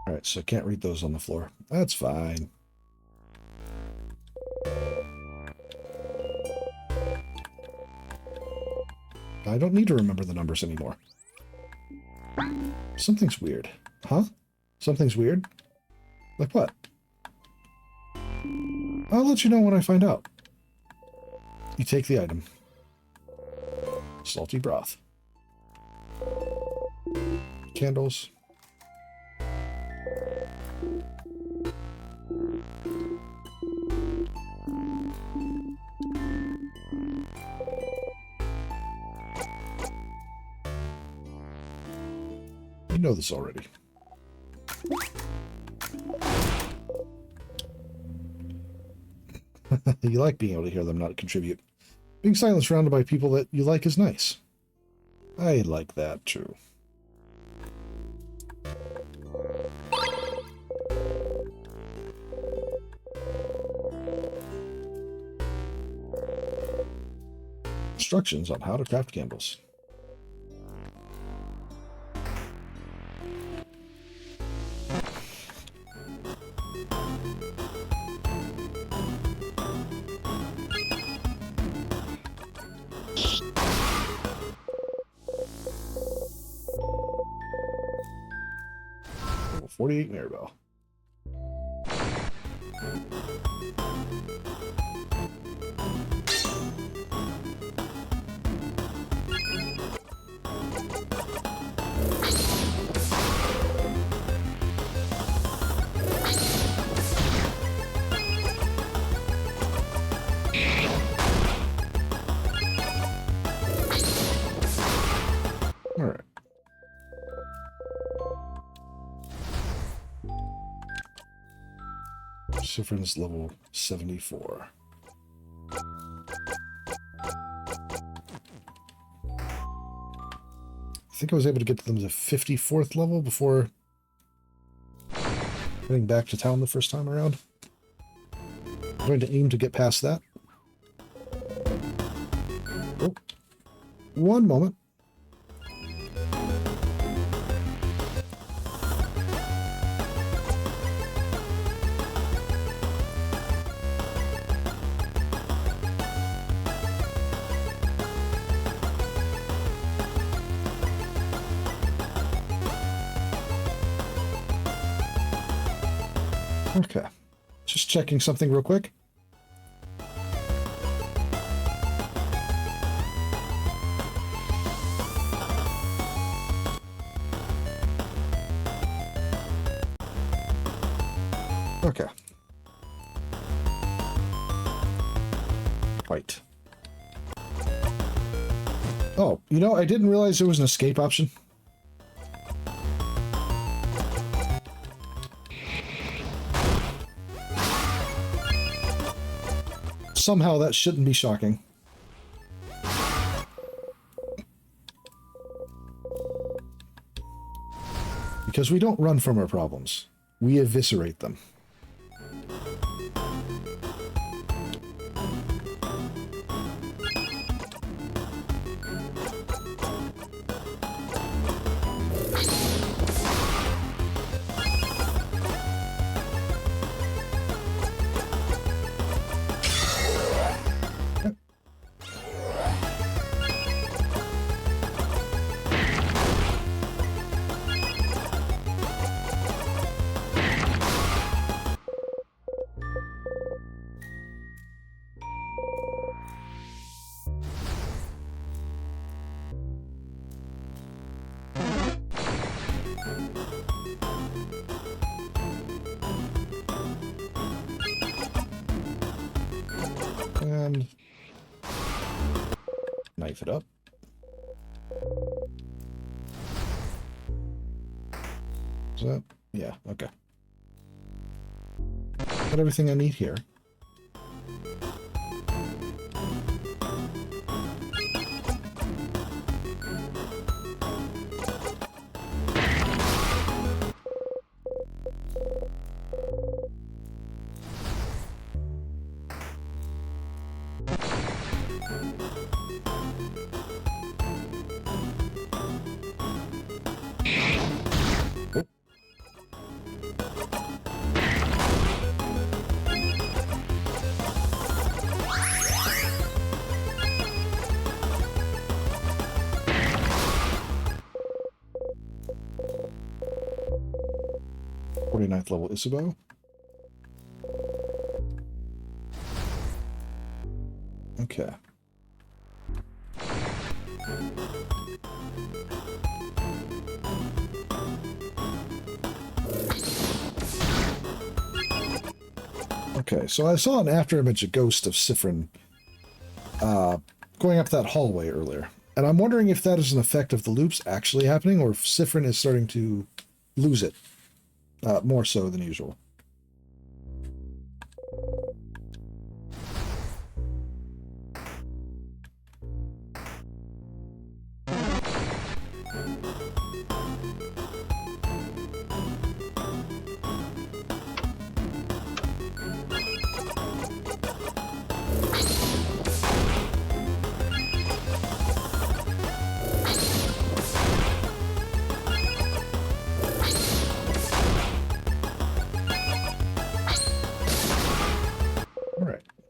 Alright, so I can't read those on the floor. That's fine. I don't need to remember the numbers anymore. Something's weird. Huh? Something's weird? Like what? I'll let you know when I find out. You take the item. Salty broth. Candles. You know this already. You like being able to hear them not contribute. Being silent surrounded by people that you like is nice. I like that too. Instructions on how to craft candles. Level 48 Mirabelle. Alright. Siffrin's level 74. I think I was able to get to them to 54th level before heading back to town the first time around. I'm going to aim to get past that. Oh. One moment. Okay, just checking something real quick. Okay. Right. Oh, you know, I didn't realize there was an escape option. Somehow that shouldn't be shocking. Because we don't run from our problems. We eviscerate them. And knife it up. Is that? Yeah, okay. Got everything I need here. Ninth level Isabeau. Okay. Okay, so I saw an afterimage, a ghost of Siffrin, going up that hallway earlier. And I'm wondering if that is an effect of the loops actually happening, or if Siffrin is starting to lose it. More so than usual.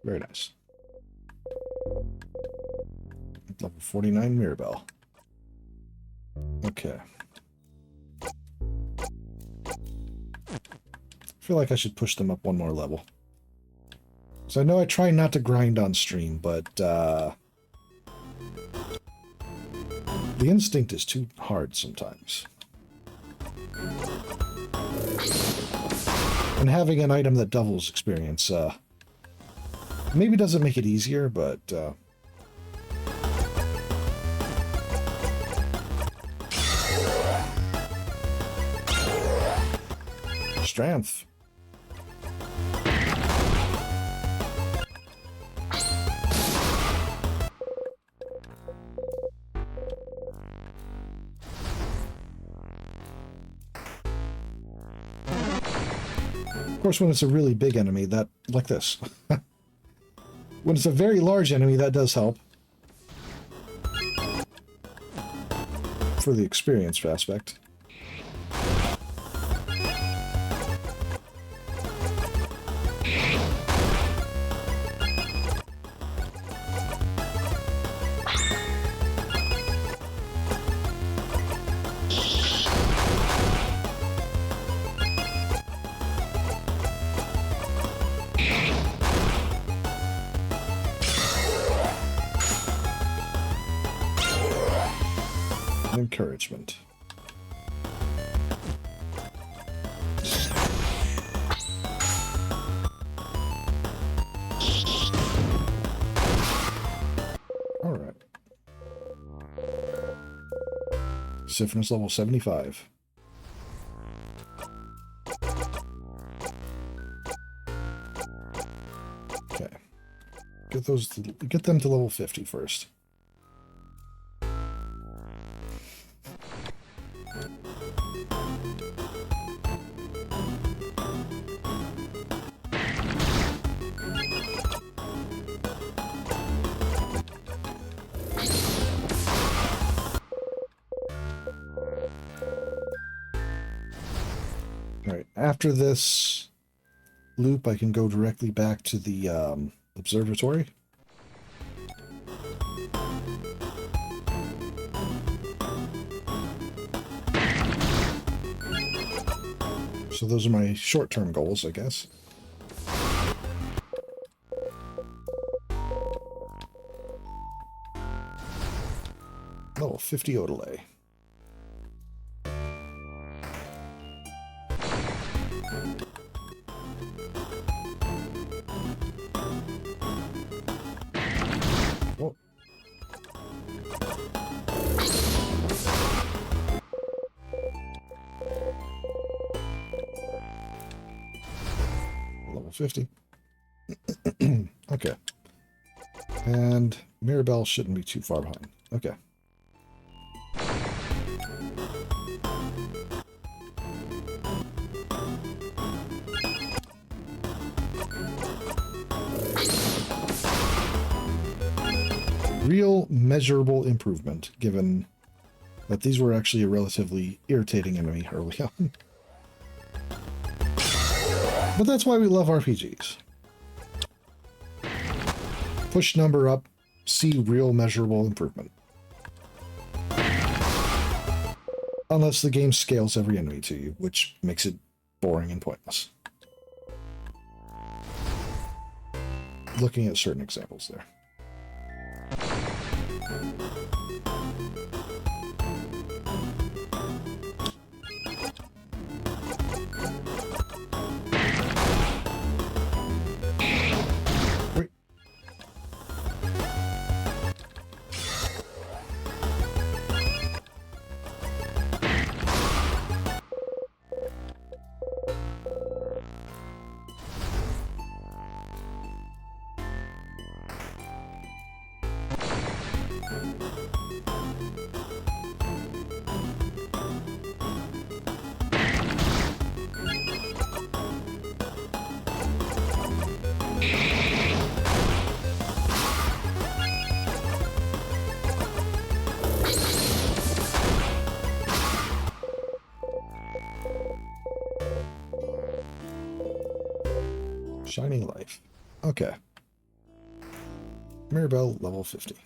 Very nice. Level 49 Mirabelle. Okay. I feel like I should push them up one more level. So I know I try not to grind on stream, but the instinct is too hard sometimes. And having an item that doubles experience, maybe doesn't make it easier, but strength. Of course, when it's a really big enemy, that, like this. When it's a very large enemy, that does help. For the experience aspect. Encouragement. All right. Siffrin's level 75. Okay. Get them to level 50 first. After this loop, I can go directly back to the observatory. So those are my short-term goals, I guess. Level 50 Odelay. level 50. Okay. And Mirabelle shouldn't be too far behind. Okay. Real measurable improvement, given that these were actually a relatively irritating enemy early on. But that's why we love RPGs. Push number up, see real measurable improvement. Unless the game scales every enemy to you, which makes it boring and pointless. Looking at certain examples there. Shining Life. Okay. Mirabelle, level 50.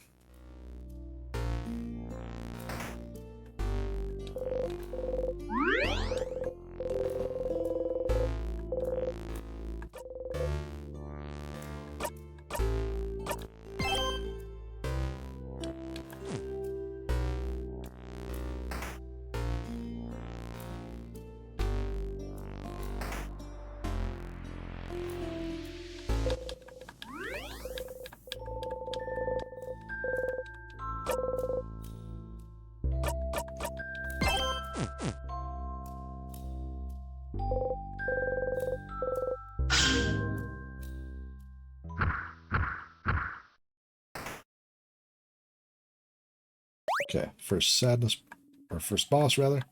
Okay, first sadness, or first boss, rather.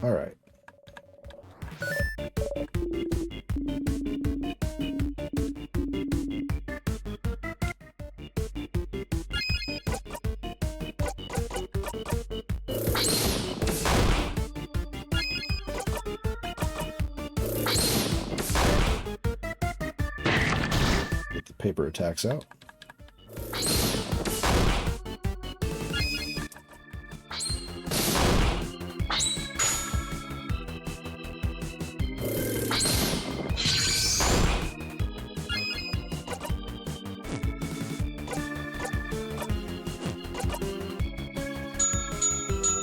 All right. Get the paper attacks out.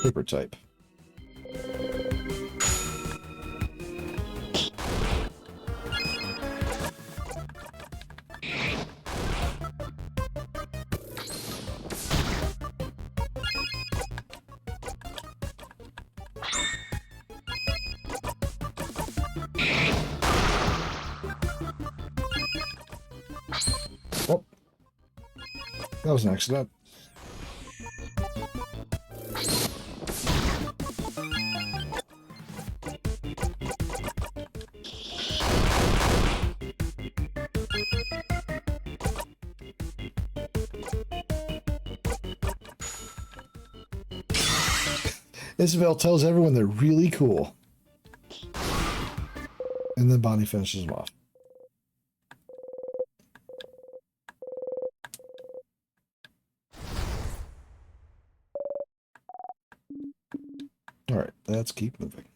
Paper type. Oh, that was an accident. Isabel tells everyone they're really cool. And then Bonnie finishes them off. All right, let's keep moving.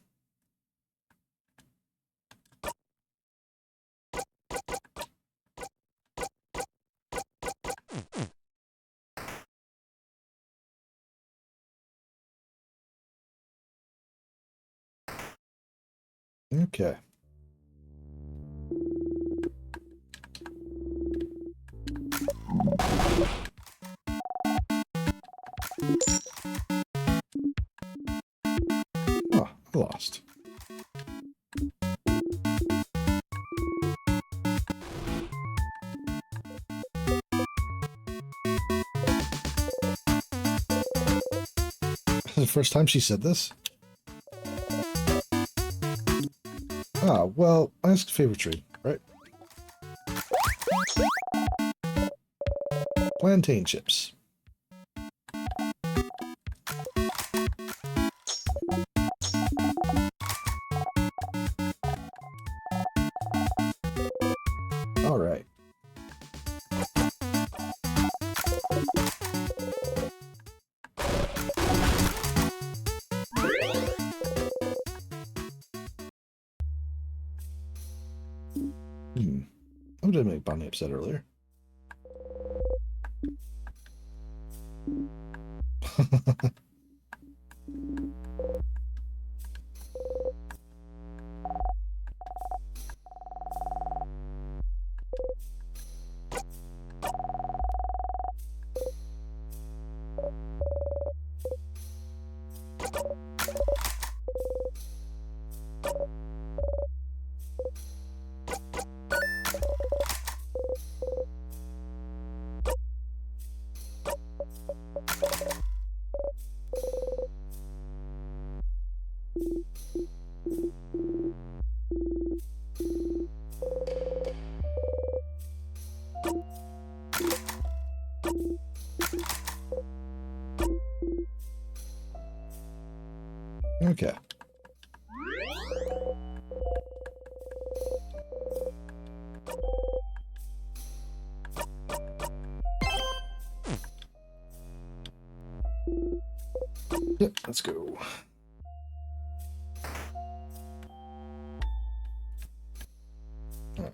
Okay. fast. The first time she said this? Ah, well, I asked favorite tree, right? Plantain chips. All right. I did make Bonnie upset earlier. Okay. Yep, let's go. All right.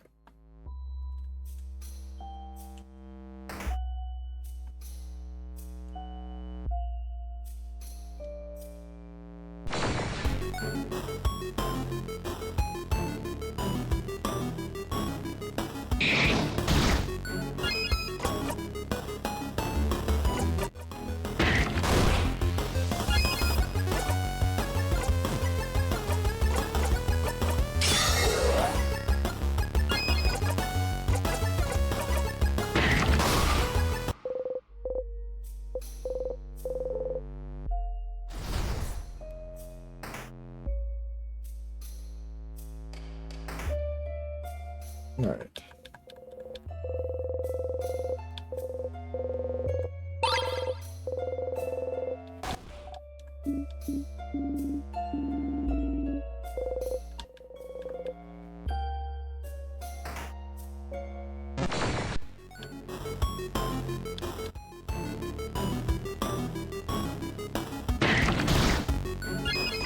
All right.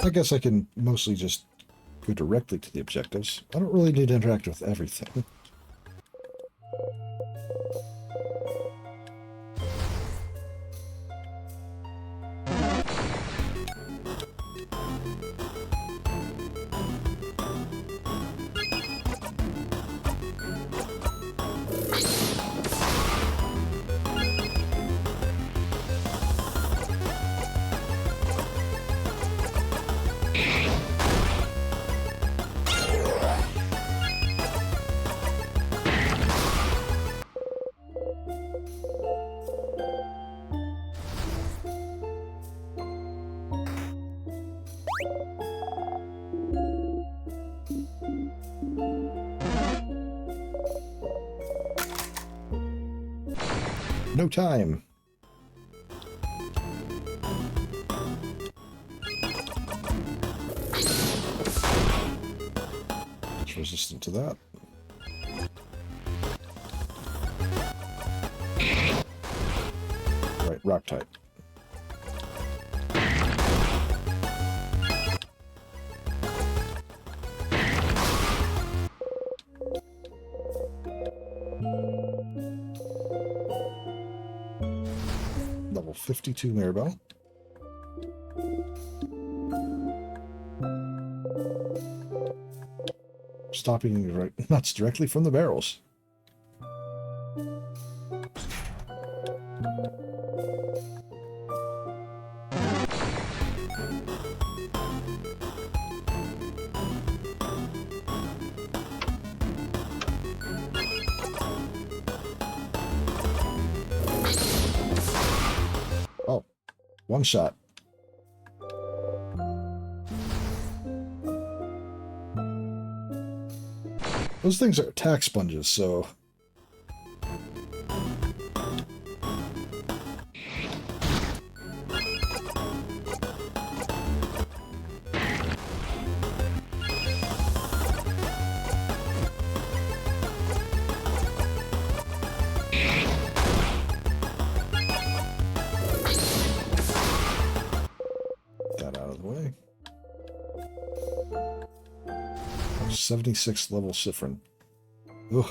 I guess I can mostly just go directly to the objectives. I don't really need to interact with everything. No time. It's resistant to that. Right, rock type. Level 52 Mirabelle. Stopping nuts directly from the barrels. One shot. Those things are attack sponges, so... Got out of the way. 76th level Siffrin. Ugh.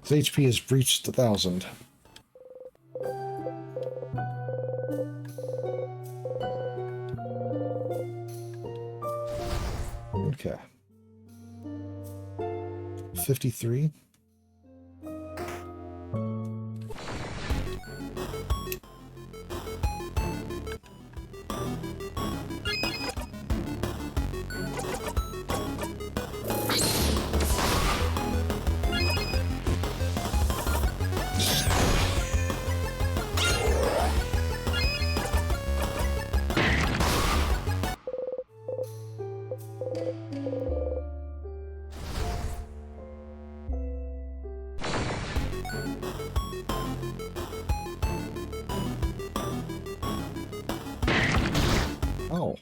His HP has breached 1,000. Okay. 53. Oh.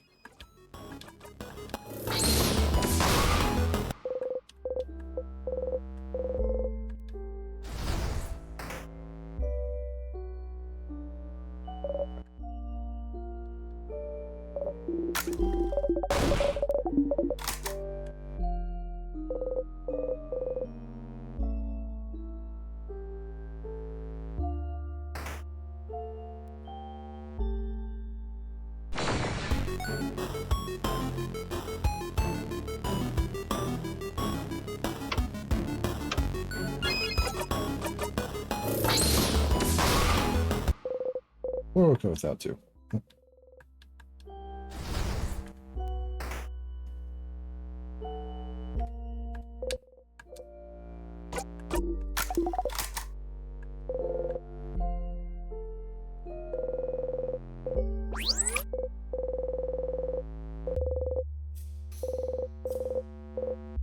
We're okay with that too.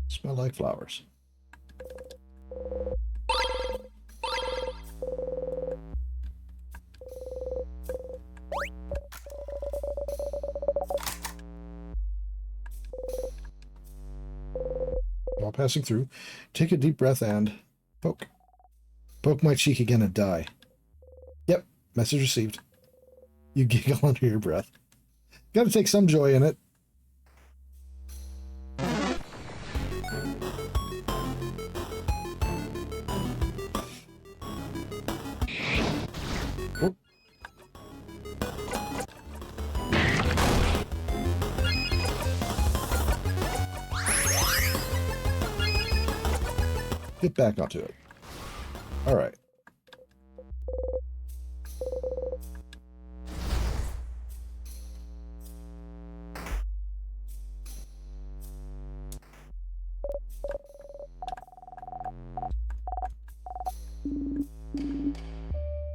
Smell like flowers. While passing through, take a deep breath and poke. Poke my cheek again and die. Yep, message received. You giggle under your breath. Gotta take some joy in it. Oh. Get back onto it. All right.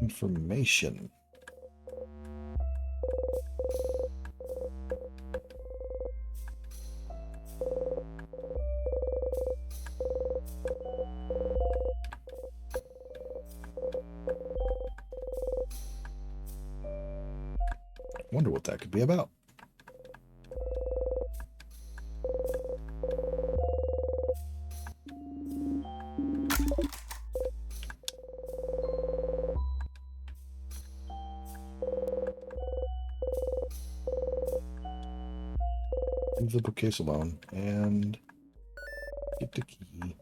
Information. Wonder what that could be about. Leave the bookcase alone and get the key.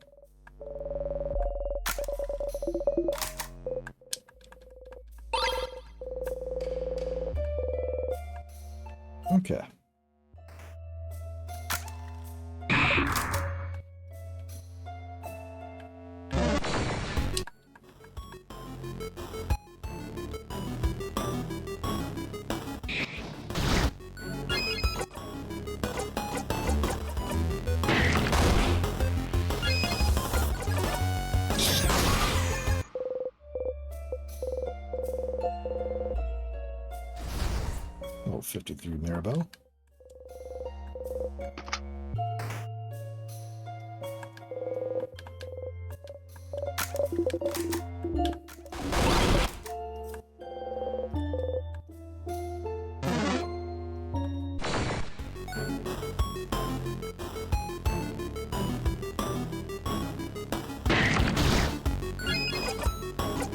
Okay. Shifted through Maribel.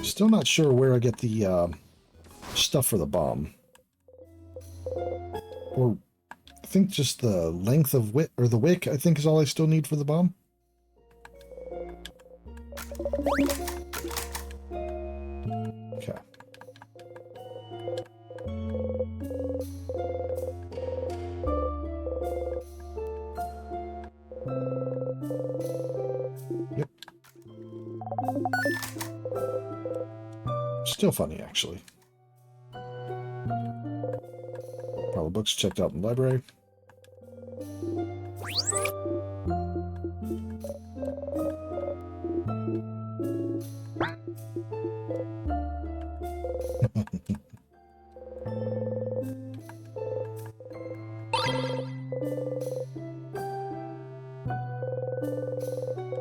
Still not sure where I get the stuff for the bomb. Or I think just the length of wick, or the wick, I think is all I still need for the bomb. Okay. Yep. Still funny, actually. Pile of books checked out in the library.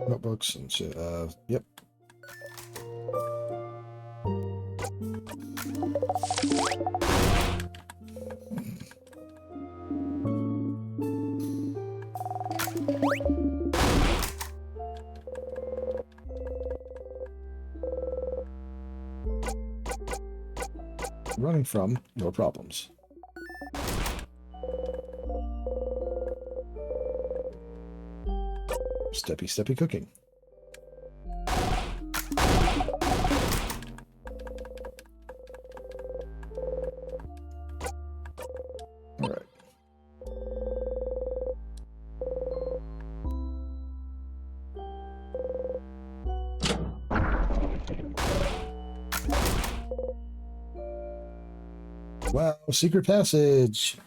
Notebooks and yep. Running from your problems. Steppy, steppy cooking. All right. Wow, secret passage.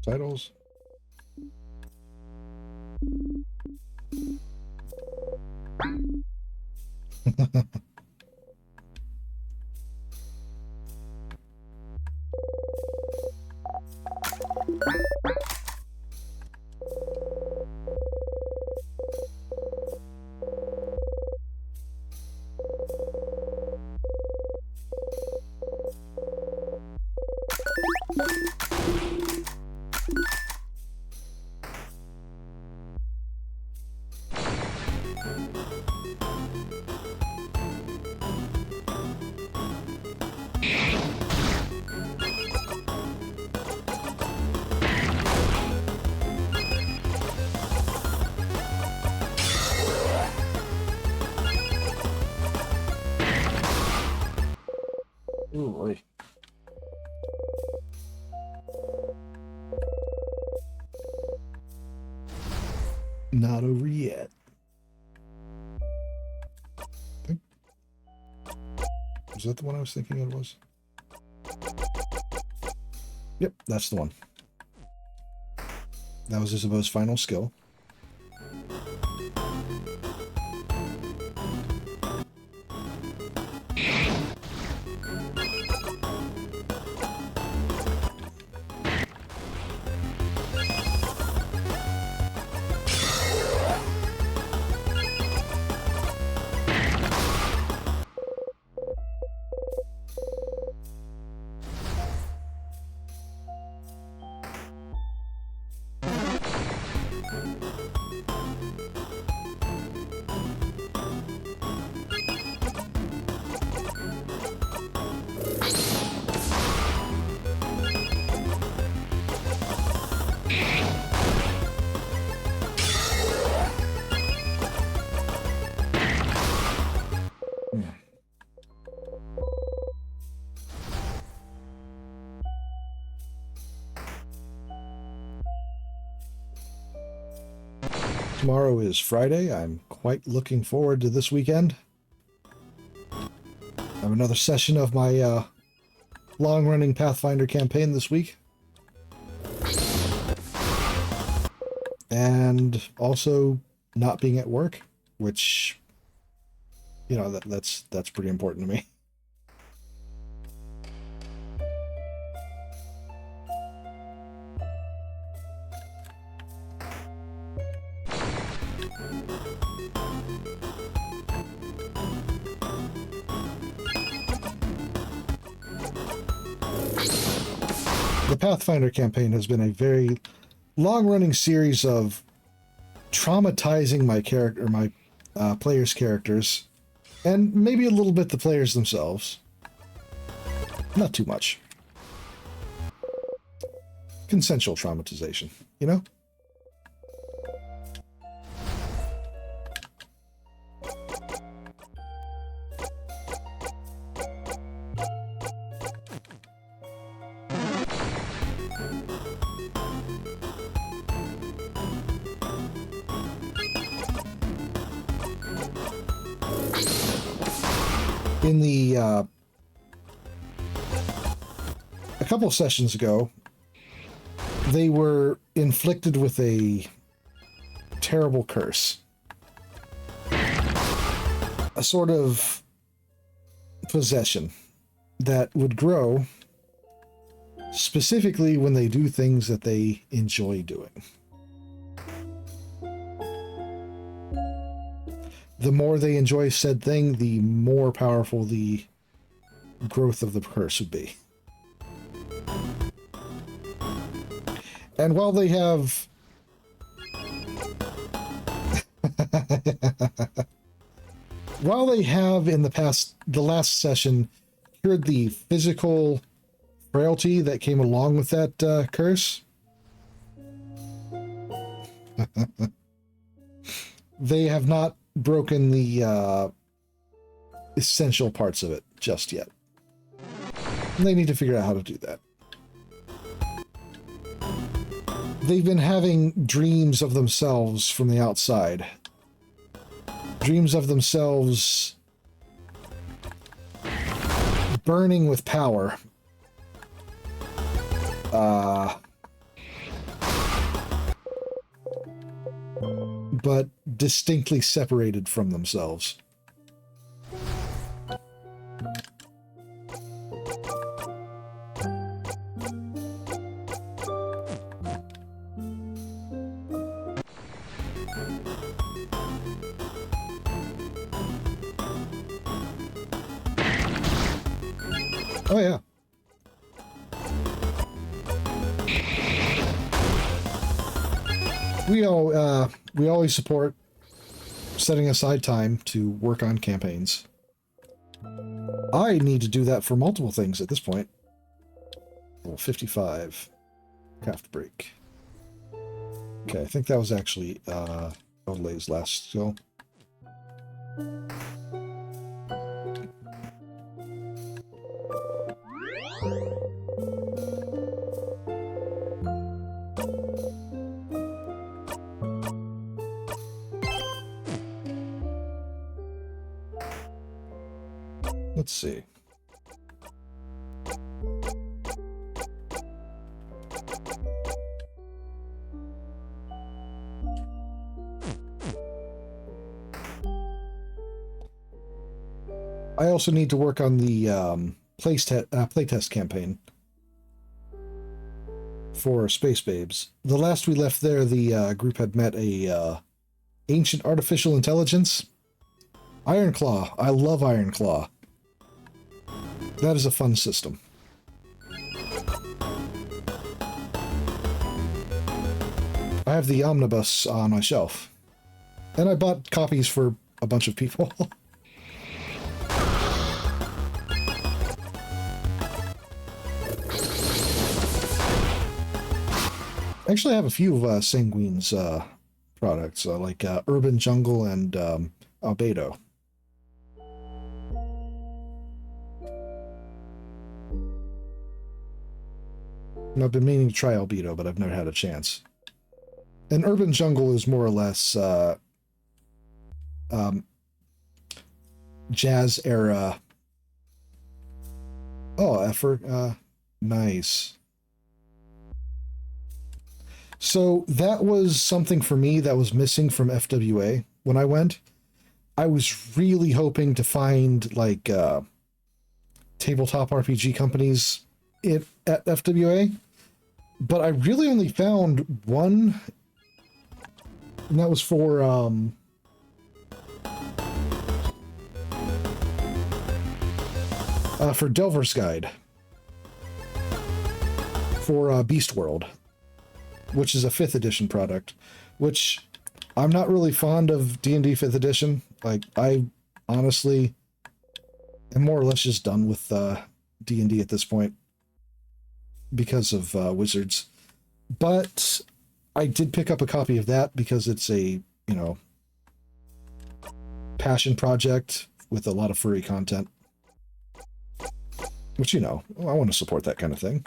Titles. Ooh, boy. Not over yet. Was that the one I was thinking it was? Yep, that's the one. That was Isabeau's final skill. Tomorrow is Friday. I'm quite looking forward to this weekend. I have another session of my long-running Pathfinder campaign this week. And also not being at work, which, you know, that's pretty important to me. The Pathfinder campaign has been a very long-running series of traumatizing my players' characters, and maybe a little bit the players themselves. Not too much. Consensual traumatization, you know? In the a couple sessions ago, they were inflicted with a terrible curse. A sort of possession that would grow specifically when they do things that they enjoy doing. The more they enjoy said thing, the more powerful the growth of the curse would be. And while they have... while they have in the last session, cured the physical frailty that came along with that curse, they have not broken the essential parts of it just yet. And they need to figure out how to do that. They've been having dreams of themselves from the outside. Dreams of themselves burning with power. But distinctly separated from themselves. Oh yeah. We always support setting aside time to work on campaigns. I need to do that for multiple things at this point. Level 55. Craft break. Okay, I think that was actually Odelay's last skill. Let's see. I also need to work on the playtest campaign for Space Babes. The last we left there, the group had met a ancient artificial intelligence. Ironclaw. I love Ironclaw. That is a fun system. I have the omnibus on my shelf. And I bought copies for a bunch of people. Actually, I have a few of Sanguine's products, like Urban Jungle and Albedo. And I've been meaning to try Albedo, but I've never had a chance. An urban jungle is more or less um, jazz era. Oh, effort. Nice. So that was something for me that was missing from FWA when I went. I was really hoping to find like tabletop RPG companies at FWA, but I really only found one, and that was for Delver's Guide for Beast World, which is a 5th edition product, which I'm not really fond of D&D 5th edition. Like, I honestly am more or less just done with D&D at this point because of Wizards. But I did pick up a copy of that because it's a, you know, passion project with a lot of furry content. Which, you know, I want to support that kind of thing.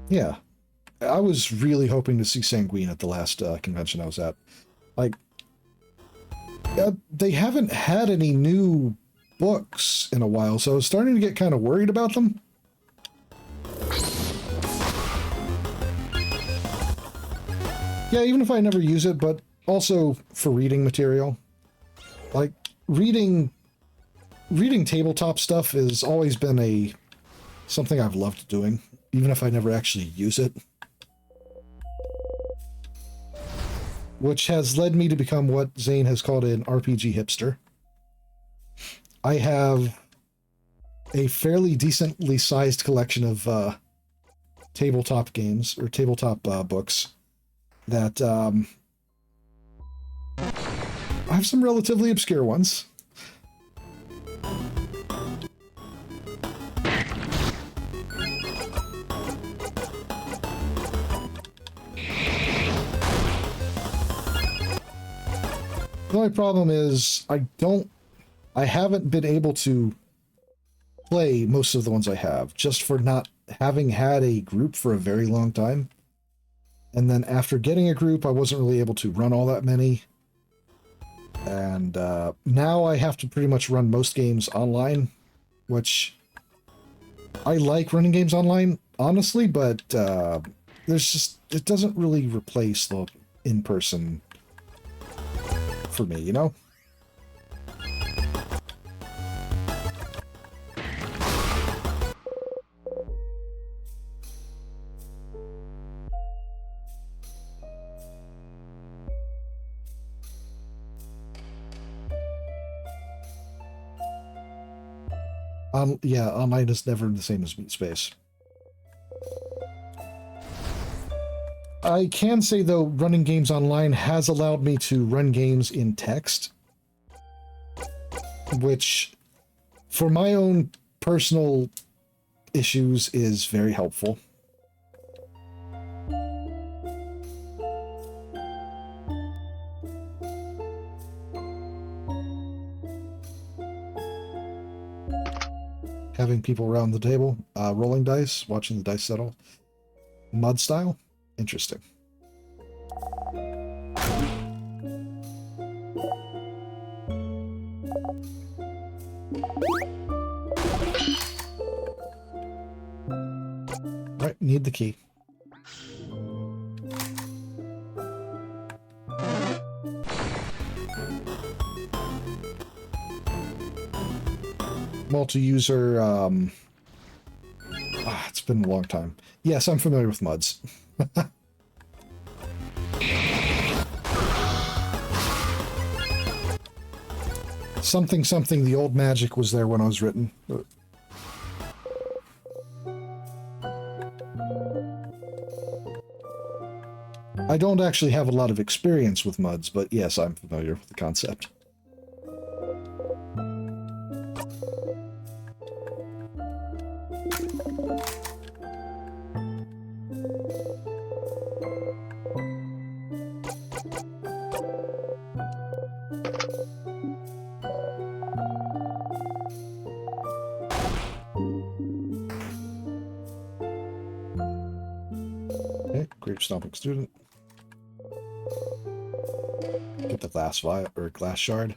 Yeah. I was really hoping to see Sanguine at the last convention I was at. Like, they haven't had any new books in a while, so I was starting to get kind of worried about them. Yeah, even if I never use it, but also for reading material. Like, reading tabletop stuff has always been something I've loved doing, even if I never actually use it. Which has led me to become what Zane has called an RPG hipster. I have a fairly decently sized collection of tabletop games, or tabletop books, that I have some relatively obscure ones. The only problem is I haven't been able to play most of the ones I have, just for not having had a group for a very long time. And then after getting a group, I wasn't really able to run all that many. And now I have to pretty much run most games online, which I like running games online, honestly, but it doesn't really replace the in-person for me, you know? Yeah, online is never the same as Meat Space. I can say, though, running games online has allowed me to run games in text, which, for my own personal issues, is very helpful. Having people around the table, rolling dice, watching the dice settle. Mud style? Interesting. Right, need the key. Multi-user, it's been a long time. Yes, I'm familiar with MUDs. Something, something, the old magic was there when I was written. I don't actually have a lot of experience with MUDs, but yes, I'm familiar with the concept. Keep stomping student. Get the glass vial or glass shard.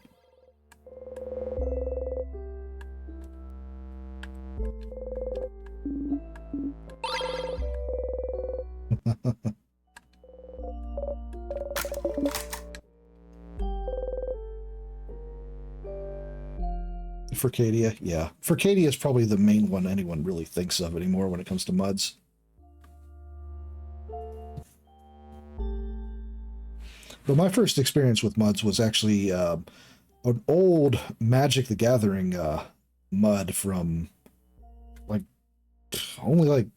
Furcadia, yeah. Furcadia is probably the main one anyone really thinks of anymore when it comes to muds. But my first experience with muds was actually an old Magic the Gathering mud from like only like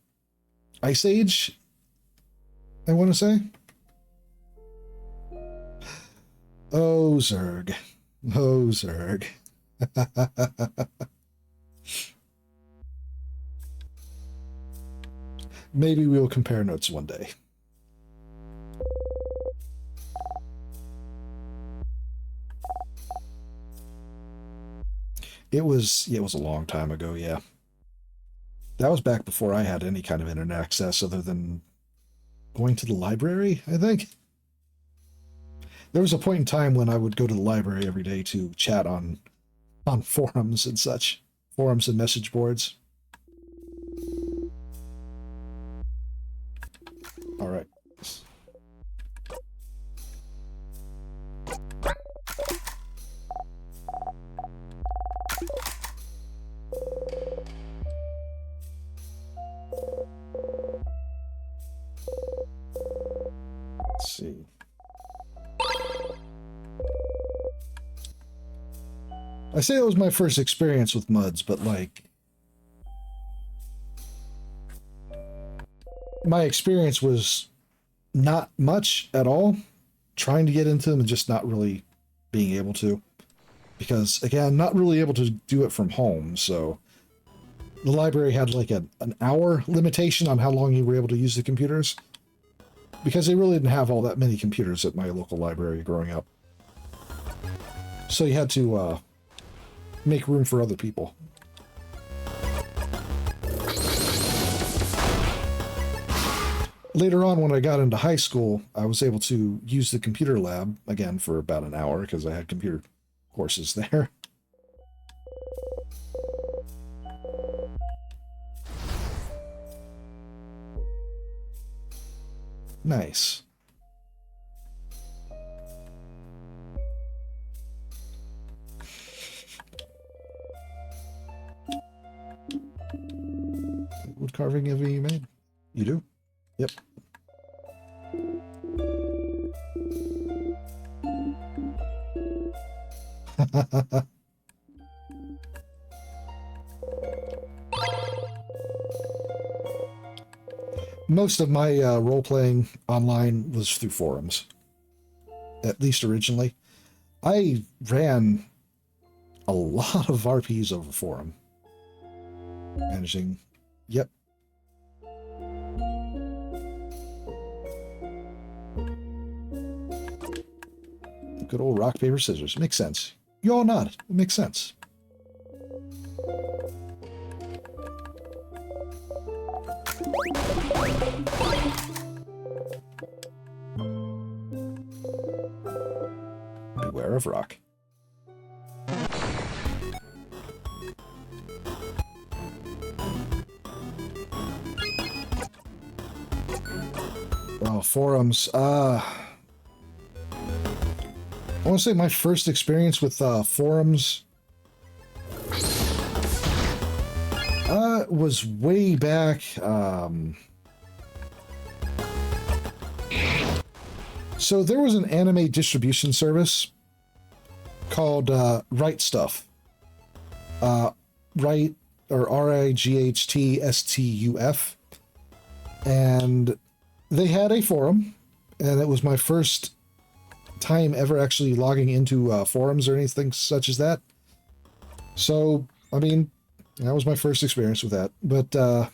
Ice Age, I want to say. Oh, Zerg. Oh, Zerg. Maybe we will compare notes one day. It was a long time ago, yeah. That was back before I had any kind of internet access other than going to the library, I think. There was a point in time when I would go to the library every day to chat on forums and such. Forums and message boards. All right. Let's see. I say it was my first experience with muds, but like my experience was not much at all. Trying to get into them and just not really being able to. Because again, not really able to do it from home, so the library had like an hour limitation on how long you were able to use the computers. Because they really didn't have all that many computers at my local library growing up. So you had to make room for other people. Later on, when I got into high school, I was able to use the computer lab, again, for about an hour, because I had computer courses there. Nice. Wood carving have you made? You do? Yep. Most of my role-playing online was through forums, at least originally. I ran a lot of RPs over forum. Managing, yep. Good old rock, paper, scissors. Makes sense. You all nod. It makes sense. Beware of rock. Oh, forums. I want to say my first experience with forums was way back. So there was an anime distribution service called Right Stuff. Right, or RIGHTSTUF. And they had a forum, and it was my first time ever actually logging into forums or anything such as that. So, I mean, that was my first experience with that. But I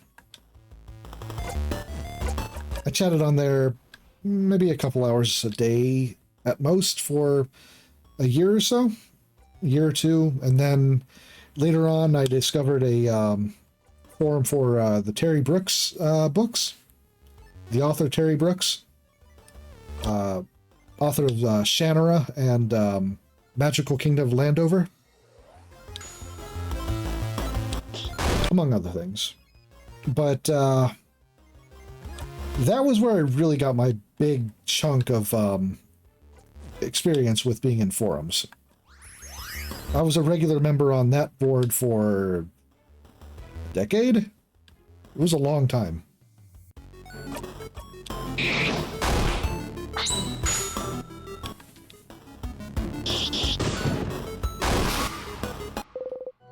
chatted on there maybe a couple hours a day at most for a year or so, a year or two. And then later on, I discovered a forum for the Terry Brooks books. the author Terry Brooks, author of Shannara and Magical Kingdom of Landover, among other things. But that was where I really got my big chunk of experience with being in forums. I was a regular member on that board for a decade. It was a long time.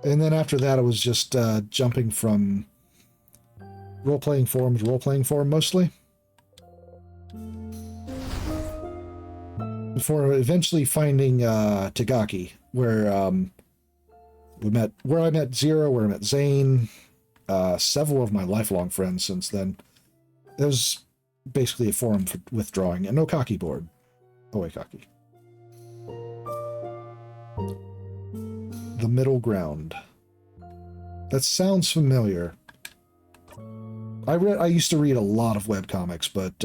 And then after that, it was just jumping from role-playing forum to role-playing forum mostly. Before eventually finding Tagaki, where I met Zero, where I met Zane, several of my lifelong friends since then. It was basically a forum for withdrawing, an Okaki board. Oekaki. The Middle Ground. That sounds familiar. I used to read a lot of webcomics, but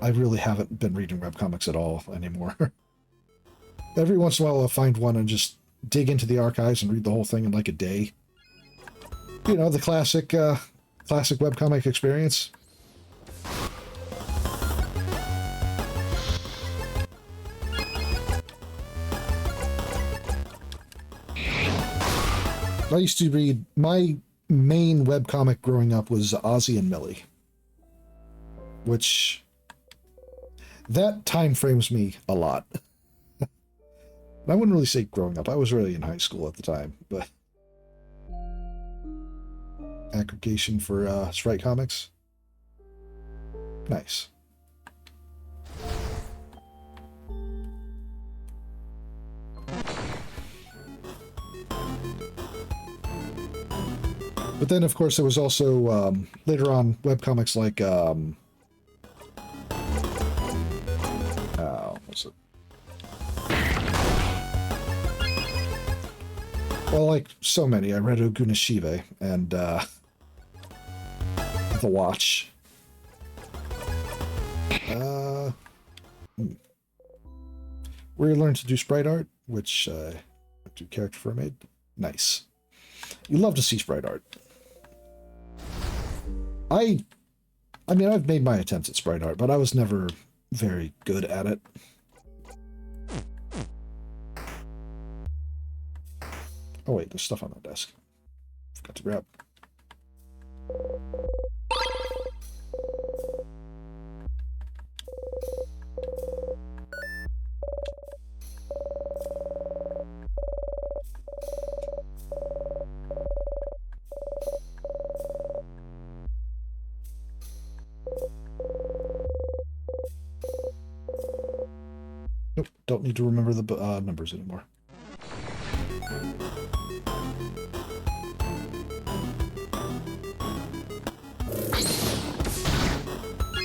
I really haven't been reading webcomics at all anymore. Every once in a while I'll find one and just dig into the archives and read the whole thing in like a day. You know, the classic webcomic experience. I used to read, my main webcomic growing up was Ozzy and Millie, which that time frames me a lot. I wouldn't really say growing up. I was really in high school at the time, but aggregation for Sprite Comics. Nice. But then, of course, there was also, later on, webcomics like, what's it? Well, like so many, I read Ogunashive and, The Watch. Where you learn to do sprite art, which, do character for made. Nice. You love to see sprite art. I mean, I've made my attempts at sprite art, but I was never very good at it. Oh wait, there's stuff on that desk. Forgot to grab. Nope, don't need to remember the numbers anymore.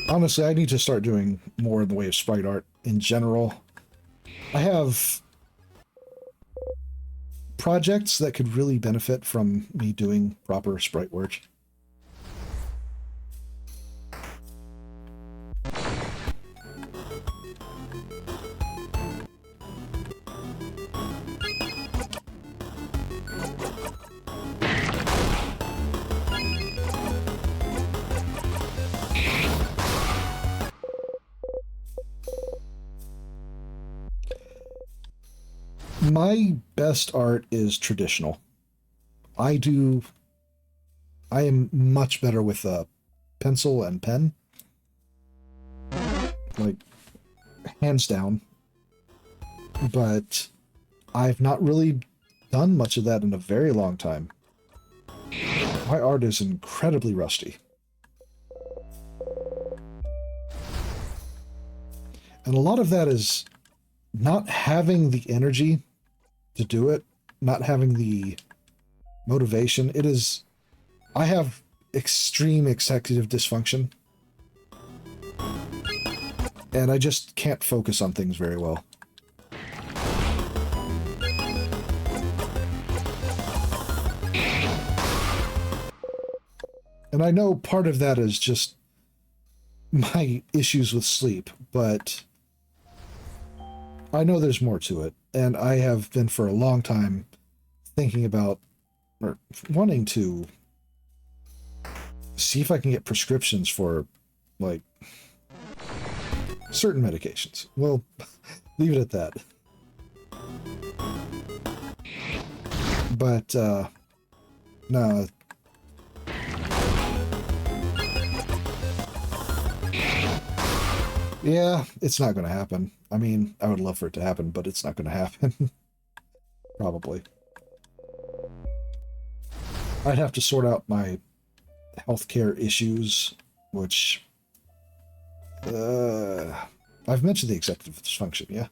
Honestly, I need to start doing more in the way of sprite art in general. I have projects that could really benefit from me doing proper sprite work. My best art is traditional. I am much better with a pencil and pen. Like, hands down. But I've not really done much of that in a very long time. My art is incredibly rusty. And a lot of that is not having the energy to do it, not having the motivation. It is, I have extreme executive dysfunction, and I just can't focus on things very well. And I know part of that is just my issues with sleep, but I know there's more to it. And I have been for a long time thinking about or wanting to see if I can get prescriptions for, like, certain medications. Well, leave it at that. But, no. Yeah, it's not going to happen. I mean, I would love for it to happen, but it's not going to happen. Probably. I'd have to sort out my healthcare issues, which... I've mentioned the executive dysfunction, yeah?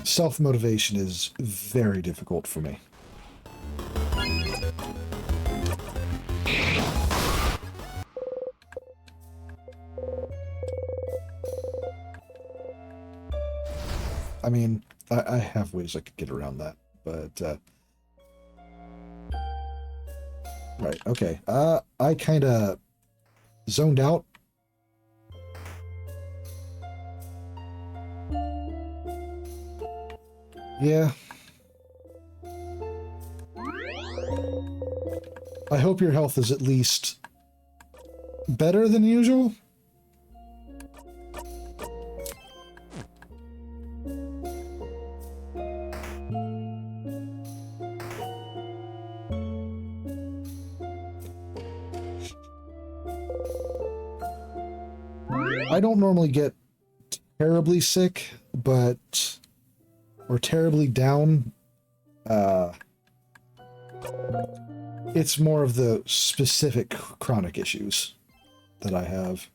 Self-motivation is very difficult for me. I mean, I have ways I could get around that, but, right, okay. I kind of zoned out. Yeah. I hope your health is at least better than usual. I don't normally get terribly sick, but... or terribly down. It's more of the specific chronic issues that I have.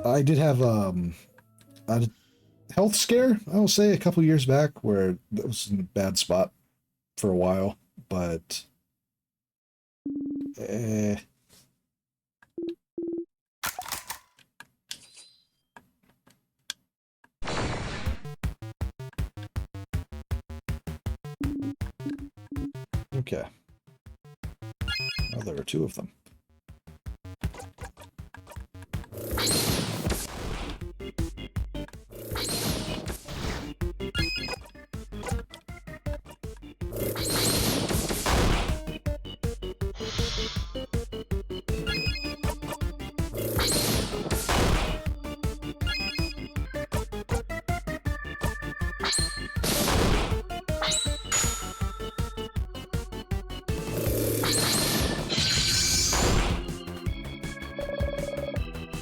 I did have a health scare, I will say, a couple years back where it was in a bad spot for a while, but... Okay. Oh, there are two of them.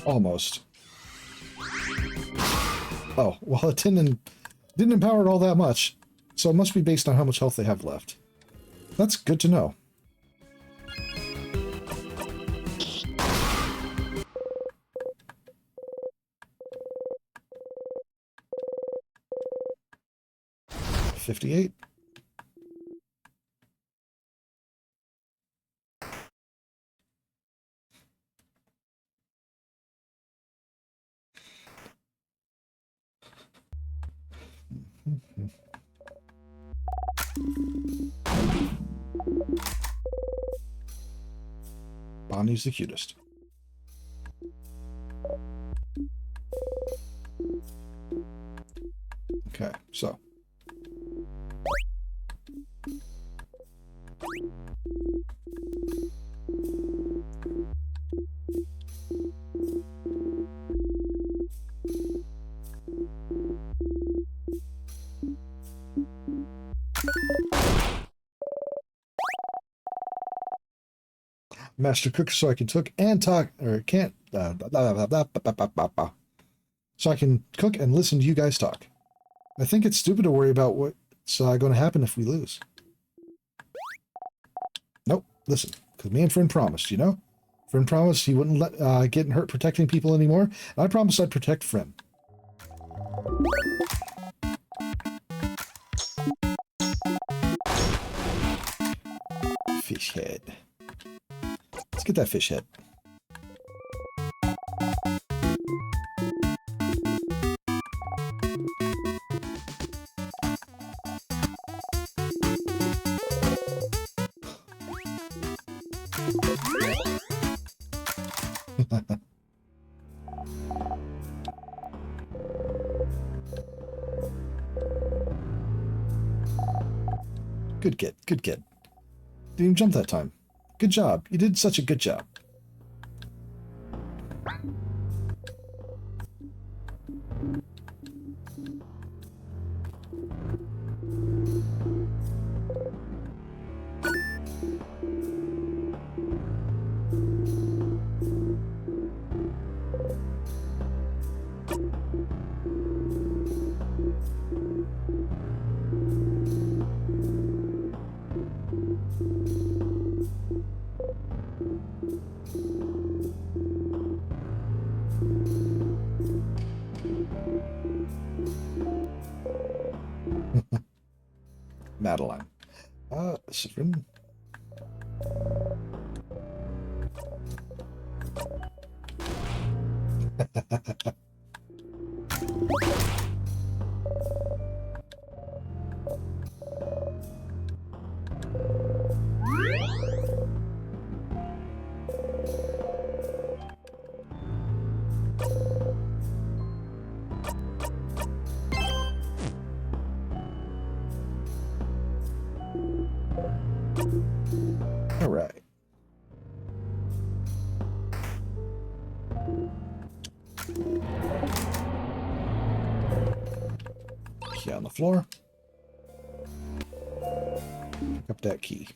Almost. Oh, well, it didn't empower it all that much, so it must be based on how much health they have left. That's good to know. $58. Bonnie's the cutest. Okay, so. Master cook so I can cook and talk, or can't, so I can cook and listen to you guys talk. I think it's stupid to worry about what's going to happen if we lose. Nope, listen, because me and Friend promised, you know? Friend promised he wouldn't let get hurt protecting people anymore, and I promised I'd protect Friend. Fish head. Let's get that fish head. Good kid. Good kid. Didn't even jump that time. Good job. You did such a good job. Madeline. Siffrin. All right. Key on the floor. Pick up that key.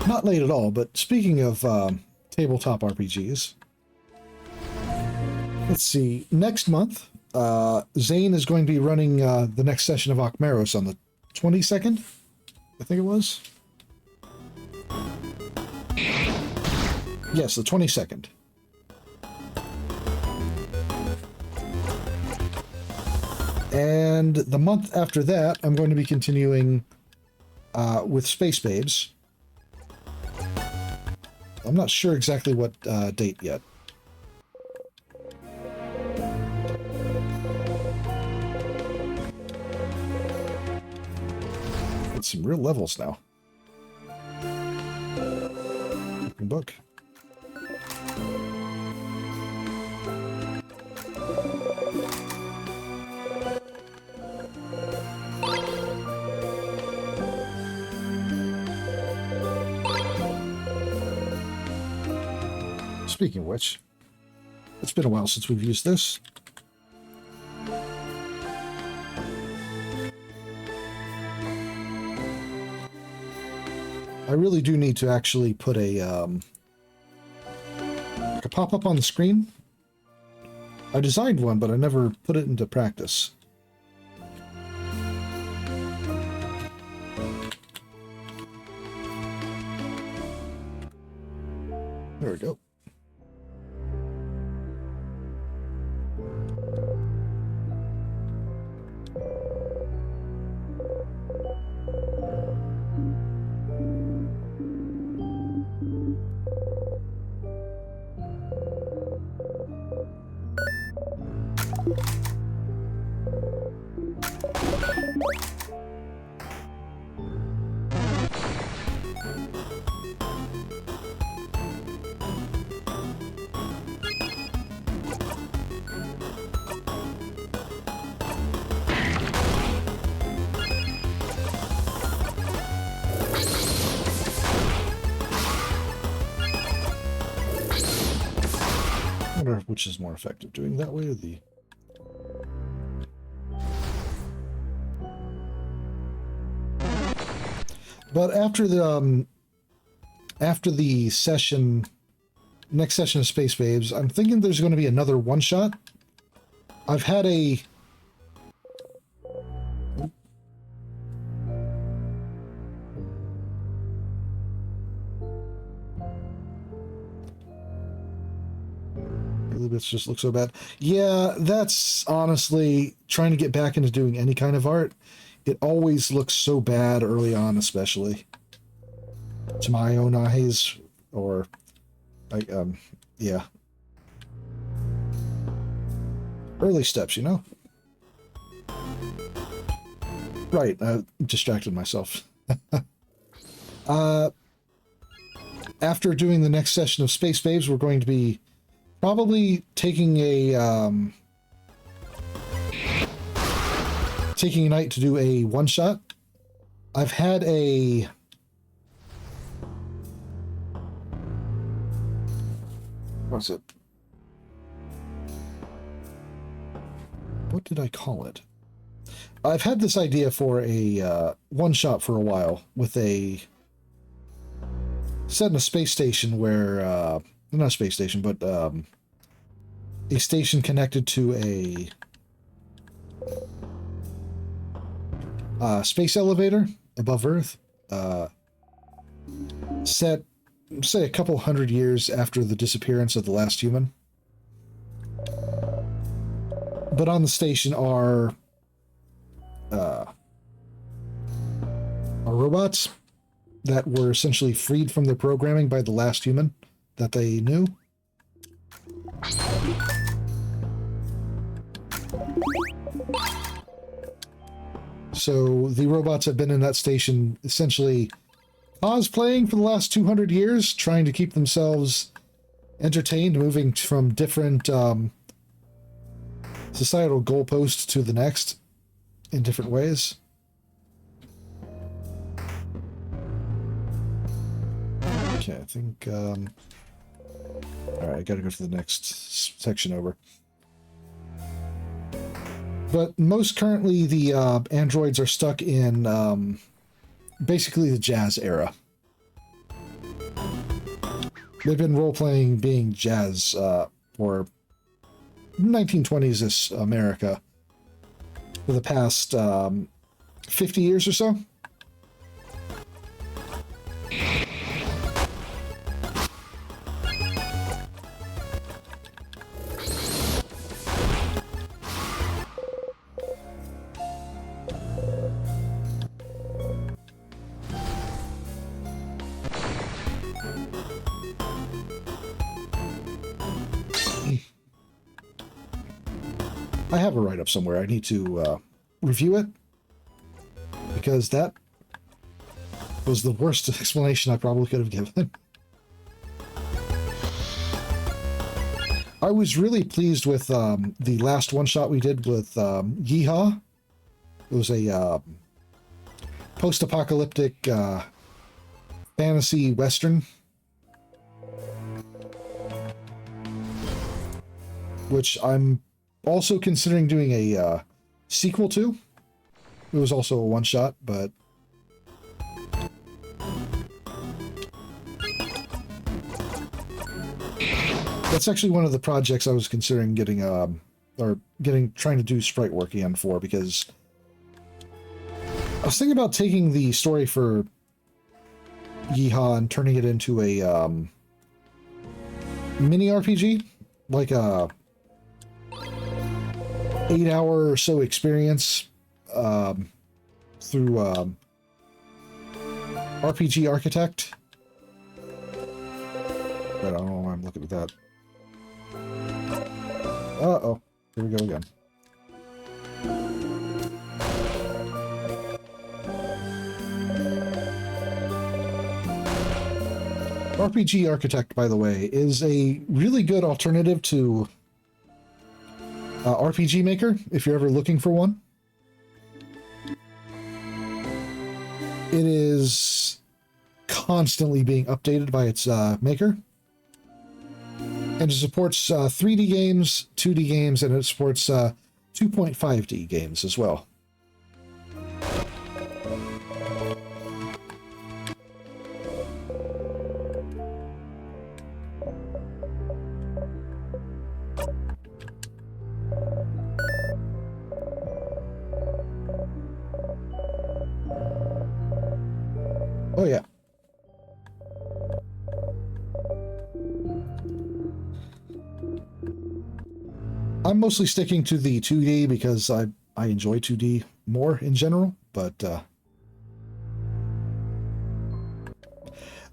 Not late at all, but speaking of tabletop RPGs, let's see. Next month, Zane is going to be running the next session of Akmeros on the 22nd, I think it was. Yes, the 22nd. And the month after that, I'm going to be continuing with Space Babes. I'm not sure exactly what date yet. Get some real levels now. Open book. Speaking of which, it's been a while since we've used this. I really do need to actually put a pop-up on the screen. I designed one, but I never put it into practice. There we go. wonder which is more effective, doing that way or the... But after the session, next session of Space Babes, I'm thinking there's going to be another one-shot. I've had a... Really, bits just look so bad. Yeah, that's honestly trying to get back into doing any kind of art. It always looks so bad early on, especially to my own eyes, or yeah. Early steps, you know? Right, I distracted myself. After doing the next session of Space Babes, we're going to be probably taking a night to do a one-shot. I've had a... What's it? What did I call it? I've had this idea for a one-shot for a while, with a... set in a space station where... not a space station, but a station connected to a space elevator above Earth, set, say, a couple hundred years after the disappearance of the last human. But on the station are robots that were essentially freed from their programming by the last human that they knew. So the robots have been in that station essentially cosplaying for the last 200 years, trying to keep themselves entertained, moving from different societal goalposts to the next in different ways. Okay, I think... Alright, I gotta go to the next section over. But most currently, the androids are stuck in basically the jazz era. They've been role-playing being jazz for 1920s America for the past 50 years or so. I have a write-up somewhere. I need to review it, because that was the worst explanation I probably could have given. I was really pleased with the last one-shot we did with Yeehaw. It was a post-apocalyptic fantasy western, which I'm also considering doing a sequel to. It was also a one-shot, but... That's actually one of the projects I was considering getting, trying to do sprite work again for, because I was thinking about taking the story for Yeehaw and turning it into a mini RPG, like a 8-hour or so experience through RPG Architect. But I don't know why I'm looking at that. Uh-oh. Here we go again. RPG Architect, by the way, is a really good alternative to RPG Maker, if you're ever looking for one. It is constantly being updated by its maker. And it supports 3D games, 2D games, and it supports 2.5D games as well. Oh, yeah. I'm mostly sticking to the 2D because I enjoy 2D more in general, but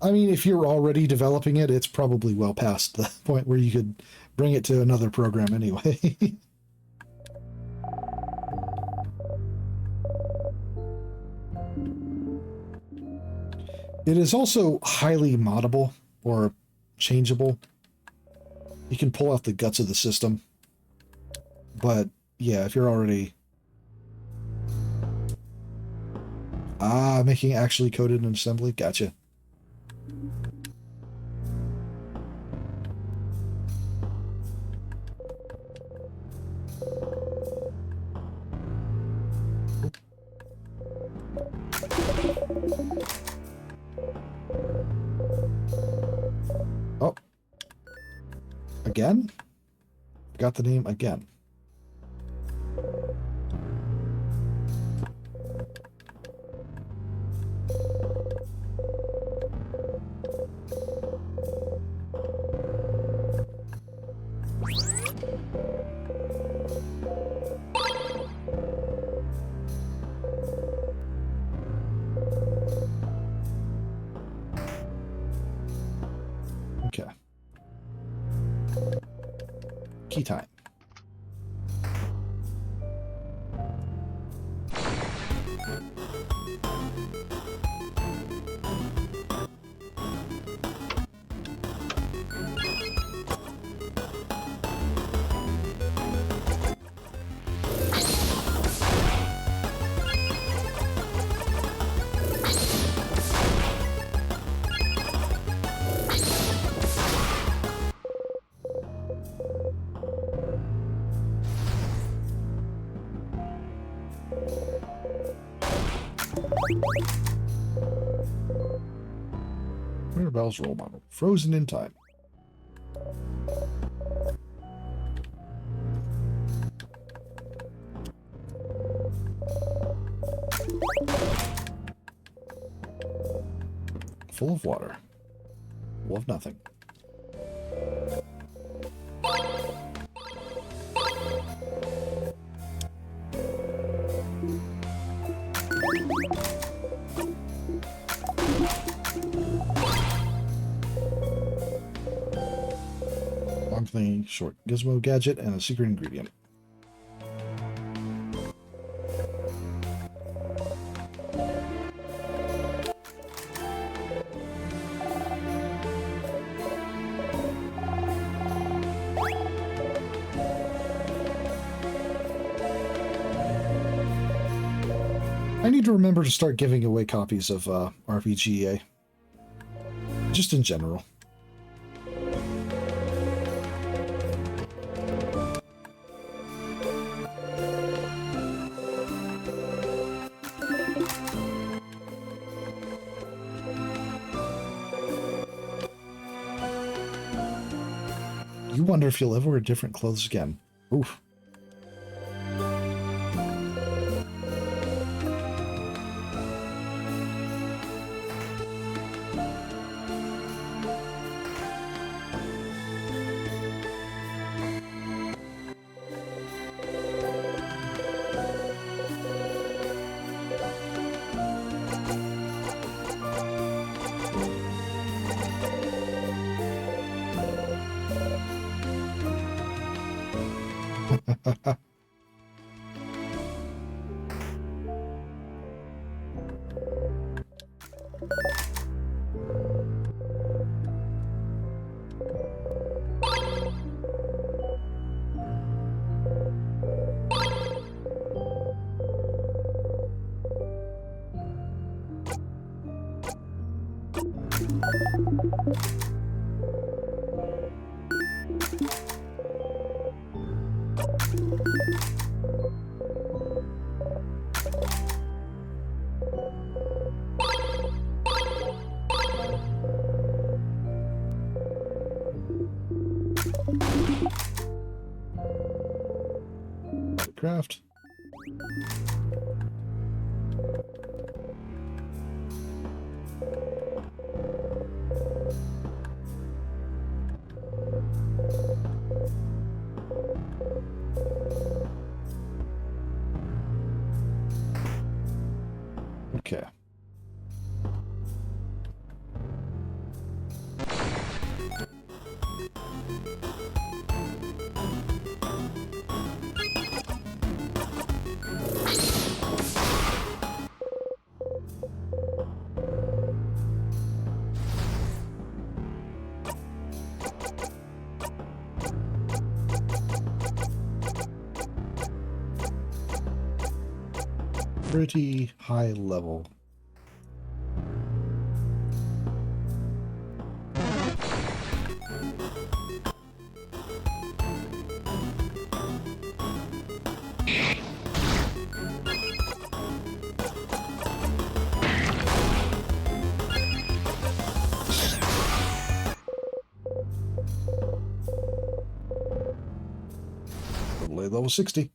I mean, if you're already developing it, it's probably well past the point where you could bring it to another program anyway. It is also highly moddable or changeable. You can pull out the guts of the system. But yeah, if you're already making actually coded in assembly, gotcha. Oh, again? Got the name again. Okay. Key time. Mirabelle's role model. Frozen in time. Full of water. Full of nothing. Long thing, short gizmo gadget, and a secret ingredient. I need to remember to start giving away copies of RPGA. Just in general. You wonder if you'll ever wear different clothes again. Oof. craft. Okay. Pretty high level. Level 60.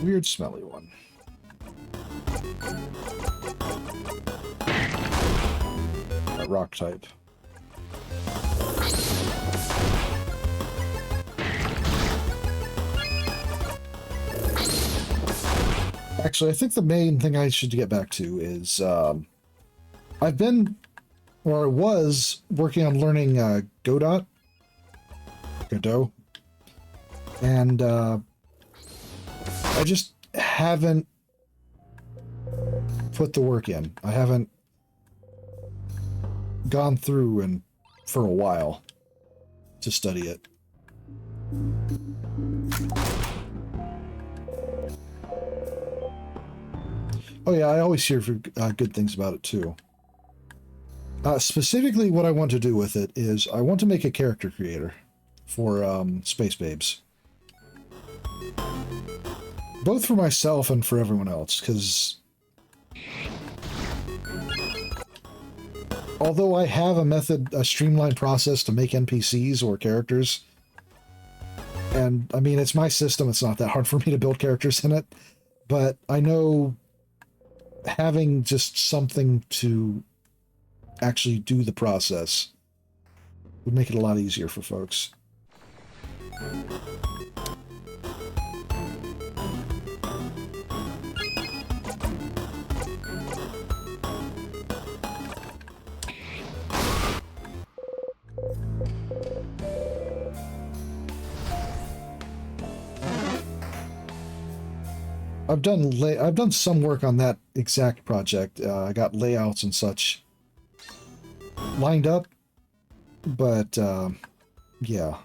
Weird smelly one. A rock type. Actually, I think the main thing I should get back to is I've been, or I was, working on learning Godot, and I just haven't put the work in. I haven't gone through and for a while to study it. Oh yeah, I always hear good things about it too. Specifically, what I want to do with it is I want to make a character creator for Space Babes. Both for myself and for everyone else, because although I have a method, a streamlined process to make NPCs or characters, and I mean, it's my system, it's not that hard for me to build characters in it, but I know having just something to actually do the process would make it a lot easier for folks. I've done some work on that exact project. I got layouts and such lined up, but yeah.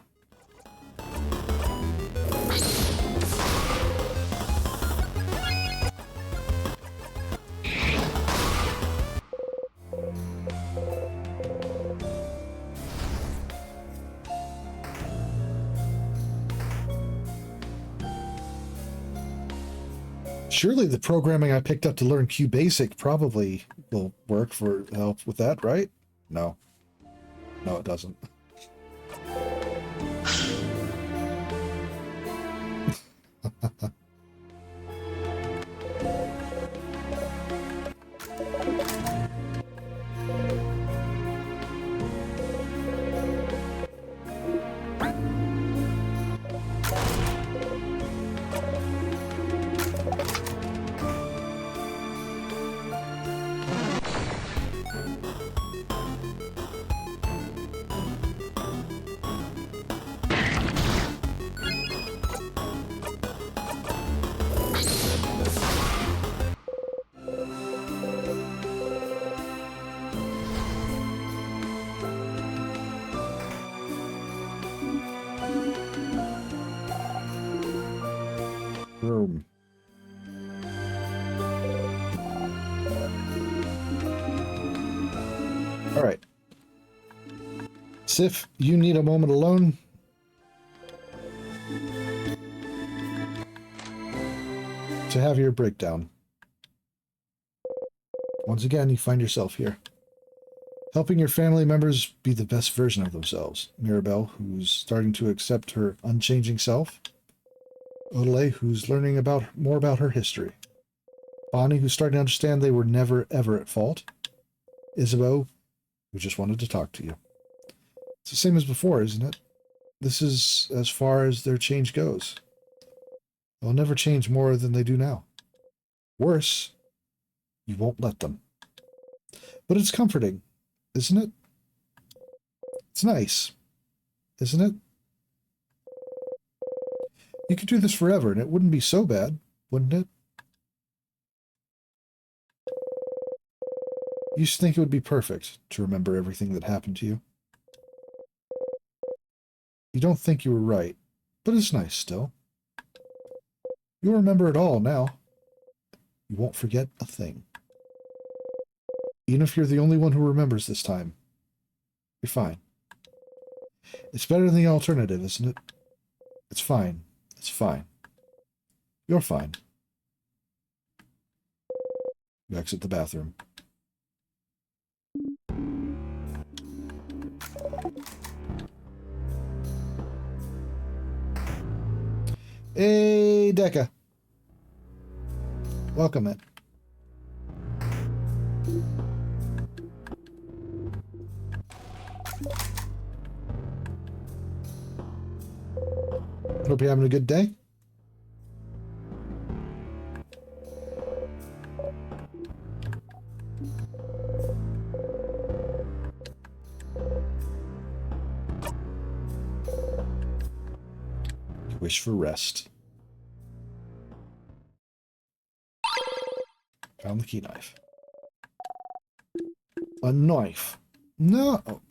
Surely the programming I picked up to learn QBasic probably will work for help with that, right? No. No, it doesn't. Room. All right. Sif, you need a moment alone. to have your breakdown. Once again, you find yourself here. Helping your family members be the best version of themselves. Mirabelle, who's starting to accept her unchanging self. Odelay, who's learning more about her history. Bonnie, who's starting to understand they were never, ever at fault. Isabeau, who just wanted to talk to you. It's the same as before, isn't it? This is as far as their change goes. They'll never change more than they do now. Worse, you won't let them. But it's comforting, isn't it? It's nice, isn't it? You could do this forever, and it wouldn't be so bad, wouldn't it? You used to think it would be perfect to remember everything that happened to you. You don't think you were right, but it's nice still. You'll remember it all now. You won't forget a thing. Even if you're the only one who remembers this time, you're fine. It's better than the alternative, isn't it? It's fine. It's fine. You're fine. You exit the bathroom. Hey, Decca. Welcome in. Hope you're having a good day. You wish for rest. Found the key knife. A knife. No.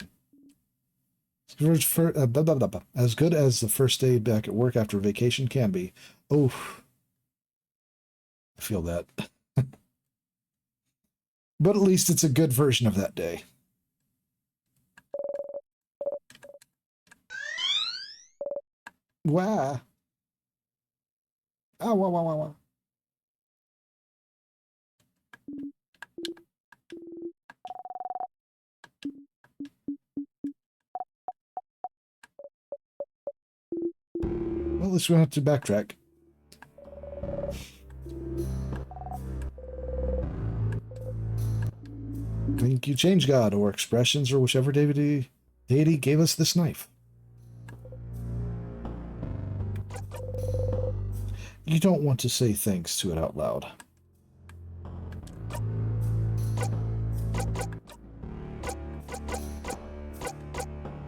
As good as the first day back at work after vacation can be. Oh, I feel that. But at least it's a good version of that day. Wow. Oh, wow, wow, wow, wow. Well, at least we don't have to backtrack. Thank you, change God, or expressions, or whichever deity gave us this knife. You don't want to say thanks to it out loud.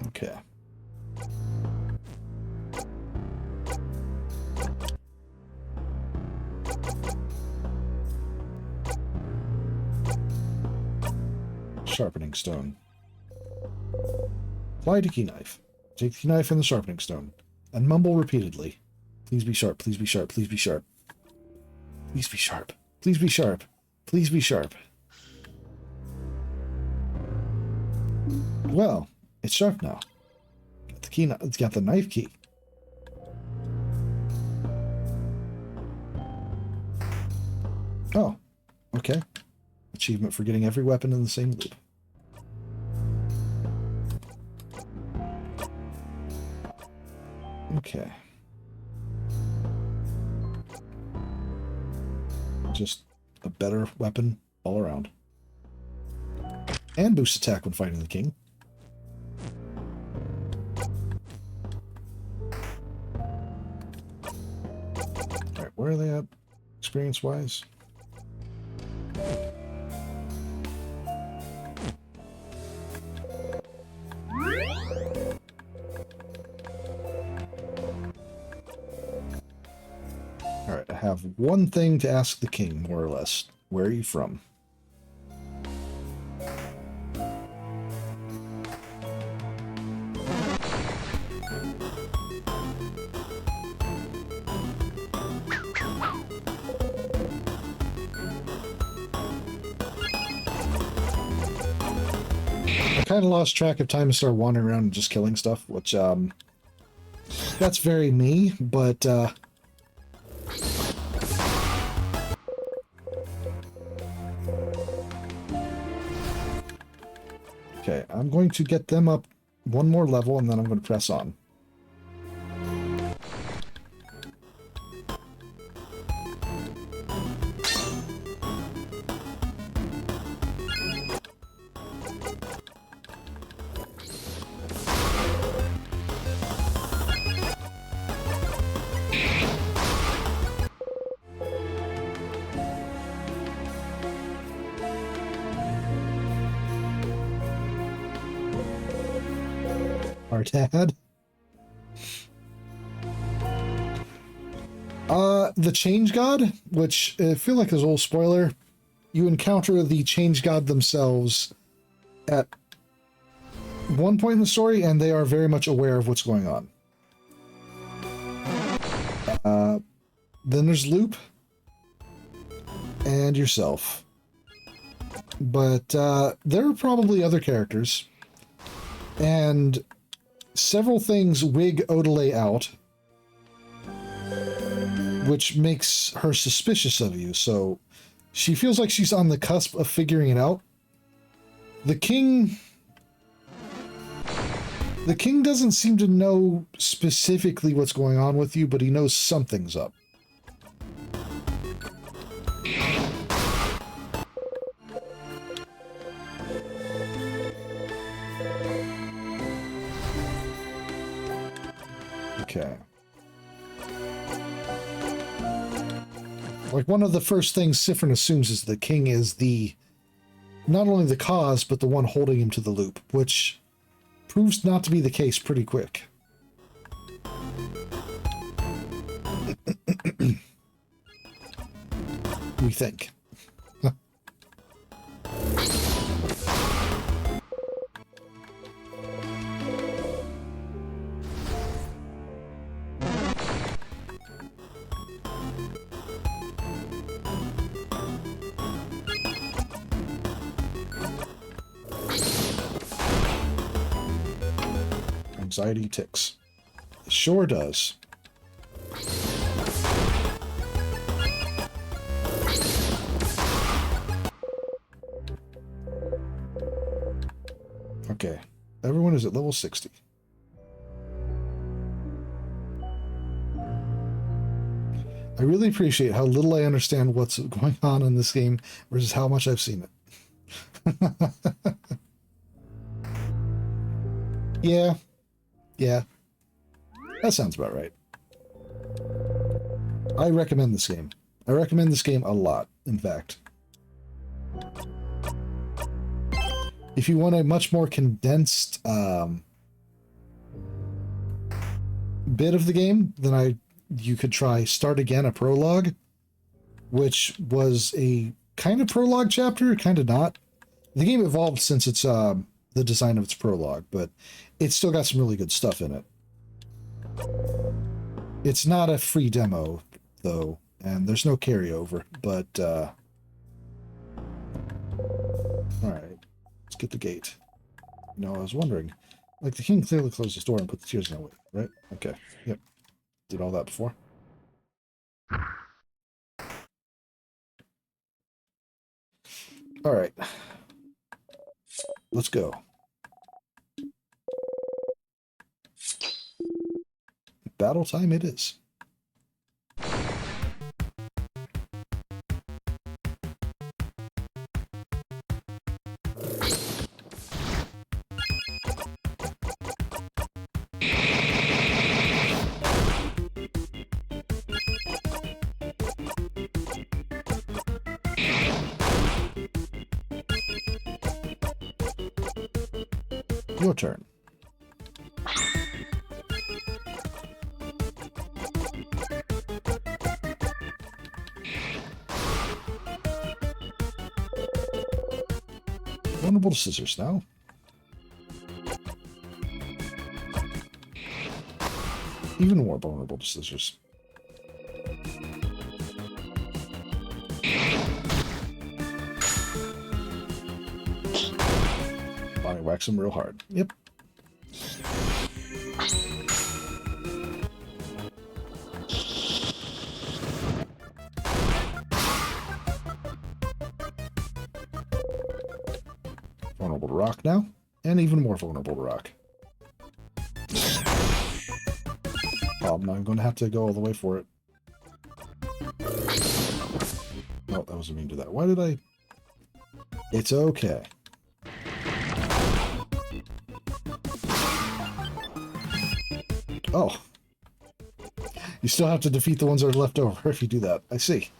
Okay. Sharpening stone. Apply the key knife. Take the key knife and the sharpening stone, and mumble repeatedly. Please be sharp, please be sharp, please be sharp. Please be sharp, please be sharp, please be sharp. Well, it's sharp now. Got the key, it's got the knife key. Oh, okay. Achievement for getting every weapon in the same loop. Okay. Just a better weapon all around. And boost attack when fighting the king. Alright, where are they at, experience-wise? Alright, I have one thing to ask the king, more or less. Where are you from? I kind of lost track of time and started wandering around and just killing stuff, which, that's very me, but, Okay, I'm going to get them up one more level, and then I'm going to press on. Our dad. The Change God, which I feel like is a little spoiler. You encounter the Change God themselves at one point in the story, and they are very much aware of what's going on. Then there's Loop and yourself. But there are probably other characters, and several things wig Odelay out, which makes her suspicious of you, so she feels like she's on the cusp of figuring it out. The king doesn't seem to know specifically what's going on with you, but he knows something's up. Okay. Like, one of the first things Siffrin assumes is the king is not only the cause, but the one holding him to the loop, which proves not to be the case pretty quick. We think. Anxiety ticks. It sure does. Okay. Everyone is at level 60. I really appreciate how little I understand what's going on in this game versus how much I've seen it. Yeah. Yeah. That sounds about right. I recommend this game. I recommend this game a lot, in fact. If you want a much more condensed bit of the game, then you could try Start Again, a prologue, which was a kind of prologue chapter, kind of not. The game evolved since it's the design of its prologue, but it's still got some really good stuff in it. It's not a free demo, though, and there's no carryover, but alright, let's get the gate. No, I was wondering, like, the king clearly closed his door and put the tears in our way, right? Okay, yep. Did all that before. Alright. Let's go. Battle time it is. Your turn. Vulnerable to scissors now. Even more vulnerable to scissors. Bonnie whacks him real hard. Yep. Vulnerable to rock now. And even more vulnerable to rock. I'm going to have to go all the way for it. No, that wasn't mean to do that. Why did I... It's okay. Oh. You still have to defeat the ones that are left over if you do that. I see.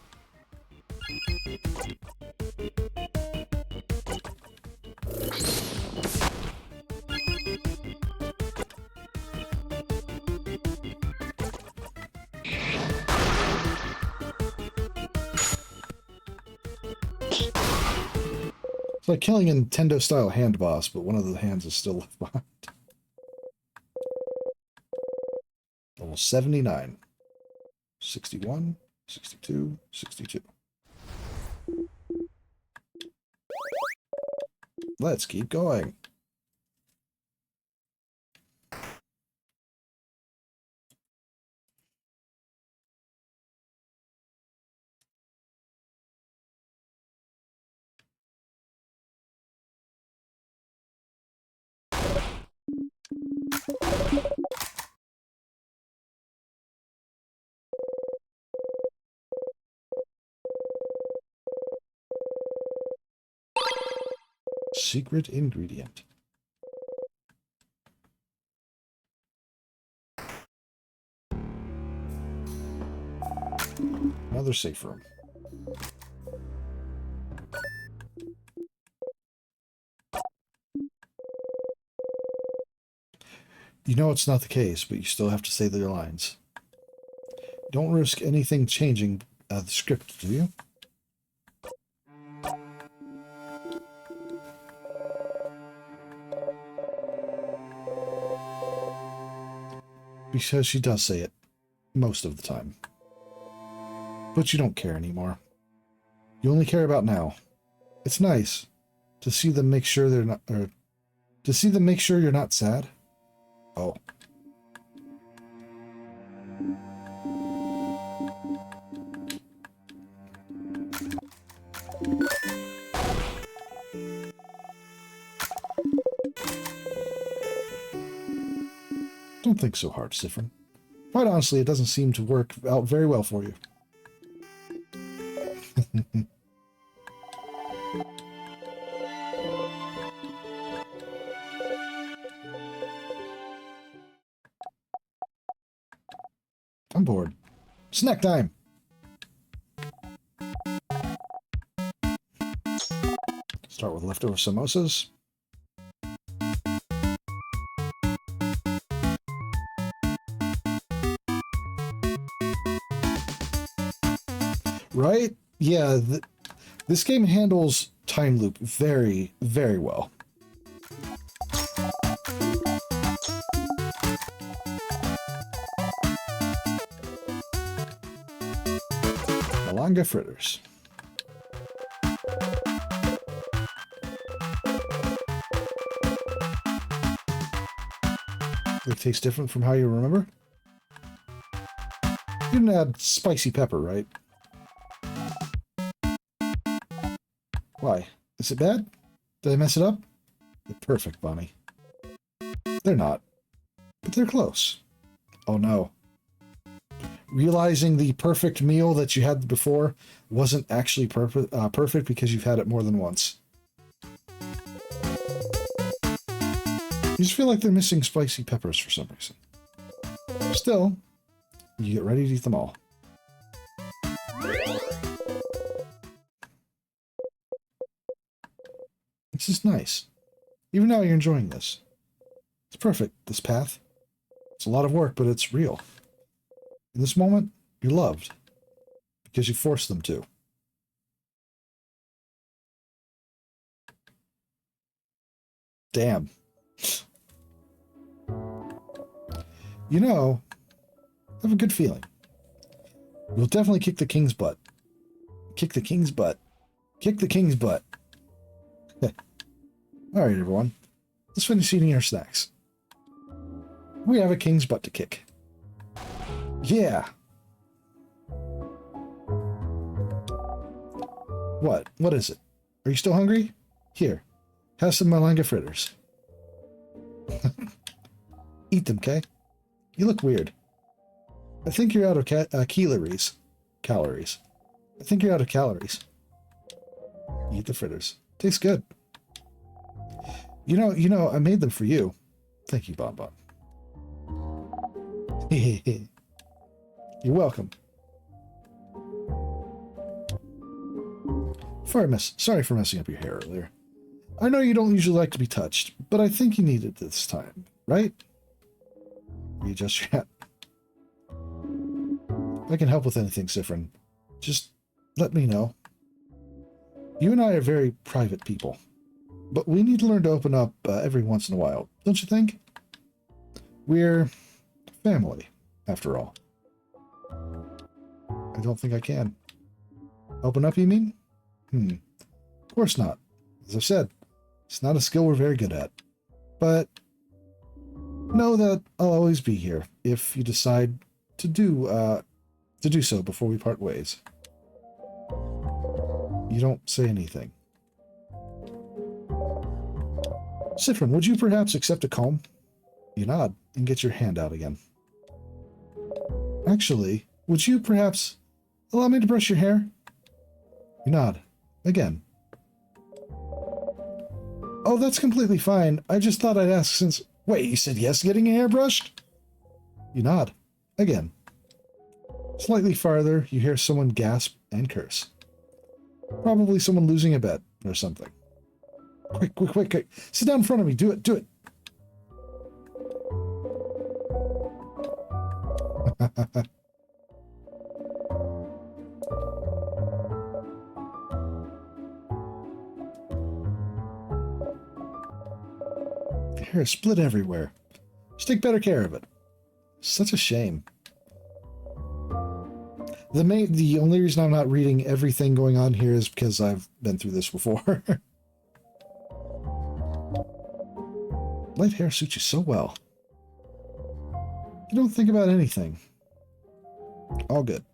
It's like killing a Nintendo-style hand boss, but one of the hands is still left behind. Level 79. 61, 62, 62. Let's keep going. Secret ingredient. Another safe room. You know it's not the case, but you still have to say their lines. Don't risk anything changing the script, do you? Because she does say it most of the time. But you don't care anymore. You only care about now. It's nice to see them make sure they're not, or to see them make sure you're not sad. Oh. Don't think so hard, Siffrin. Quite honestly, it doesn't seem to work out very well for you. I'm bored. Snack time! Start with leftover samosas. Right? Yeah, this game handles time loop very, very well. Malanga fritters. They taste different from how you remember? You didn't add spicy pepper, right? Why? Is it bad? Did I mess it up? They're perfect, Bonnie. They're not. But they're close. Oh no. Realizing the perfect meal that you had before wasn't actually perfect because you've had it more than once. You just feel like they're missing spicy peppers for some reason. Still, you get ready to eat them all. This is nice. Even now you're enjoying this. It's perfect, this path. It's a lot of work, but it's real. In this moment, you're loved. Because you forced them to. Damn. You know, I have a good feeling. You'll definitely kick the king's butt. Kick the king's butt. Kick the king's butt. Alright, everyone. Let's finish eating our snacks. We have a king's butt to kick. Yeah! What? What is it? Are you still hungry? Here. Have some malanga fritters. Eat them, Kay. You look weird. I think you're out of calories. Calories. I think you're out of calories. Eat the fritters. Tastes good. You know, I made them for you. Thank you, Bon Bon. You're welcome. Sorry for messing up your hair earlier. I know you don't usually like to be touched, but I think you need it this time, right? Readjust your hat. I can help with anything, Siffrin. Just let me know. You and I are very private people, but we need to learn to open up every once in a while, don't you think? We're family, after all. I don't think I can. Open up, you mean? Of course not. As I've said, it's not a skill we're very good at. But know that I'll always be here if you decide to do so before we part ways. You don't say anything. Siffrin, would you perhaps accept a comb? You nod and get your hand out again. Actually, would you perhaps allow me to brush your hair? You nod. Again. Oh, that's completely fine. I just thought I'd ask since... Wait, you said yes to getting your hair brushed? You nod. Again. Slightly farther, you hear someone gasp and curse. Probably someone losing a bet or something. Quick. Sit down in front of me. Do it. Hair split everywhere. Just take better care of it. Such a shame. The only reason I'm not reading everything going on here is because I've been through this before. Light hair suits you so well. You don't think about anything. All good.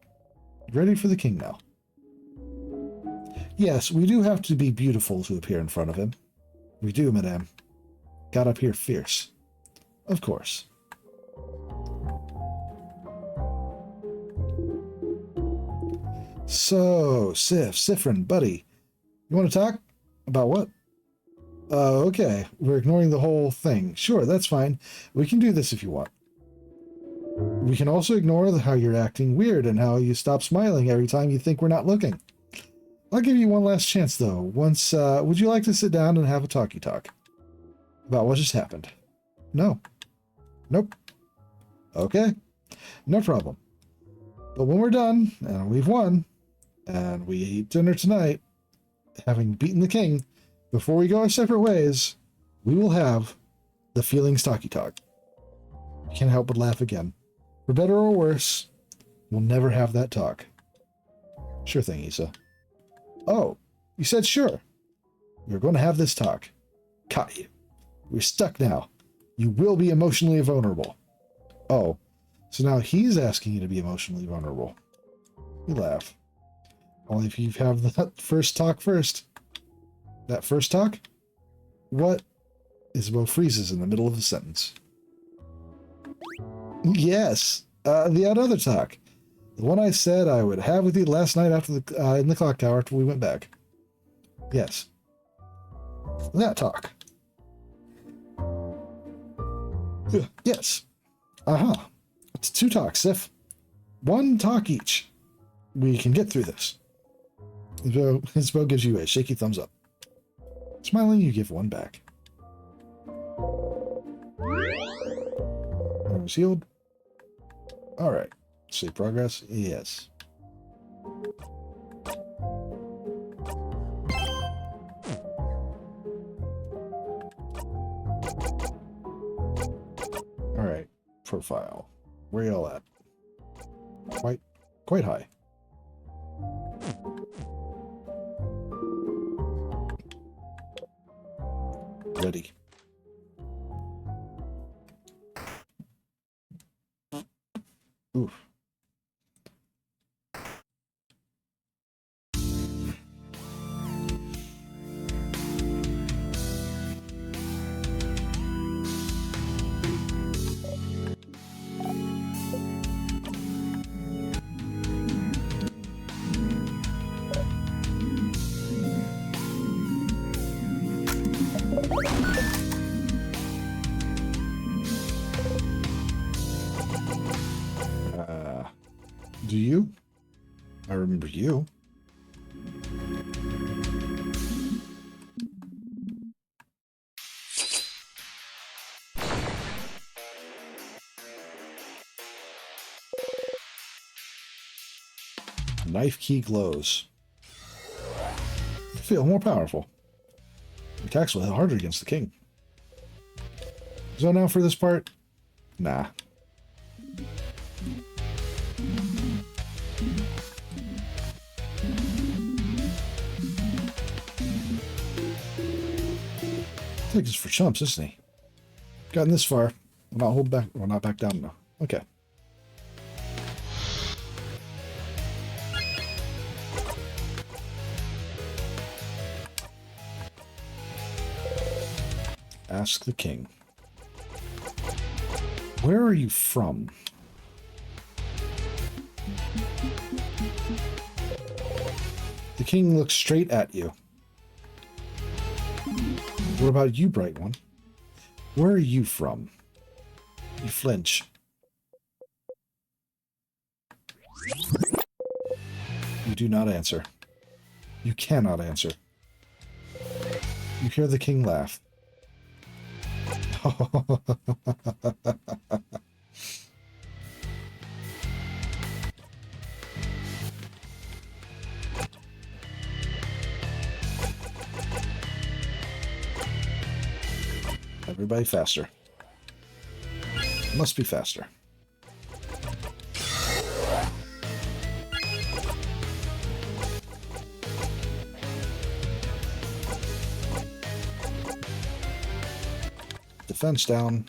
Ready for the king now. Yes, we do have to be beautiful to appear in front of him. We do, madame. Got up here fierce. Of course. So, Siffrin, buddy. You want to talk? About what? Okay. We're ignoring the whole thing. Sure, that's fine. We can do this if you want. We can also ignore how you're acting weird and how you stop smiling every time you think we're not looking. I'll give you one last chance, though. Would you like to sit down and have a talkie talk? About what just happened? No. Nope. Okay. No problem. But when we're done, and we've won, and we eat dinner tonight, having beaten the king, before we go our separate ways, we will have the feelings talkie talk. You can't help but laugh again. For better or worse, we'll never have that talk. Sure thing, Issa. Oh, you said sure. You're going to have this talk. Caught you. We're stuck now. You will be emotionally vulnerable. Oh, so now he's asking you to be emotionally vulnerable. You laugh. Only if you have the first talk first. That first talk? What? Isabeau freezes in the middle of the sentence. Yes, the other talk. The one I said I would have with you last night after in the clock tower after we went back. Yes. That talk. Yes. It's 2 talks, Sif. 1 talk each. We can get through this. Isabeau gives you a shaky thumbs up. Smiling, you give 1 back. Room sealed. Alright. Save progress? Yes. Alright. Profile. Where y'all at? Quite high. Ready. Oof. Do you? I remember you. Knife key glows. I feel more powerful. Attacks will hit harder against the king. So now for this part? Nah. I think it's for chumps, isn't he? Gotten this far. We'll not hold back. We'll not back down now. Okay. Ask the king. Where are you from? The king looks straight at you. What about you, bright one? Where are you from? You flinch. You do not answer. You cannot answer. You hear the king laugh. Everybody faster. Must be faster. Defense down.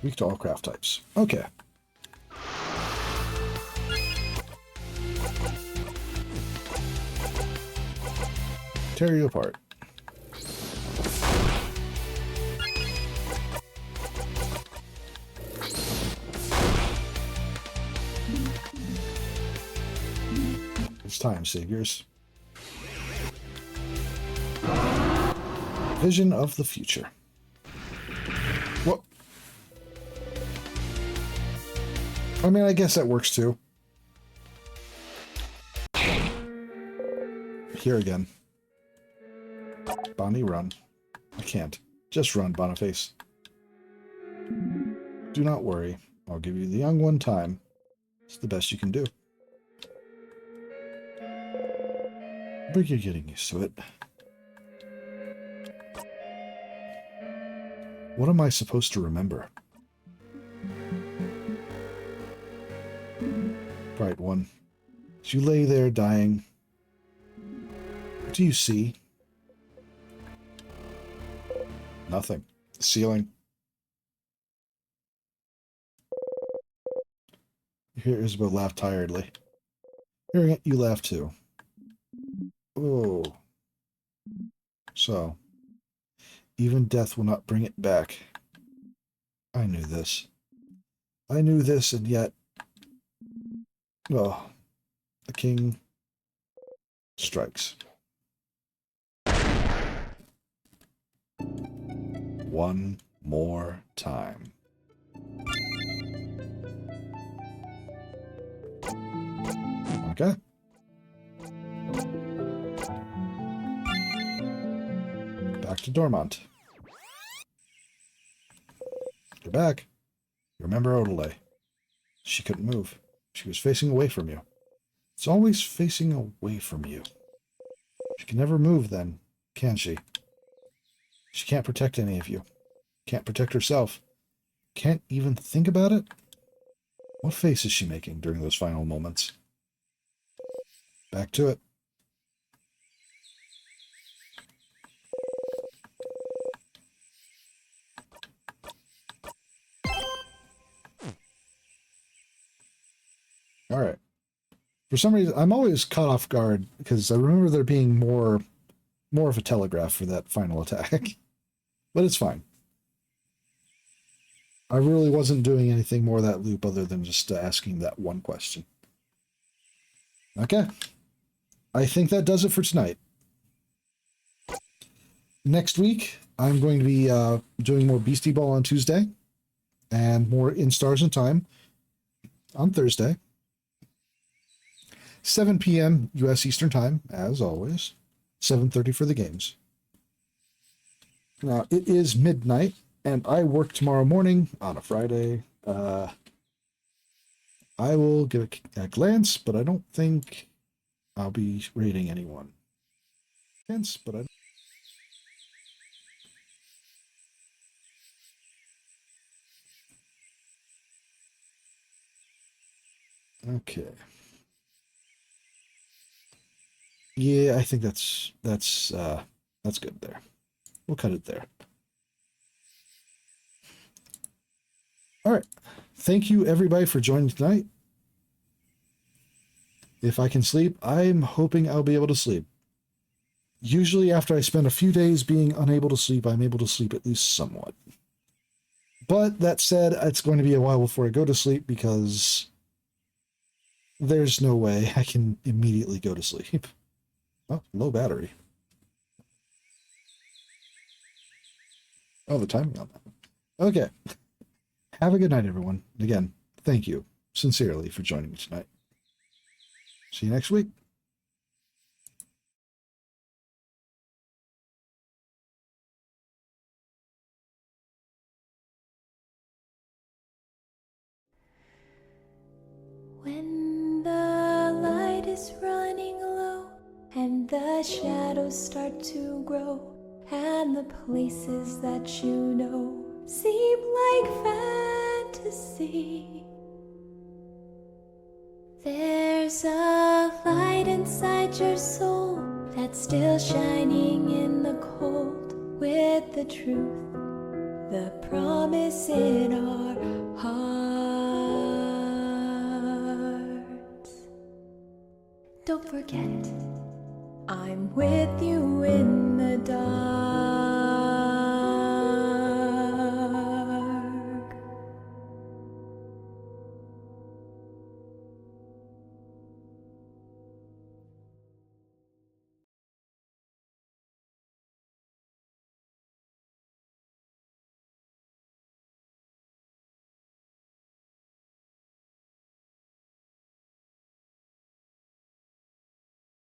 Weak to all craft types. Okay. Tear you apart. It's time, saviors. Vision of the future. What? I mean, I guess that works too. Here again. Bonnie, run. I can't. Just run, Boniface. Do not worry. I'll give you the young one time. It's the best you can do. But you're getting used to it. What am I supposed to remember? Bright one. As you lay there dying, what do you see? Nothing. The ceiling. You hear Isabel laugh tiredly. Hearing it, you laugh too. Oh. So, even death will not bring it back. I knew this. I knew this, and yet... Oh. The king strikes. One more time. Okay. Back to Dormont. You're back. You remember Odelay. She couldn't move. She was facing away from you. It's always facing away from you. She can never move then, can she? She can't protect any of you. Can't protect herself. Can't even think about it? What face is she making during those final moments? Back to it. All right. For some reason, I'm always caught off guard because I remember there being more of a telegraph for that final attack. But it's fine. I really wasn't doing anything more of that loop other than just asking that one question. Okay. I think that does it for tonight. next week, I'm going to be doing more Beastie Ball on Tuesday and more In Stars and Time on Thursday. 7 p.m. U.S. Eastern Time, as always. 7:30 for the games. Now, it is midnight, and I work tomorrow morning on a Friday. I will give a glance, but I don't think I'll be raiding anyone. Hence, but I. Okay. Yeah, I think that's good there. We'll cut it there. All right. Thank you everybody for joining tonight. If I can sleep, I'm hoping I'll be able to sleep. Usually after I spend a few days being unable to sleep, I'm able to sleep at least somewhat. But that said, it's going to be a while before I go to sleep because there's no way I can immediately go to sleep. Oh, low battery. Oh, the timing on that. Okay. Have a good night, everyone. Again, thank you sincerely for joining me tonight. See you next week. When the light is running low and the shadows start to grow and the places that you know seem like fantasy, there's a light inside your soul that's still shining in the cold with the truth, the promise in our hearts. Don't forget, I'm with you in the dark.